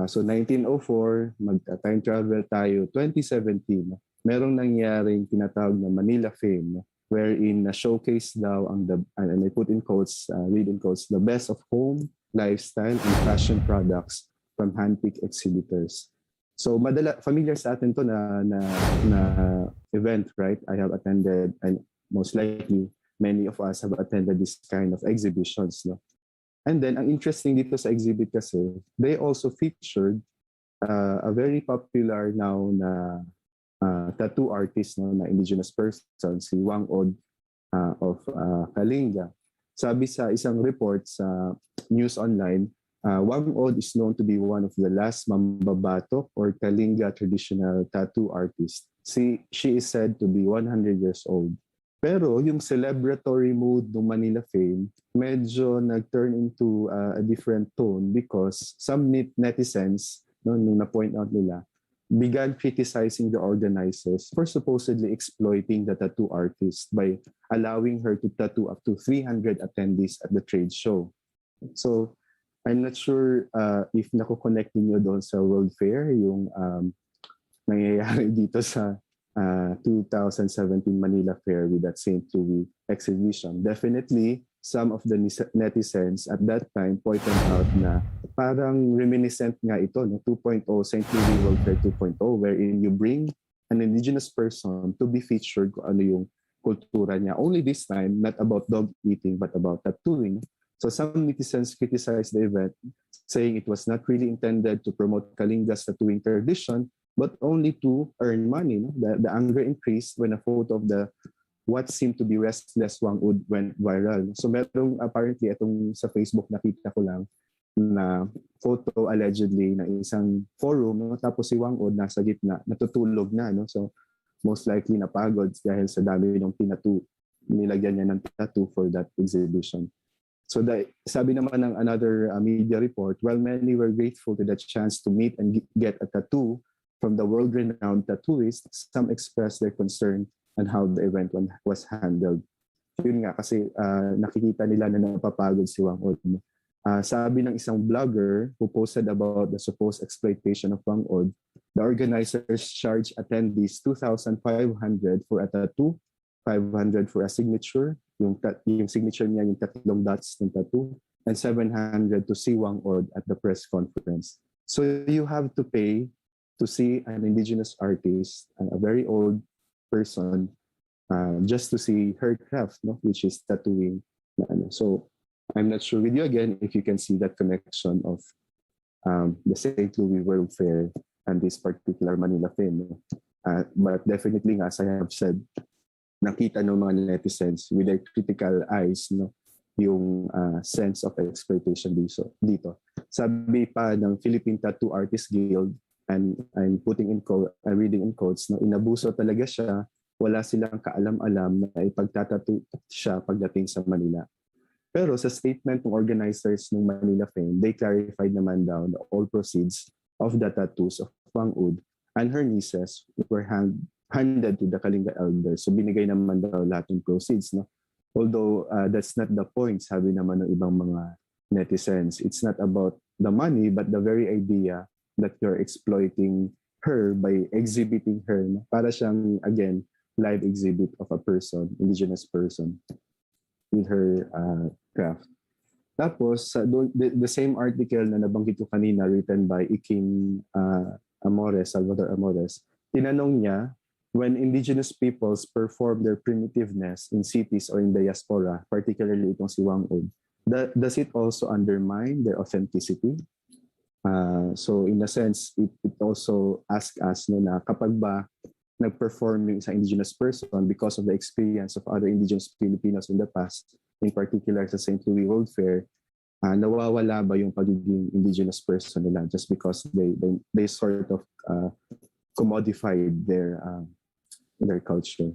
so 1904, mag-time travel tayo, 2017, merong nangyaring tinatawag na Manila Fame, wherein na-showcase daw and I put in quotes, read in quotes, the best of home, lifestyle, and fashion products from hand-picked exhibitors. So familiar sa atin to na event, right? I have attended, and most likely, many of us have attended this kind of exhibitions, no? And then, ang interesting dito sa exhibit kasi, they also featured a very popular now na tattoo artist, no, na indigenous person, si Wang Od of Kalinga. Sabi sa isang report sa News Online, Wang Od is known to be one of the last Mambabatok or Kalinga traditional tattoo artists. She is said to be 100 years old. Pero yung celebratory mood ng Manila Fame, medyo nag-turn into a different tone because some netizens, no, nung na-point out nila, began criticizing the organizers for supposedly exploiting the tattoo artist by allowing her to tattoo up to 300 attendees at the trade show. So, I'm not sure if nako-connect niyo doon sa World Fair, yung nangyayari dito sa 2017 Manila Fair with that St. Louis exhibition. Definitely, some of the netizens at that time pointed out na parang reminiscent nga ito, no? 2.0, St. Louis World Fair 2.0, wherein you bring an indigenous person to be featured kung ano yung kultura niya. Only this time, not about dog eating, but about tattooing. So some netizens criticized the event, saying it was not really intended to promote Kalinga's tattooing tradition, but only to earn money. No? The anger increased when a photo of the what seemed to be restless Wangud went viral. So merong apparently itong sa Facebook nakita ko lang na photo allegedly na isang forum, no? Tapos si Wangud nasa gitna, natutulog na, no? So most likely napagod dahil sa dami ng nilagyan niya ng tattoo for that exhibition. So sabi naman ng another media report, while many were grateful to the chance to meet and get a tattoo from the world-renowned tattooist, some expressed their concern on how the event was handled. Yun nga, kasi nakikita nila na napapagod si Wang Od. Sabi ng isang blogger who posted about the supposed exploitation of Wang Od, the organizers charged attendees 2,500 for a tattoo, 500 for a signature, yung signature niya, yung tatlong dots ng tattoo, and 700 to see Wang Od at the press conference. So you have to pay to see an indigenous artist, a very old person, just to see her craft, no? Which is tattooing. So I'm not sure with you again if you can see that connection of the St. Louis World Fair and this particular Manila film. But definitely, as I have said, nakita ng mga netizens with their critical eyes, no, yung sense of exploitation dito. Sabi pa ng Philippine Tattoo Artists Guild, and I'm reading in quotes, no, inabuso talaga siya, wala silang kaalam-alam na ipagtatattoo siya pagdating sa Manila. Pero sa statement ng organizers ng Manila Fame, they clarified naman daw that all proceeds of the tattoos of Wang Od and her nieces were handed to the Kalinga elders. So binigay naman daw lahat ng proceeds, no? Although that's not the point, sabi naman ng ibang mga netizens. It's not about the money, but the very idea that you're exploiting her by exhibiting her, no? Para siyang, again, live exhibit of a person, indigenous person, with her craft. Tapos, the same article na nabanggit ko kanina, written by Iking Salvador Amores, tinanong niya, when indigenous peoples perform their primitiveness in cities or in diaspora, particularly itong si Wang Od, does it also undermine their authenticity? So in a sense, it also asks us, no, na kapag ba nag-perform yung isang indigenous person because of the experience of other indigenous Filipinos in the past, in particular sa St. Louis World Fair, nawawala ba yung pagiging indigenous person nila just because they sort of commodified their culture.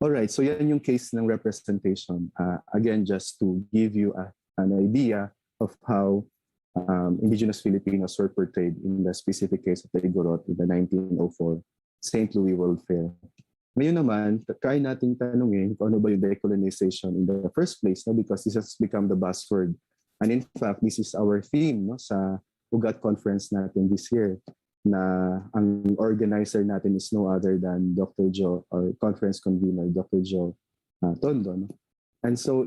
All right, so yan yung case ng representation. Again, just to give you an idea of how indigenous Filipinos were portrayed in the specific case of the Igorot in the 1904 St. Louis World Fair. Ngayon naman, try nating tanungin kung ano ba yung decolonization in the first place, no? Because this has become the buzzword. And in fact, this is our theme, no, sa UGAT conference natin this year, na ang organizer natin is no other than Dr. Joe, or conference convener, Dr. Joe Tondo. No? And so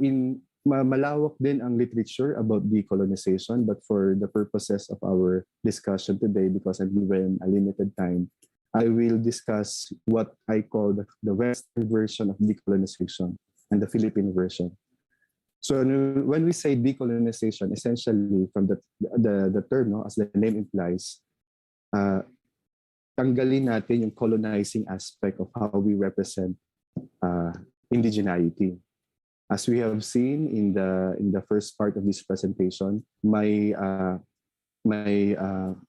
malawak din ang literature about decolonization, but for the purposes of our discussion today, because I'm given a limited time, I will discuss what I call the Western version of decolonization and the Philippine version. So when we say decolonization, essentially from the term, no, as the name implies, tanggalin natin yung colonizing aspect of how we represent indigeneity. As we have seen in the first part of this presentation, my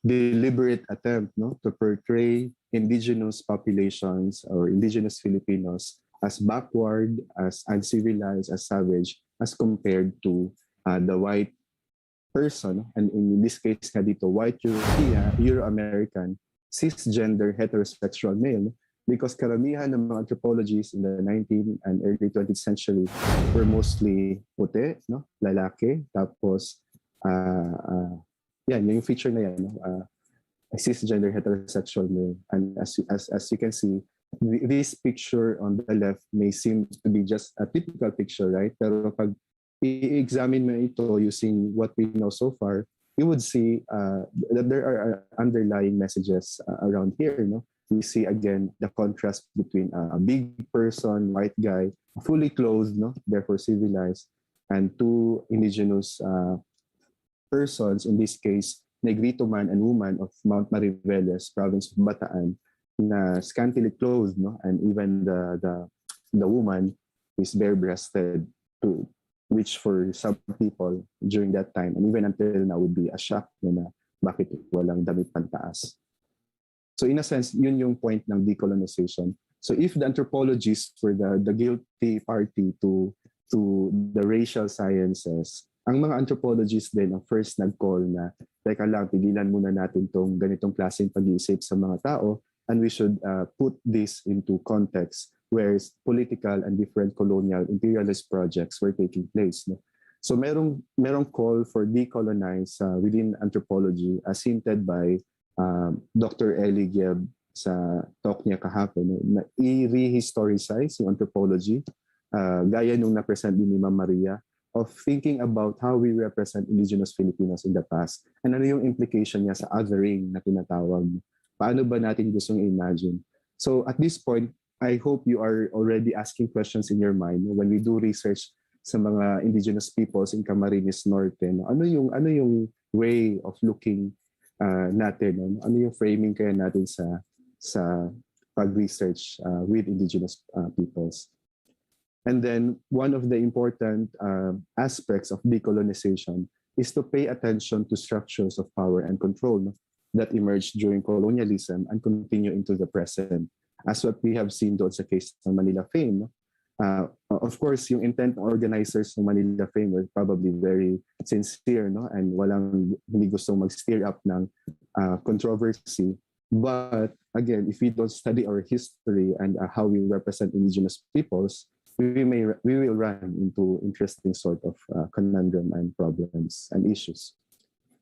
deliberate attempt, no, to portray indigenous populations or indigenous Filipinos as backward, as uncivilized, as savage, as compared to the white person, and in this case nga dito, white European, Euro-American, cisgender, heterosexual male, because karamihan ng mga anthropologists in the 19th and early 20th century were mostly puti, no, lalaki, tapos yan, yung feature na yan, no? Cisgender heterosexual male. And as you can see, this picture on the left may seem to be just a typical picture, right? Pero pag i-examine mo ito using what we know so far, you would see that there are underlying messages around here. No? We see again the contrast between a big person, white guy, fully clothed, no, therefore civilized, and two indigenous persons, in this case, Negrito man and woman of Mount Mariveles, province of Bataan, na scantily clothed, no, and even the the woman is bare-breasted, to which for some people during that time and even until now would be a shock na bakit walang damit pantaas. So in a sense, yun yung point ng decolonization. So if the anthropologists were the guilty party to the racial sciences, ang mga anthropologists din ang first nag-call na, teka lang, pigilan muna natin tong ganitong klaseng pag-iisip sa mga tao and we should put this into context where political and different colonial imperialist projects were taking place. No? So merong call for decolonize within anthropology as hinted by Dr. Ellie Gibb sa talk niya kahapon, na i-rehistoricize yung anthropology, gaya nung na-present din ni Ma'am Maria, of thinking about how we represent indigenous Filipinos in the past and ano yung implication niya sa othering na tinatawag. Paano ba natin gustong imagine? So at this point, I hope you are already asking questions in your mind when we do research sa mga indigenous peoples in Camarines Norte. Ano yung way of looking natin? Ano yung framing kaya natin sa pag-research with indigenous peoples? And then one of the important aspects of decolonization is to pay attention to structures of power and control that emerged during colonialism and continue into the present. As what we have seen doon sa case ng Manila Fame. Of course, yung intent ng organizers ng Manila Fame were probably very sincere, no? And hindi gustong mag-stir up ng controversy. But again, if we don't study our history and how we represent indigenous peoples, we will run into interesting sort of conundrum and problems and issues.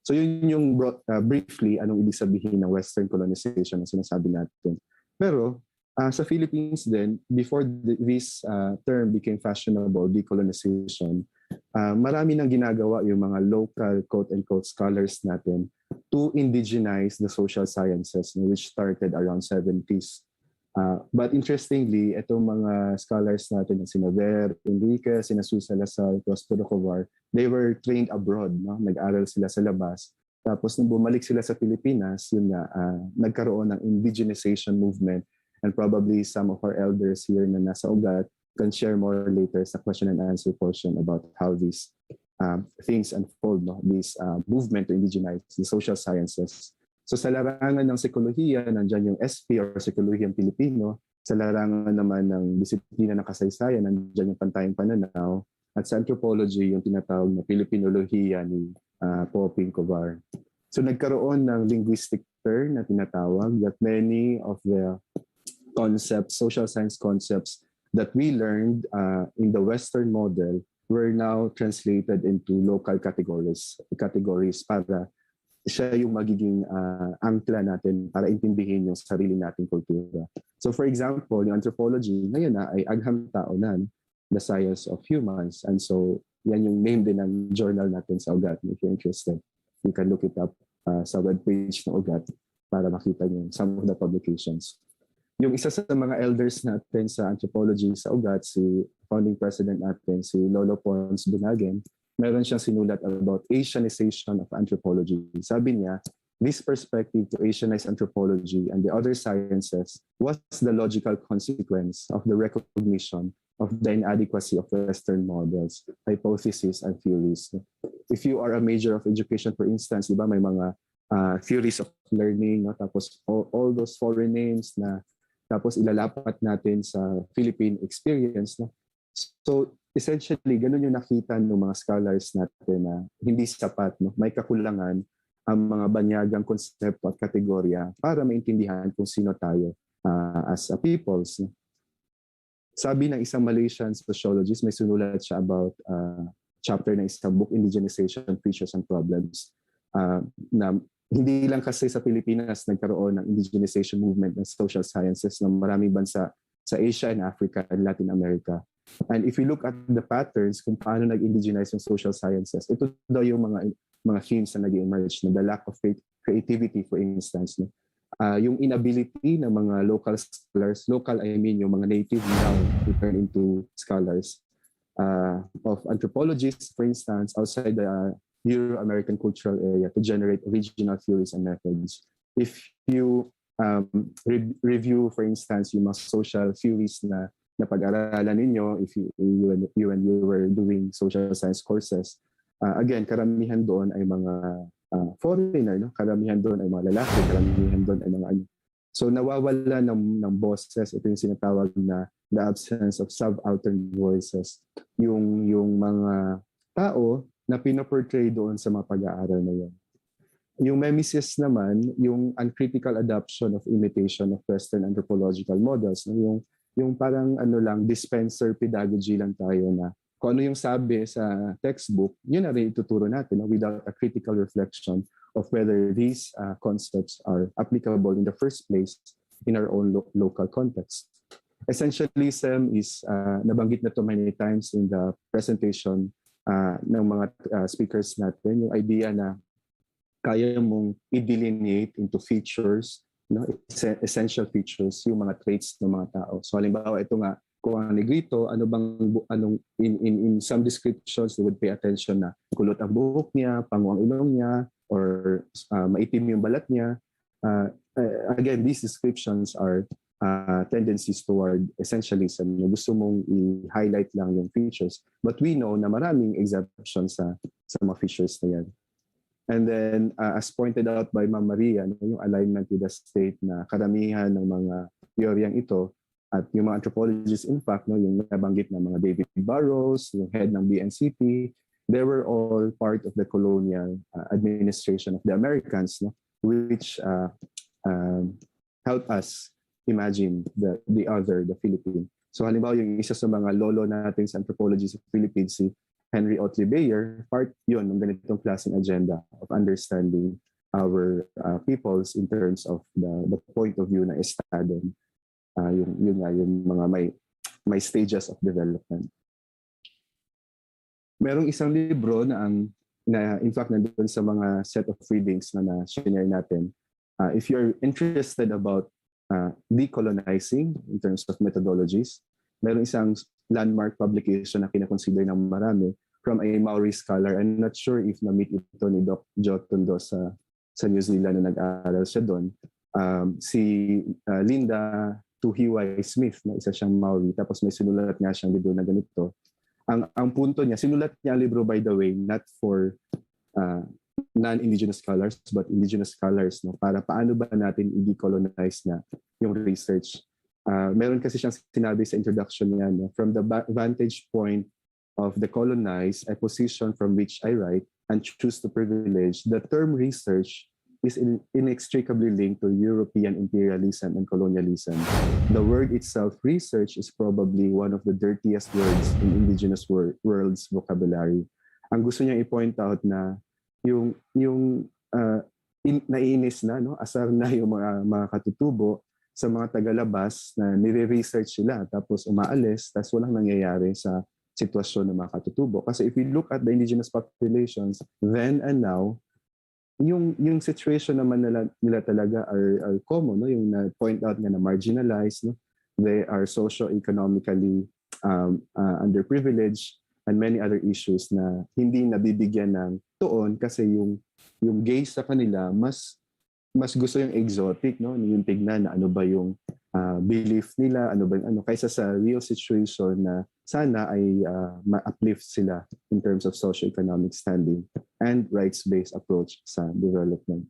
So yun yung briefly anong ibig sabihin ng Western colonization na sinasabi natin. Pero sa Philippines din, before this term became fashionable, decolonization, marami nang ginagawa yung mga local quote-unquote scholars natin to indigenize the social sciences, which started around 70s. But interestingly, itong mga scholars natin, sina Ver Enriquez, sina Susa Lasal, Prospero Covar, they were trained abroad. No? Nag-aral sila sa labas. Tapos nung bumalik sila sa Pilipinas, yun nga, nagkaroon ng indigenization movement. And probably some of our elders here na nasa ugat can share more later sa question and answer portion about how these things unfold, no? This movement to indigenize the social sciences. So sa larangan ng psikolohiya, nandyan yung SP or Psikolohiyang Pilipino. Sa larangan naman ng disiplina ng kasaysayan, nandyan yung pantayang pananaw. At sa anthropology, yung tinatawag na Pilipinolohiya ni Poping Covar. So nagkaroon ng linguistic term na tinatawag that many of the concepts, social science concepts that we learned in the Western model were now translated into local categories para siya yung magiging angkla natin para intindihin yung sarili nating kultura. So for example, yung anthropology ngayon na ay agham taonan, the science of humans. And so yan yung name din ng journal natin sa Ugat. If you're interested, you can look it up sa webpage ng Ugat para makita niyo some of the publications. Yung isa sa mga elders natin sa anthropology sa Ugat, si founding president natin, si Lolo Pons Bunagen, meron siyang sinulat about Asianization of anthropology. Sabi niya, this perspective to Asianize anthropology and the other sciences was the logical consequence of the recognition of the inadequacy of Western models, hypotheses, and theories. If you are a major of education, for instance, di ba, may mga theories of learning, no? Tapos all those foreign names na tapos ilalapat natin sa Philippine experience. No? So essentially, ganun yung nakita ng mga scholars natin na hindi sapat. No? May kakulangan ang mga banyagang konsepto at kategorya para maintindihan kung sino tayo as a peoples. No? Sabi ng isang Malaysian sociologist, may sinulat siya about chapter ng isang book, Indigenization, Features and Problems, na hindi lang kasi sa Pilipinas nagkaroon ng indigenization movement ng social sciences ng maraming bansa sa Asia and Africa and Latin America. And if you look at the patterns kung paano nag-indigenize yung social sciences, ito daw yung mga themes na nag-emerge, na the lack of creativity, for instance. No? Yung inability ng mga local scholars, local I mean yung mga native now to turn into scholars of anthropologists, for instance, outside the Euro-American cultural area to generate original theories and methods. If you review, for instance, yung mga social theories na napag-aralan ninyo, if you when you were doing social science courses, again, karamihan doon ay mga foreigner, no? Karamihan doon ay mga lalaki, karamihan doon ay mga ano. So nawawala ng boses, ito yung sinatawag na the absence of subaltern voices, yung mga tao na pinoportray doon sa mga pag-aaral na yun. Yung mimesis naman, yung uncritical adoption of imitation of Western anthropological models, no? Yung parang ano lang, dispenser pedagogy lang tayo na kung ano yung sabi sa textbook, yun na rin ituturo natin, no? Without a critical reflection of whether these concepts are applicable in the first place in our own local context. Essentialism is, nabanggit na to many times in the presentation ng mga speakers natin, yung idea na kaya mong i-delineate into features, no? Essential features, yung mga traits ng mga tao. So halimbawa, ito nga, kung ang negrito, in some descriptions, they would pay attention na kulot ang buhok niya, pango ang ilong niya, or maitim yung balat niya. Again, these descriptions are tendencies toward essentialism. Gusto mong i-highlight lang yung features. But we know na maraming exceptions sa mga features na yan. And then, as pointed out by Ma'am Maria, yung alignment with the state na karamihan ng mga teoryang ito at yung mga anthropologists, in fact, no, yung nabanggit na mga David Burrows, yung head ng BNCP, they were all part of the colonial administration of the Americans, no, which helped us imagine the other, the Philippine. So halimbawa yung isa sa mga lolo natin sa anthropology sa Philippines, si Henry Otley Beyer, part yun ng ganitong klaseng agenda of understanding our peoples in terms of the point of view na estado. Yung mga may stages of development. Merong isang libro na in fact nandun sa mga set of readings na share natin. If you're interested about decolonizing in terms of methodologies, merong isang landmark publication na kinakonsider ng marami from a Maori scholar. I'm not sure if na-meet ito ni Doc Jo Tondo sa New Zealand na nag-aaral siya doon. Si Linda Tuhiwai Smith, na isa siyang Maori, tapos may sinulat nga siyang libro na ganito. Ang punto niya, sinulat niya ang libro, by the way, not for non-indigenous scholars but indigenous scholars, no, para paano ba natin i-decolonize na yung research. Meron kasi siyang sinabi sa introduction niya, no, from the vantage point of the colonized, a position from which I write and choose to privilege, the term research is inextricably linked to European imperialism and colonialism. The word itself, research, is probably one of the dirtiest words in indigenous world's vocabulary. Ang gusto niya i-point out na yung naiinis na, no, asar na yung mga katutubo sa mga tagalabas na nire-research sila tapos umaalis tapos walang nangyayari sa sitwasyon ng mga katutubo. Kasi if we look at the indigenous populations then and now, yung situation naman nila talaga are common, no? Yung na-point out nga na marginalized, no? They are socio-economically underprivileged and many other issues na hindi nabibigyan ng tuon kasi yung gaze sa kanila mas gusto yung exotic, no? Yung tignan na ano ba yung belief nila, ano ba yung kaysa sa real situation na sana ay ma-uplift sila in terms of socio-economic standing and rights-based approach sa development.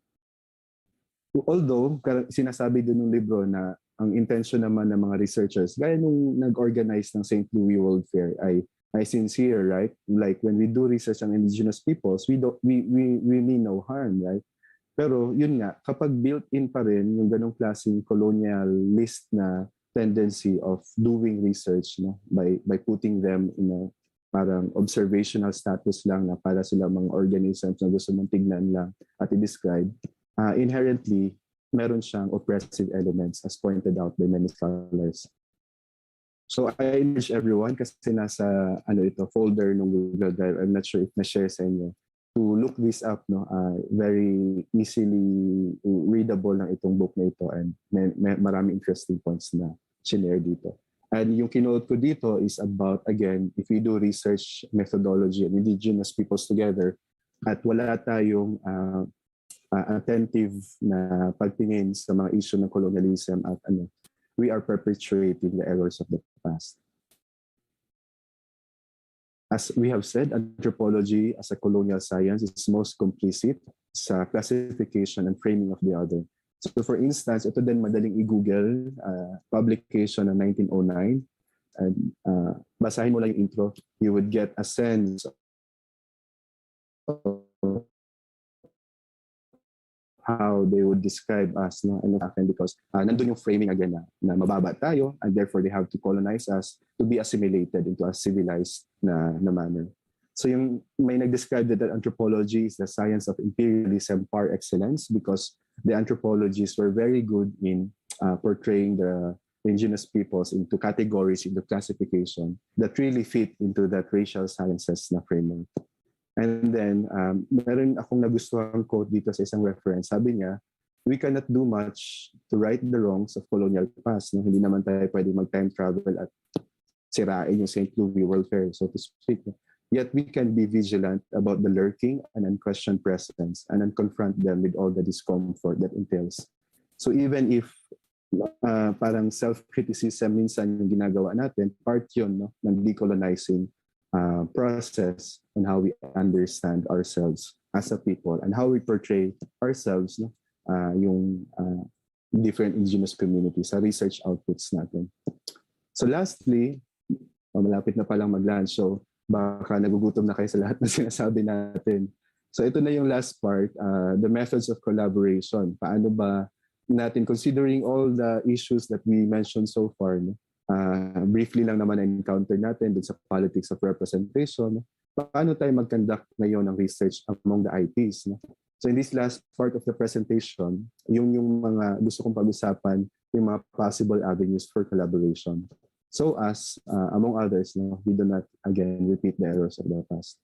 Although, sinasabi din ng libro na ang intention naman ng mga researchers, gaya nung nag-organize ng St. Louis World Fair ay sincere, right? Like when we do research on indigenous peoples, we mean no harm, right? Pero yun nga, kapag built-in pa rin yung ganong klaseng colonialist na tendency of doing research, no, by putting them in a parang observational status lang na para sila mga organisms na gusto mong tignan lang at i-describe, inherently meron siyang oppressive elements as pointed out by many scholars. So I urge everyone, kasi nasa ito folder ng Google Drive, I'm not sure if na-share sa inyo, to look this up, no, very easily readable ng itong book na ito and maraming interesting points na sinare dito. And yung kinote ko dito is about, again, if we do research methodology and indigenous peoples together at wala tayong attentive na pagtingin sa mga issue ng colonialism at we are perpetuating the errors of the past. As we have said, anthropology as a colonial science is most complicit sa classification and framing of the other. So for instance, ito din madaling i-google, publication ng 1909, and basahin mo lang yung intro, you would get a sense of how they would describe us, no, and akin, because nandun yung framing again na mababa tayo, and therefore they have to colonize us to be assimilated into a civilized na manner. So yung may nag-describe that anthropology is the science of imperialism par excellence, because the anthropologists were very good in portraying the indigenous peoples into categories, into classification that really fit into that racial sciences na framework. And then, meron akong nagustuhan quote dito sa isang reference. Sabi niya, we cannot do much to right the wrongs of colonial past. No? Hindi naman tayo pwede mag-time travel at sirain yung St. Louis World Fair, so to speak. Yet we can be vigilant about the lurking and unquestioned presence and then confront them with all the discomfort that entails. So even if parang self-criticism minsan yung ginagawa natin, part yun, no, ng decolonizing process on how we understand ourselves as a people and how we portray ourselves, no, yung different indigenous communities sa research outputs natin. So lastly, malapit na palang mag-lunch, so baka nagugutom na kayo sa lahat na sinasabi natin. So ito na yung last part, the methods of collaboration. Paano ba natin, considering all the issues that we mentioned so far, no? Briefly lang naman na-encounter natin dun sa politics of representation. Paano tayo mag-conduct ngayon ng research among the IPs? No? So in this last part of the presentation, yung mga gusto kong pag-usapan, yung mga possible avenues for collaboration. So as, among others, no, we do not, again, repeat the errors of the past.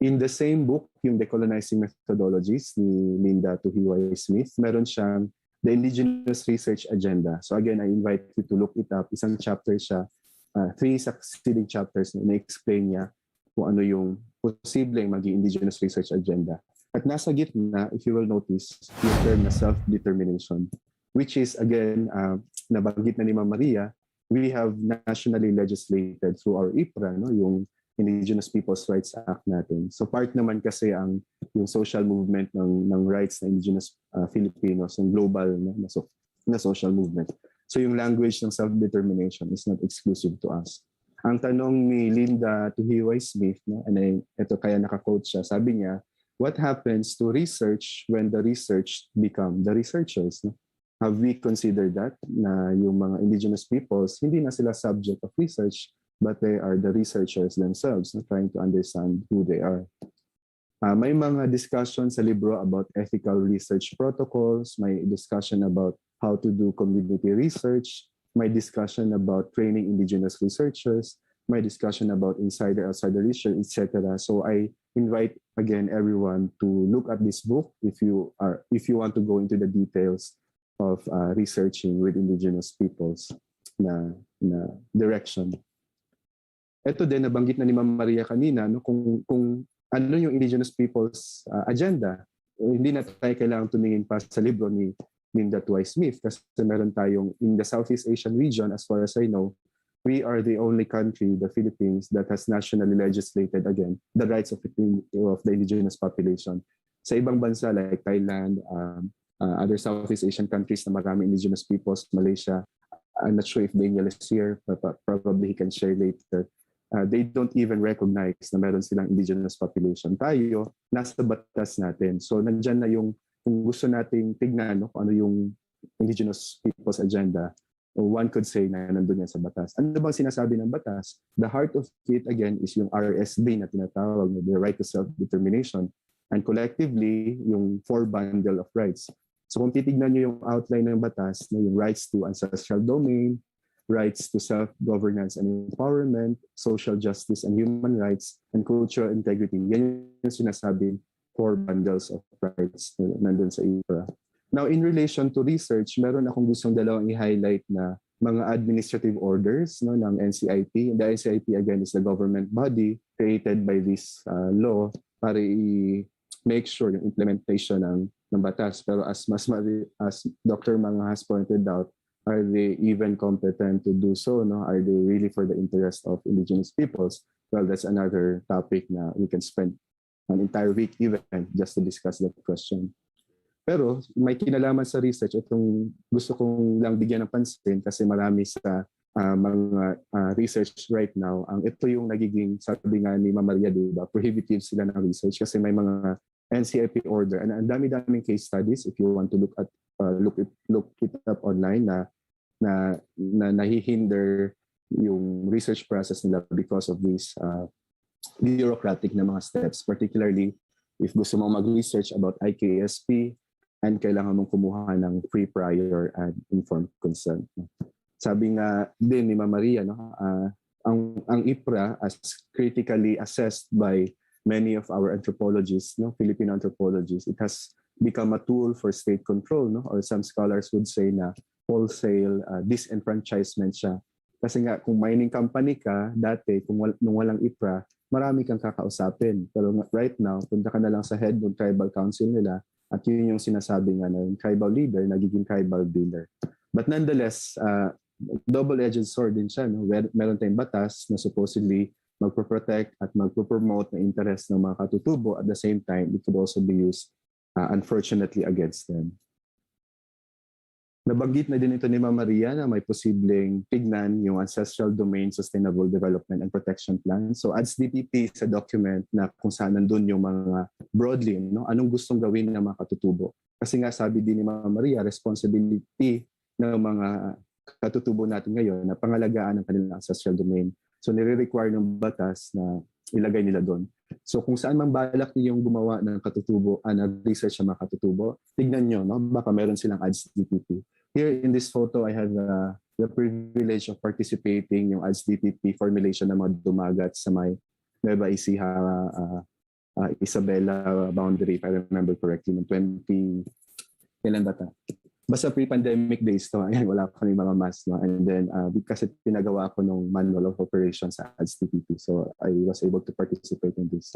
In the same book, yung Decolonizing Methodologies ni Linda Tuhiwai Smith, meron siyang The Indigenous Research Agenda. So again, I invite you to look it up. Isang chapter siya, 3 succeeding chapters na explain niya kung ano yung posibleng maging Indigenous Research Agenda. At nasa gitna, if you will notice, yung term na self-determination, which is again, nabanggit na ni Ma'am Maria, we have nationally legislated through our IPRA, no, yung Indigenous Peoples' Rights Act natin. So part naman kasi yung social movement ng rights ng Indigenous Filipinos, yung global na social movement. So yung language ng self-determination is not exclusive to us. Ang tanong ni Linda Tuhiwai Smith, no, and ito kaya naka-quote siya, sabi niya, what happens to research when the research become the researchers? No? Have we considered that na yung mga Indigenous peoples, hindi na sila subject of research, but they are the researchers themselves, no, trying to understand who they are. May mga discussion sa libro about ethical research protocols, may discussion about how to do community research, may discussion about training Indigenous researchers, may discussion about insider-outsider research, etc. So I invite again everyone to look at this book if you want to go into the details of researching with Indigenous peoples na direction. Ito din, nabanggit na ni Ma'am Maria kanina, no, kung ano yung Indigenous Peoples agenda. Hindi na tayo kailangang tumingin pa sa libro ni Linda Tuhiwai Smith kasi meron tayong, in the Southeast Asian region, as far as I know, we are the only country, the Philippines, that has nationally legislated, again, the rights of the indigenous population. Sa ibang bansa like Thailand, other Southeast Asian countries na marami indigenous peoples, Malaysia, I'm not sure if Daniel is here, but probably he can share later. They don't even recognize na meron silang indigenous population. Tayo, nasa batas natin. So nandyan na yung, kung gusto nating tignan, no, kung ano yung Indigenous Peoples Agenda, one could say na nandun yan sa batas. Ano bang sinasabi ng batas? The heart of it, again, is yung RSD na tinatawag, the right to self-determination. And collectively, yung 4 bundle of rights. So kung titignan nyo yung outline ng batas, yung rights to ancestral domain, rights to self-governance and empowerment, social justice and human rights, and cultural integrity. Yan yung sinasabing 4 bundles of rights na nandun sa IPRA. Now, in relation to research, meron akong gustong dalawang i-highlight na mga administrative orders, no, ng NCIP. The NCIP, again, is the government body created by this law para i-make sure yung implementation ng batas. Pero as Dr. Mga has pointed out, are they even competent to do so? No? Are they really for the interest of indigenous peoples? well, that's another topic na we can spend an entire week even just to discuss that question. Pero may kinalaman sa research, itong gusto kong lang bigyan ng pansin kasi marami sa mga research right now, ito yung nagiging, sabi nga ni Ma'am Maria, diba, prohibitive sila ng research kasi may mga NCIP order. And ang dami-daming case studies if you want to look it up online na nahihinder yung research process nila because of these bureaucratic na mga steps. Particularly if gusto mo mag-research about IKSP and kailangan mong kumuha ng free, prior, and informed consent. Sabi nga din ni Ma'am Maria, ang IPRA as critically assessed by many of our anthropologists, Filipino anthropologists, it has become a tool for state control, or some scholars would say na wholesale disenfranchisement siya. Kasi nga kung mining company ka dati, nung walang IPRA, marami kang kakausapin. Pero right now, punta ka na lang sa head ng tribal council nila at yun yung sinasabi nga na yung tribal leader, nagiging tribal dealer. But nonetheless, double-edged sword din siya. Meron tayong batas na supposedly magpo-protect at magpo-promote na interest ng mga katutubo. At the same time, it could also be used, unfortunately, against them. Nabanggit na din ito ni Ma'am Maria na may posibleng tignan yung Ancestral Domain Sustainable Development and Protection Plan. So ADS-DPP sa document na kung saan nandun yung mga broadly, anong gustong gawin ng mga katutubo. Kasi nga sabi din ni Ma'am Maria, responsibility ng mga katutubo natin ngayon na pangalagaan ng kanilang ancestral domain. So nire-require ng batas na ilagay nila doon. So kung saan man balak niyong gumawa ng katutubo, research ng mga katutubo, tignan nyo, baka meron silang ADS-DPP. Here in this photo, I have the privilege of participating yung ADS-DPP formulation ng mga dumagat sa may Nueva Ecija, Isabela boundary, if I remember correctly, ng 20, kailan ba ta? Basta pre-pandemic days to, ayan, wala pa kami mga mask. And then, kasi pinagawa ko ng manual of operations sa ADS-DPP, so I was able to participate in this.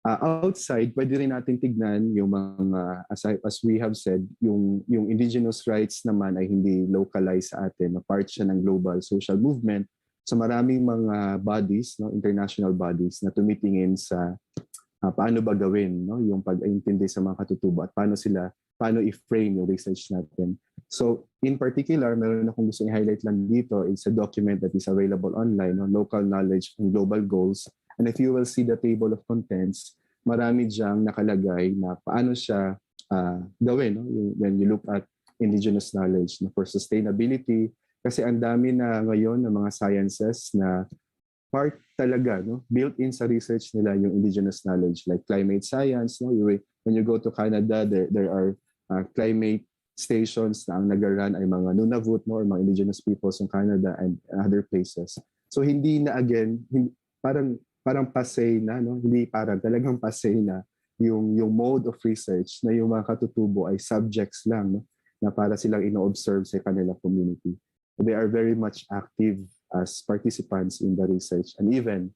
Outside, pwede rin natin tignan yung mga, as we have said, yung indigenous rights naman ay hindi localized sa atin, na part siya ng global social movement. So maraming mga bodies, international bodies na tumitingin sa paano ba gawin yung pag-intindi sa mga katutubo at paano i-frame yung research natin. So in particular, meron akong gusto i-highlight lang dito, it's a document that is available online, Local Knowledge and Global Goals. And if you will see the table of contents, marami diyang nakalagay na paano siya gawin when you look at indigenous knowledge for sustainability. Kasi ang dami na ngayon ng mga sciences na part talaga, built-in sa research nila yung indigenous knowledge, like climate science. When you go to Canada, there are climate stations na ang nag-run ay mga Nunavut or mga indigenous peoples in Canada and other places. So hindi na again, parang pasay na, hindi parang talagang pasay na yung mode of research na yung mga katutubo ay subjects lang, na para silang ino-observe sa kanilang community. They are very much active as participants in the research and even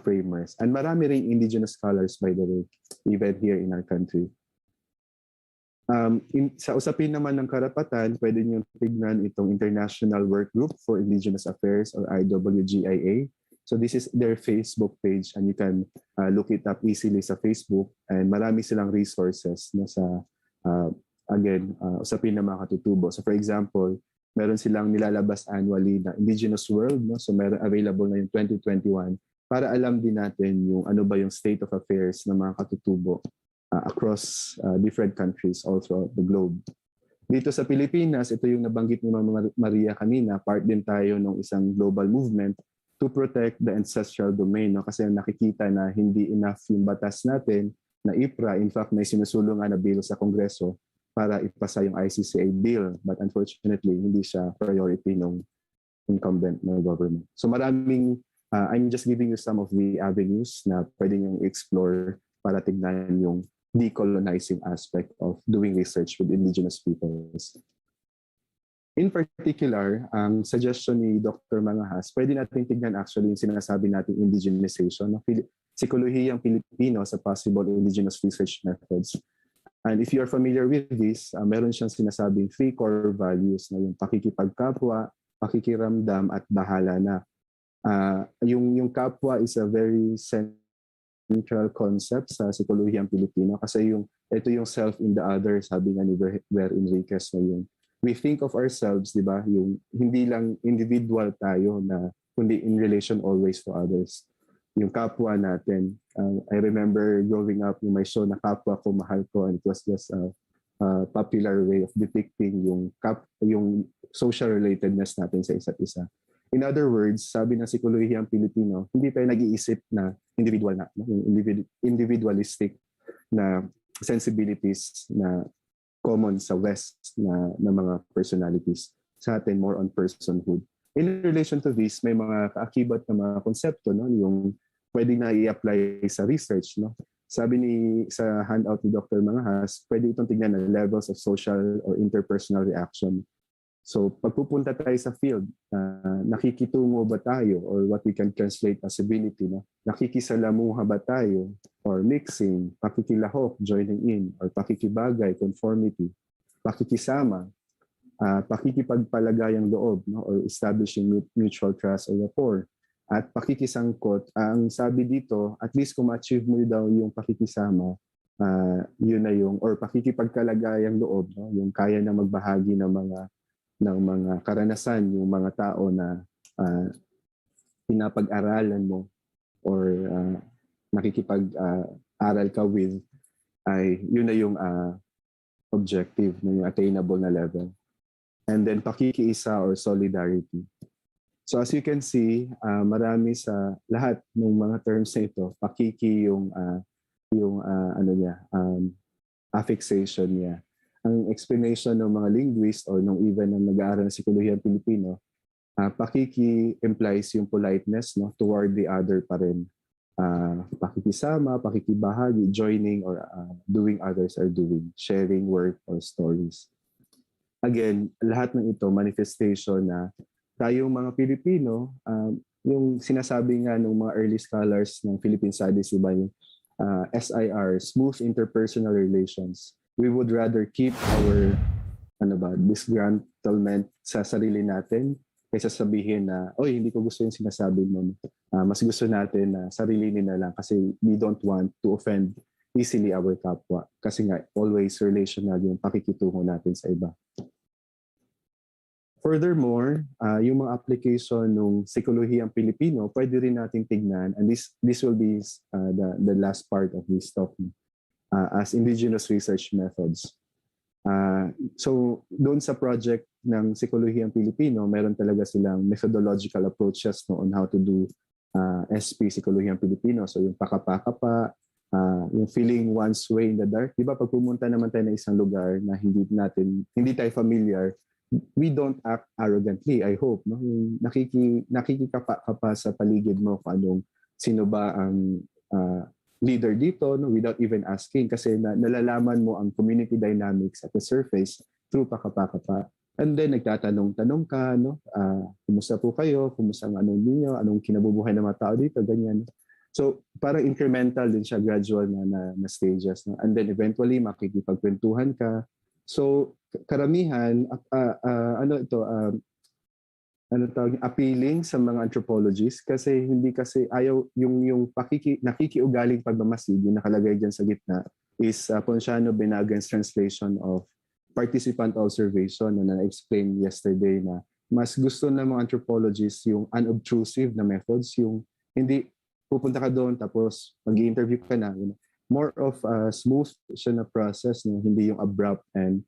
framers. And marami rin indigenous scholars, by the way, even here in our country. Sa usapin naman ng karapatan, pwede nyo tignan itong International Work Group for Indigenous Affairs or IWGIA. So this is their Facebook page and you can look it up easily sa Facebook, and marami silang resources sa usapin ng mga katutubo. So for example, meron silang nilalabas annually na Indigenous World, so meron available na yung 2021 para alam din natin yung ano ba yung state of affairs ng mga katutubo across different countries all throughout the globe. Dito sa Pilipinas, ito yung nabanggit ni Ma'am Maria kanina, part din tayo ng isang global movement to protect the ancestral domain, kasi nakikita na hindi enough yung batas natin na IPRA. In fact, may sinusulungan na bill sa Kongreso para ipasa yung ICCA bill, but unfortunately, hindi siya priority ng incumbent na government. So maraming, I'm just giving you some of the avenues na pwede niyong explore para tignan yung decolonizing aspect of doing research with indigenous peoples. In particular, ang suggestion ni Dr. Mangahas, pwede natin tignan actually yung sinasabi nating indigenization ng psikolohiyang Pilipino sa possible indigenous research methods. And if you're familiar with this, meron siyang sinasabing 3 core values na yung pakikipagkapwa, pakikiramdam at bahala na. Yung kapwa is a very central concept sa psikolohiyang Pilipino kasi ito yung self in the other, sabi nga ni Ver Enriquez na yung we think of ourselves, di ba? Yung hindi lang individual tayo na kundi in relation always to others. Yung kapwa natin. I remember growing up yung may show na Kapwa Ko, Mahal Ko, and it was just a popular way of depicting yung social relatedness natin sa isa't isa. In other words, sabi ng psikolohiyang Pilipino, hindi tayo nag-iisip na individual na, no? Yung individualistic na sensibilities na common sa West na mga personalities. Sa atin, more on personhood. In relation to this, may mga kaakibat na mga konsepto, no? Yung pwede na i-apply sa research. No? Sabi sa handout ni Dr. Mangahas, pwede itong tignan na levels of social or interpersonal reaction. So pagpupunta tayo sa field, nakikitungo ba tayo or what we can translate as ability? No? Nakikisalamuha ba tayo or mixing, pakikilahok, joining in, or pakikibagay, conformity, pakikisama, pakikipagpalagayang loob, no? Or establishing mutual trust or rapport, at pakikisangkot. Ang sabi dito, at least kung ma-achieve mo daw yung pakikisama, yun na yung, or pakikipagkalagayang loob, no? Yung kaya na magbahagi ng mga karanasan, yung mga tao na pinapag-aralan mo or nakikipag-aral ka with, ay yun na yung objective, yung attainable na level. And then pakikiisa or solidarity. So as you can see, marami sa lahat ng mga terms na ito, pakiki yung affixation niya. Ang explanation ng mga linguist or ng even ng nag-aaral ng psikolohiyang Pilipino, pakiki implies yung politeness, no, toward the other pa rin. Pakikisama, pakikibahagi, joining, or doing others are doing, sharing work or stories. Again, lahat ng ito manifestation na tayong mga Pilipino, yung sinasabi nga ng mga early scholars ng Philippine Studies, diba, yung SIR, smooth interpersonal relations. We would rather keep our disgruntlement sa sarili natin kaysa sabihin na, oy, hindi ko gusto yung sinasabi mo. Mas gusto natin na sarilinin na lang kasi we don't want to offend easily our kapwa. Kasi nga, always relational yung pakikitungo natin sa iba. Furthermore, yung mga application ng psikolohiyang Pilipino, pwede rin natin tignan, and this will be the last part of this talk, as indigenous research methods. So doon sa project ng psikolohiyang Pilipino, meron talaga silang methodological approaches on how to do SP psikolohiyang Pilipino. So yung pakapa-kapa, yung feeling one's way in the dark. Di ba pag pumunta naman tayo na isang lugar na hindi tayo familiar, we don't act arrogantly, I hope. No? Nakikikapa sa paligid mo kung sino ba ang leader dito, no? Without even asking. Kasi nalalaman mo ang community dynamics at the surface through pakapa. And then nagtatanong-tanong ka, no? Kumusta po kayo? Kumusta ang ninyo? Anong kinabubuhay ng mga tao dito? Ganyan. So parang incremental din siya, gradual na stages. No? And then eventually makikipagkwentuhan ka. So karamihan appealing sa mga anthropologists kasi hindi kasi ayaw yung nakikiugaling pagmamasid, yung nakalagay diyan sa gitna is Ponciano Benaghen's translation of participant observation na na-explain yesterday na mas gusto ng mga anthropologists yung unobtrusive na methods, yung hindi pupunta ka doon tapos mag-i-interview ka na, more of a smooth siya na process, no? Hindi yung abrupt and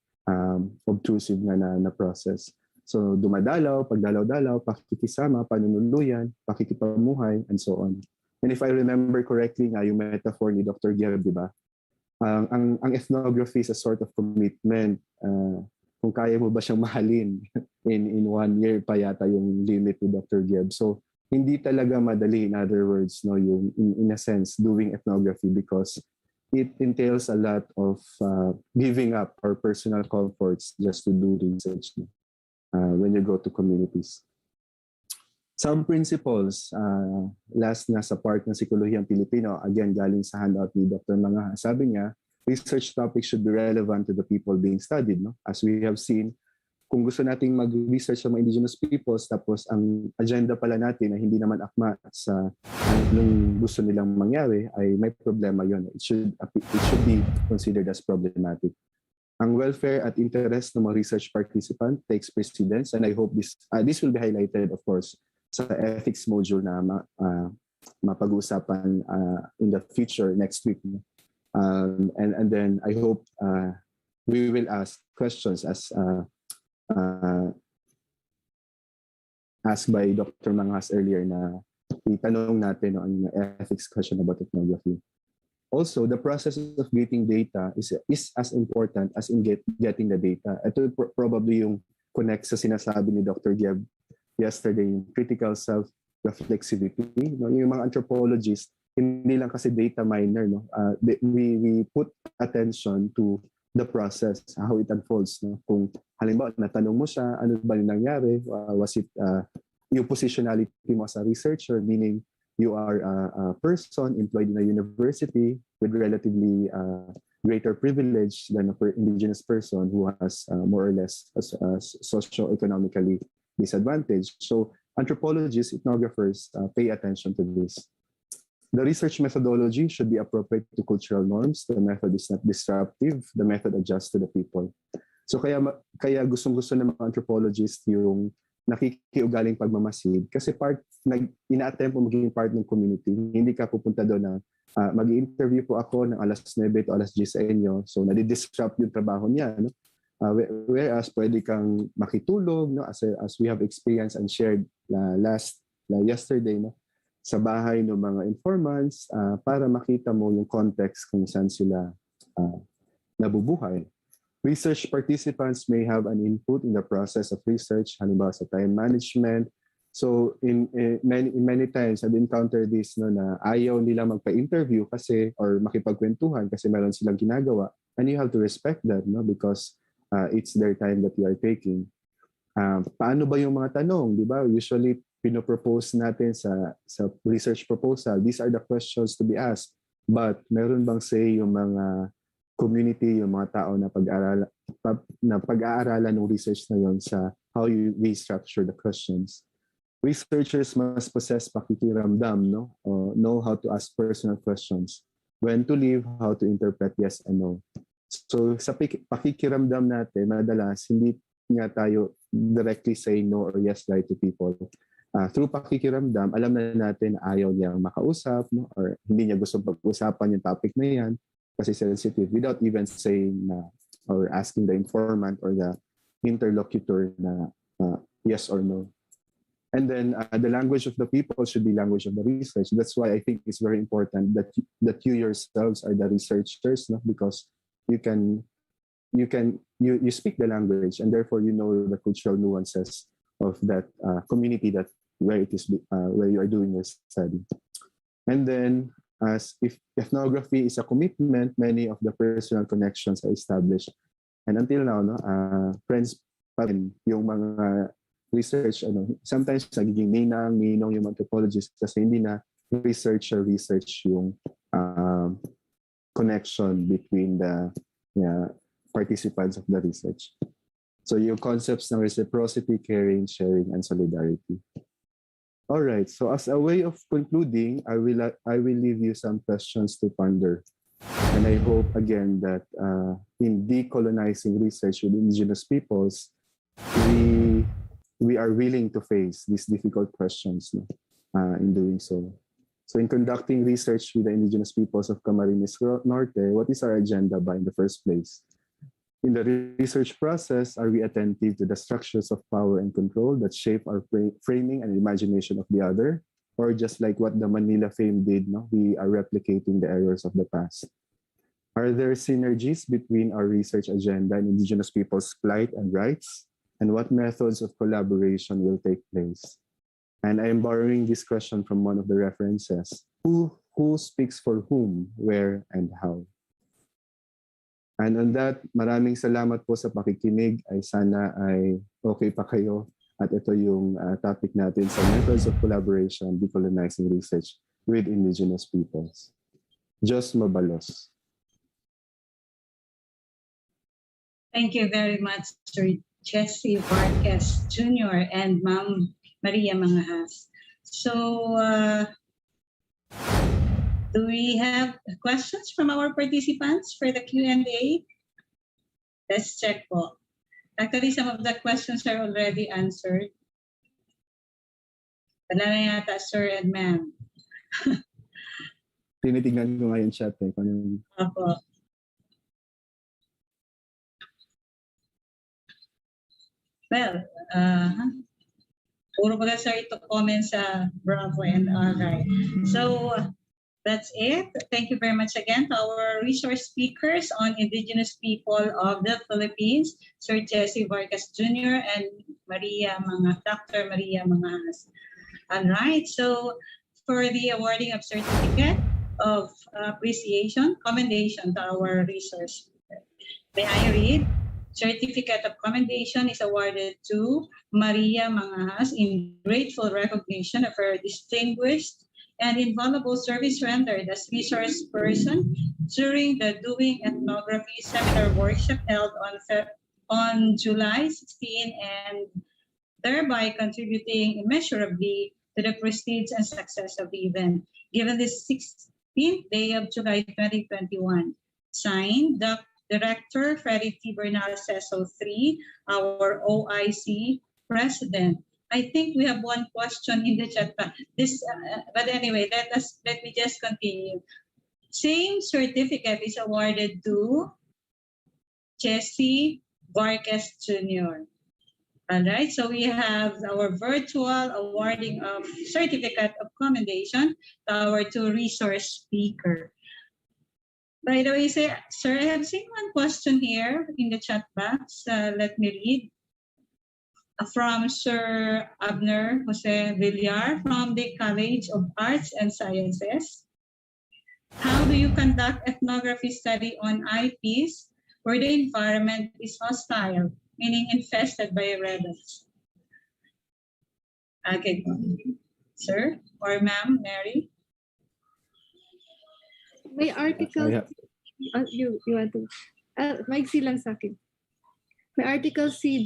obtrusive na process. So dumadalaw, pagdalaw-dalaw, pakikisama, panunuluyan, pakikipamuhay, and so on. And if I remember correctly nga yung metaphor ni Dr. Giab, di ba? Ang ethnography is a sort of commitment. Kung kaya mo ba siyang mahalin in 1 year pa yata yung limit ni Dr. Giab. So hindi talaga madali, in other words, no, yung in a sense doing ethnography because it entails a lot of giving up our personal comforts just to do research when you go to communities. Some principles, last na sa part ng psikolohiyang Pilipino, again galing sa handout ni Dr. Mangahas. Sabi niya, research topics should be relevant to the people being studied. No? As we have seen, kung gusto nating mag-research sa mga indigenous peoples, tapos ang agenda pala natin ay hindi naman akma sa anong gusto nilang mangyari, ay may problema yon. It should be considered as problematic. Ang welfare at interest ng mga research participant takes precedence, and I hope this will be highlighted, of course, sa ethics module na mapag-uusapan in the future next week. And then I hope we will ask questions as asked by Dr. Manghas earlier na itanong natin ang ethics question about ethnography. Also, the process of getting data is as important as in getting the data. Ito probably yung connect sa sinasabi ni Dr. Geb yesterday, yung critical self-reflexivity. No? Yung mga anthropologists, hindi lang kasi data miner. No? We put attention to the process, how it unfolds. No? Kung halimbawa, natanong mo siya, ano ba yung nangyari? Was it yung positionality mo as a researcher, meaning you are a person employed in a university with relatively greater privilege than an indigenous person who has more or less socio-economically disadvantaged. So anthropologists, ethnographers pay attention to this. The research methodology should be appropriate to cultural norms. The method is not disruptive. The method adjusts to the people. So kaya gustong-gusto ng mga anthropologists yung nakikiugaling pagmamasid kasi ina-attempt mo maging part ng community. Hindi ka pupunta doon na mag-interview po ako ng alas 9 to alas 10 sa inyo. So nadi-disrupt yung trabaho niya. No? Whereas pwede kang makitulog, no? as we have experienced and shared yesterday, no? Sa bahay ng mga informants para makita mo yung context kung saan sila nabubuhay. Research participants may have an input in the process of research, halimbawa sa time management. So in many times I've encountered this no, na ayaw nila magpa-interview kasi or makipagkwentuhan kasi meron silang ginagawa, and you have to respect that no, because it's their time that you are taking. Paano ba yung mga tanong, di ba? Usually pinopropose natin sa research proposal, these are the questions to be asked. But meron bang say yung mga community, yung mga tao na pag-aaralan ng research na yon sa how we structure the questions. Researchers must possess pakikiramdam, no? Know how to ask personal questions. When to leave, how to interpret yes and no. So sa pakikiramdam natin, madalas hindi nga tayo directly say no or yes right to people. Through pakikiramdam, alam na natin ayaw niyang makausap, no? Or hindi niya gusto pag-usapan yung topic na yan kasi sensitive without even saying na or asking the informant or the interlocutor na yes or no. And then the language of the people should be language of the research. That's why I think it's very important that you yourselves are the researchers, no? Because you speak the language and therefore you know the cultural nuances of that community where you are doing your study. And then as if ethnography is a commitment, many of the personal connections are established. And until now, no, friends pa rin yung mga research, sometimes nagiging ninong yung anthropologist kasi hindi na research yung connection between the participants of the research. So yung concepts ng reciprocity, caring, sharing, and solidarity. All right, so as a way of concluding, I will leave you some questions to ponder. And I hope again that in decolonizing research with indigenous peoples, we are willing to face these difficult questions, no? In doing so. So in conducting research with the indigenous peoples of Camarines Norte, what is our agenda in the first place? In the research process, are we attentive to the structures of power and control that shape our framing and imagination of the other? Or just like what the Manila fame did, no? We are replicating the errors of the past. Are there synergies between our research agenda and indigenous people's plight and rights? And what methods of collaboration will take place? And I am borrowing this question from one of the references. Who speaks for whom, where, and how? And on that, maraming salamat po sa pakikinig. Ay sana ay okay pa kayo. At ito yung topic natin sa methods of collaboration, decolonizing research with indigenous peoples. Diyos mabalos. Thank you very much, Sir Jesse Vargas Jr. and Ma'am Maria Mangahas. So, do we have questions from our participants for the Q&A? Let's check po. Actually, some of the questions are already answered. Wala na yata, sir and ma'am. Tinitingnan ko nga yung chat eh. Opo. Well, puro pala sir ito comment sa Bravo and alright. So, that's it. Thank you very much again to our resource speakers on Indigenous people of the Philippines, Sir Jesse Vargas Jr. and Dr. Maria Mangahas. All right, so for the awarding of certificate of appreciation, commendation to our resource speaker. May I read? Certificate of commendation is awarded to Maria Mangahas in grateful recognition of her distinguished and invaluable service rendered as resource person during the Doing Ethnography Seminar Workshop held on July 16 and thereby contributing immeasurably to the prestige and success of the event, given the 16th day of July 2021. Signed, Director Freddie T. Bernal Cecil III, our OIC President. I think we have one question in the chat. But anyway, let me just continue. Same certificate is awarded to Jesse Vargas Jr. All right, so we have our virtual awarding of certificate of commendation to our two resource speaker. By the way, sir, I have seen one question here in the chat box. Let me read. From Sir Abner Jose Villar from the College of Arts and Sciences. How do you conduct ethnography study on IPs where the environment is hostile, meaning infested by rebels? Okay, sir or ma'am, Mary? May article, you want to, maiksi lang sa akin. May article si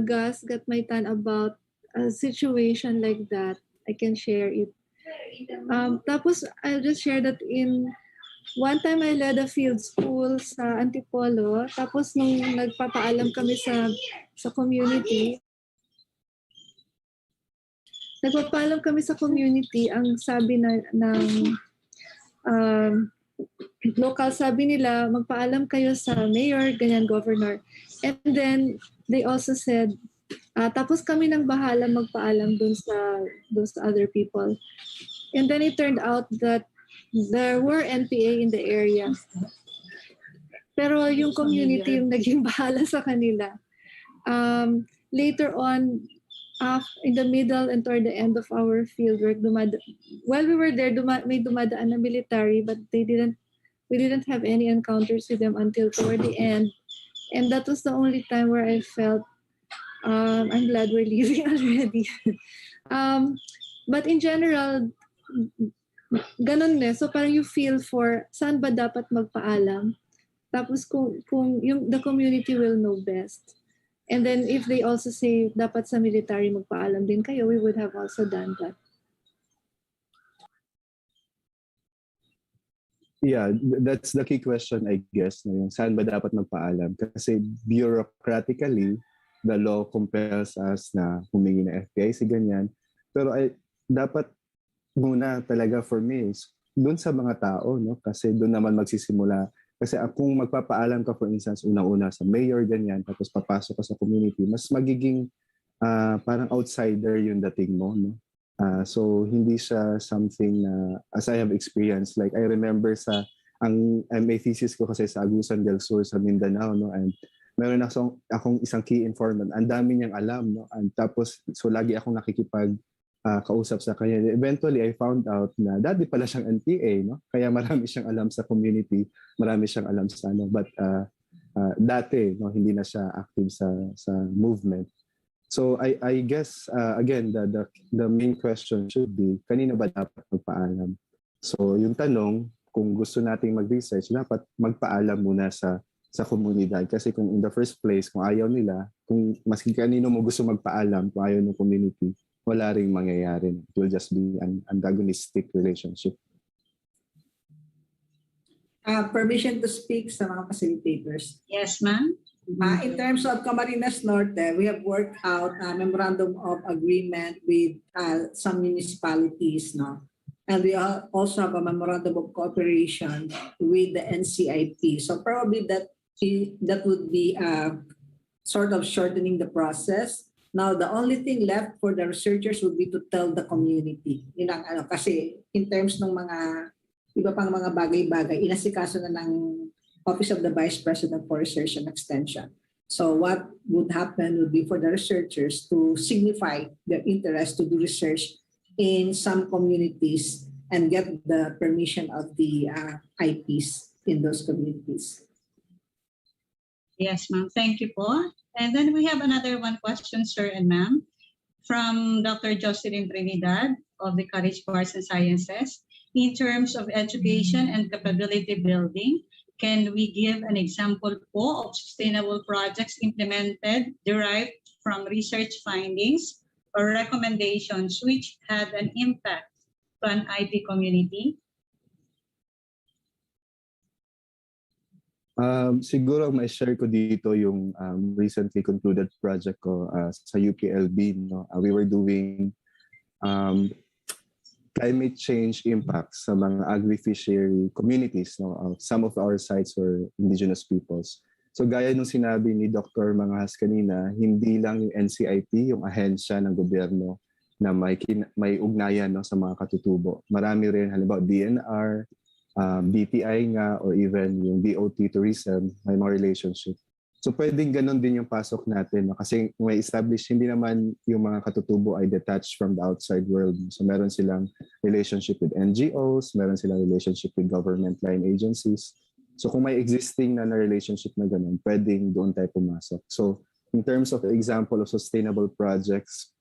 Gus Gatmaitan about a situation like that. I can share it. Tapos, I'll just share that one time I led a field school sa Antipolo. Tapos, nung nagpapaalam kami sa community, ang sabi ng local, sabi nila, magpaalam kayo sa mayor, ganyan, governor. And then, they also said, tapos kami nang bahala magpaalam dun sa other people. And then it turned out that there were NPA in the area. Pero yung community yung naging bahala sa kanila. Later on, in the middle and toward the end of our fieldwork, while we were there, may dumadaan na military, but we didn't have any encounters with them until toward the end. And that was the only time where I felt, I'm glad we're leaving already. But in general, ganun ne. So parang you feel for saan ba dapat magpaalam. Tapos kung the community will know best. And then if they also say dapat sa military magpaalam din kayo, we would have also done that. Yeah, that's the key question, I guess. Saan ba dapat magpaalam? Kasi bureaucratically, the law compels us na humingi ng FPIC, ganyan. Pero dapat muna talaga for me, doon sa mga tao, no? Kasi doon naman magsisimula. Kasi kung magpapaalam ka, for instance, unang-una sa mayor, ganyan, tapos papasok ka sa community, mas magiging parang outsider yung dating mo, no? So hindi siya something na as I have experienced, like I remember ang MA thesis ko kasi sa Agusan del Sur sa Mindanao, no, and meron akong isang key informant, ang dami niyang alam, no, and tapos so lagi akong nakikipag kausap sa kanya. Eventually I found out na dati pala siyang NPA, no, kaya marami siyang alam sa community, marami siyang alam sa but dati, no, hindi na siya active sa movement. So I guess again the main question should be, kanino ba dapat magpaalam? So yung tanong, kung gusto nating mag-research, dapat magpaalam muna sa sa komunidad. Kasi kung in the first place, kung ayaw nila, kung maski kanino mo gusto magpaalam, kung ayaw ng community, wala ring mangyayari. It will just be an antagonistic relationship. Permission to speak sa mga facilitators. Yes, ma'am. In terms of Camarines Norte, we have worked out a memorandum of agreement with some municipalities, no? And we also have a memorandum of cooperation with the NCIP. So probably that would be sort of shortening the process. Now, the only thing left for the researchers would be to tell the community. Yun ang ano, kasi in terms ng mga iba pang mga bagay-bagay, inasikaso na ng Office of the Vice President for Research and Extension. So what would happen would be for the researchers to signify their interest to do research in some communities and get the permission of the IPs in those communities. Yes, ma'am. Thank you po. And then we have another one question, sir and ma'am, from Dr. Jocelyn Trinidad of the College of Arts and Sciences. In terms of education and capability building, can we give an example po of sustainable projects implemented derived from research findings or recommendations which had an impact to an IP community? Siguro may share ko dito yung recently concluded project ko sa UPLB. No? We were doing climate change impacts sa mga agri-fishery communities. No? Some of our sites were indigenous peoples. So gaya nung sinabi ni Dr. Manghas kanina, hindi lang yung NCIP, yung ahensya ng gobyerno na may ugnayan, no, sa mga katutubo. Marami rin, halimbawa DNR, BPI nga, or even yung DOT tourism, may mga relationship. So pwedeng ganun din yung pasok natin, no? Kasi may establish, hindi naman yung mga katutubo ay detached from the outside world. So meron silang relationship with NGOs, meron silang relationship with government line agencies. So kung may existing na relationship na ganun, pwedeng doon tayo pumasok. So in terms of example of sustainable projects,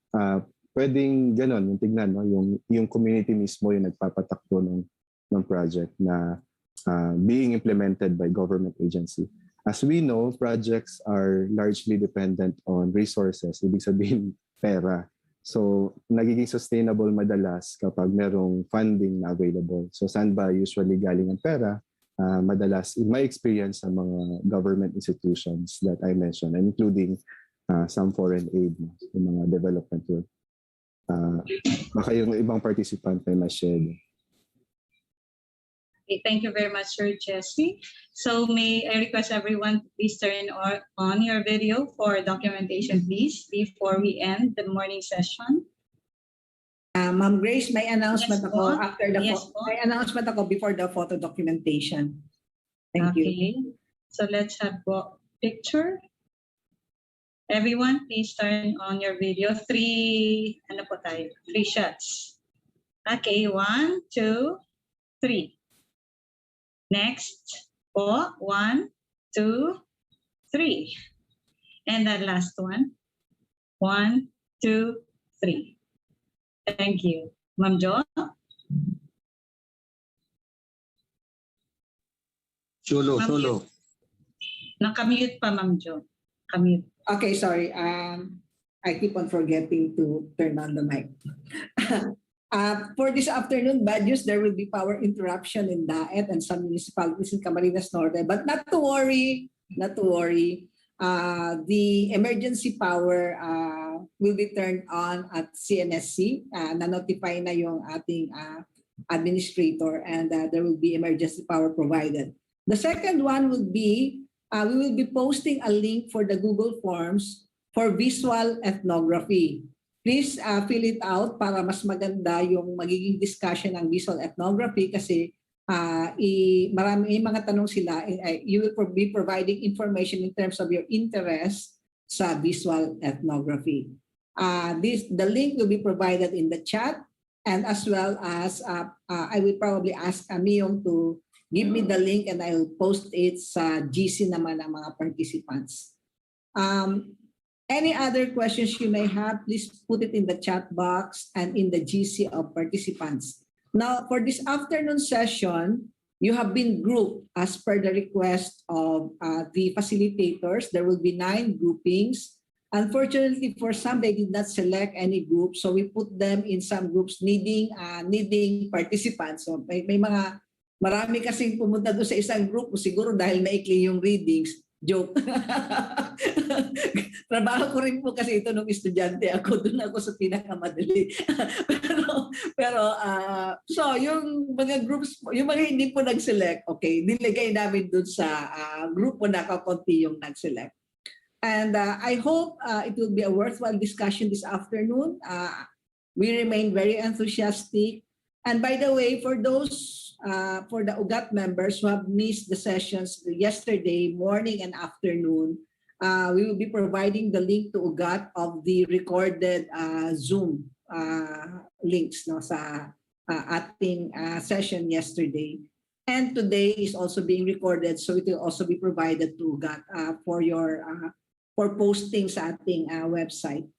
pwedeng ganun, yung tignan, no? Yung community mismo yung nagpapatakbo ng project na being implemented by government agency. As we know, projects are largely dependent on resources, ibig sabihin pera. So nagiging sustainable madalas kapag merong funding na available. So saan ba usually galing ang pera? Madalas, in my experience, sa mga government institutions that I mentioned, including some foreign aid, yung mga development work. Baka yung ibang participant may ma-share. Okay, thank you very much, Sir Jesse. So may I request everyone to please turn on your video for documentation, please, before we end the morning session. Ma'am Grace, may announcement Yes, ako po. after the Yes, may announcement ako before the photo documentation. Thank you. Okay. So let's have a picture. Everyone, please turn on your video. Three shots. Okay, 1, 2, 3. Next po, 1, 2, 3. And the last one, 1, 2, 3. Thank you. Ma'am Jo? Solo. Nakamute pa, Ma'am Jo. Kamute. Okay, sorry. I keep on forgetting to turn on the mic. For this afternoon, bad news, there will be power interruption in Daet and some municipalities in Camarines Norte. But not to worry. The emergency power will be turned on at CNSC. Na-notify na yung ating administrator, and there will be emergency power provided. The second one would be, we will be posting a link for the Google Forms for visual ethnography. Please fill it out para mas maganda yung magiging discussion ng visual ethnography kasi marami mga tanong sila. You will be providing information in terms of your interest sa visual ethnography. The link will be provided in the chat, and as well as I will probably ask Amiyong to give me the link and I will post it sa GC naman ng mga participants. Any other questions you may have, please put it in the chat box and in the GC of participants. Now, for this afternoon session, You have been grouped as per the request of the facilitators. There will be 9 groupings. Unfortunately, for some, they did not select any group. So we put them in some groups needing participants. So marami kasing pumunta doon sa isang group. Siguro dahil maikli yung readings. Joke. Trabaho ko rin po kasi ito nung estudyante ako. Doon ako sa pinakamadali. So yung mga groups, yung mga hindi po nag-select, okay, nilagay namin doon sa grupo na kakunti yung nag-select. And I hope it will be a worthwhile discussion this afternoon. We remain very enthusiastic. And by the way, for those for the UGAT members who have missed the sessions yesterday morning and afternoon, we will be providing the link to UGAT of the recorded Zoom links sa ating session yesterday. And today is also being recorded, so it will also be provided to UGAT for posting sa ating website.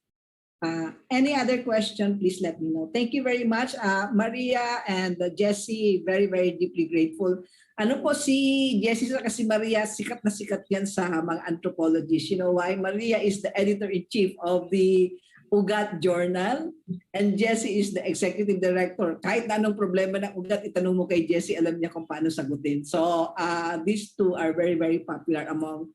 Any other question, please let me know. Thank you very much. Maria and Jessie, very, very deeply grateful. Ano po si Jessie kasi Maria, sikat na sikat yan sa mga anthropologists. You know why? Maria is the editor-in-chief of the UGAT Journal and Jessie is the executive director. Kahit na anong problema ng UGAT, itanong mo kay Jessie, alam niya kung paano sagutin. So these two are very, very popular among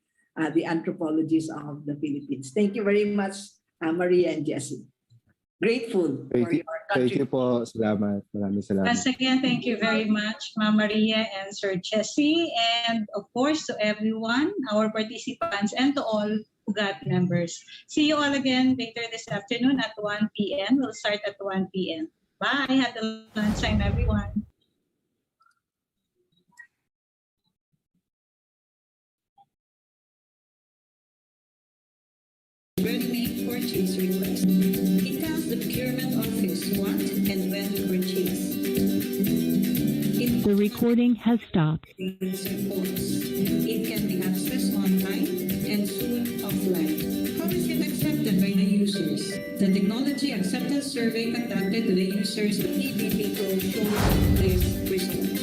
the anthropologists of the Philippines. Thank you very much, Maria and Jessie. Grateful for your contribution. Thank you po. Salamat. Maraming salamat. Once again, thank you very much, Ma'am Maria and Sir Jessie, and of course to everyone, our participants, and to all UGAT members. See you all again later this afternoon at 1 p.m. We'll start at 1 p.m. Bye. Happy lunchtime, everyone. Ready-made purchase request. It tells the procurement office what and when to purchase. The recording has stopped. It can be accessed online and soon offline. How is it accepted by the users? The technology acceptance survey conducted to the users of EBP Pro shows this result.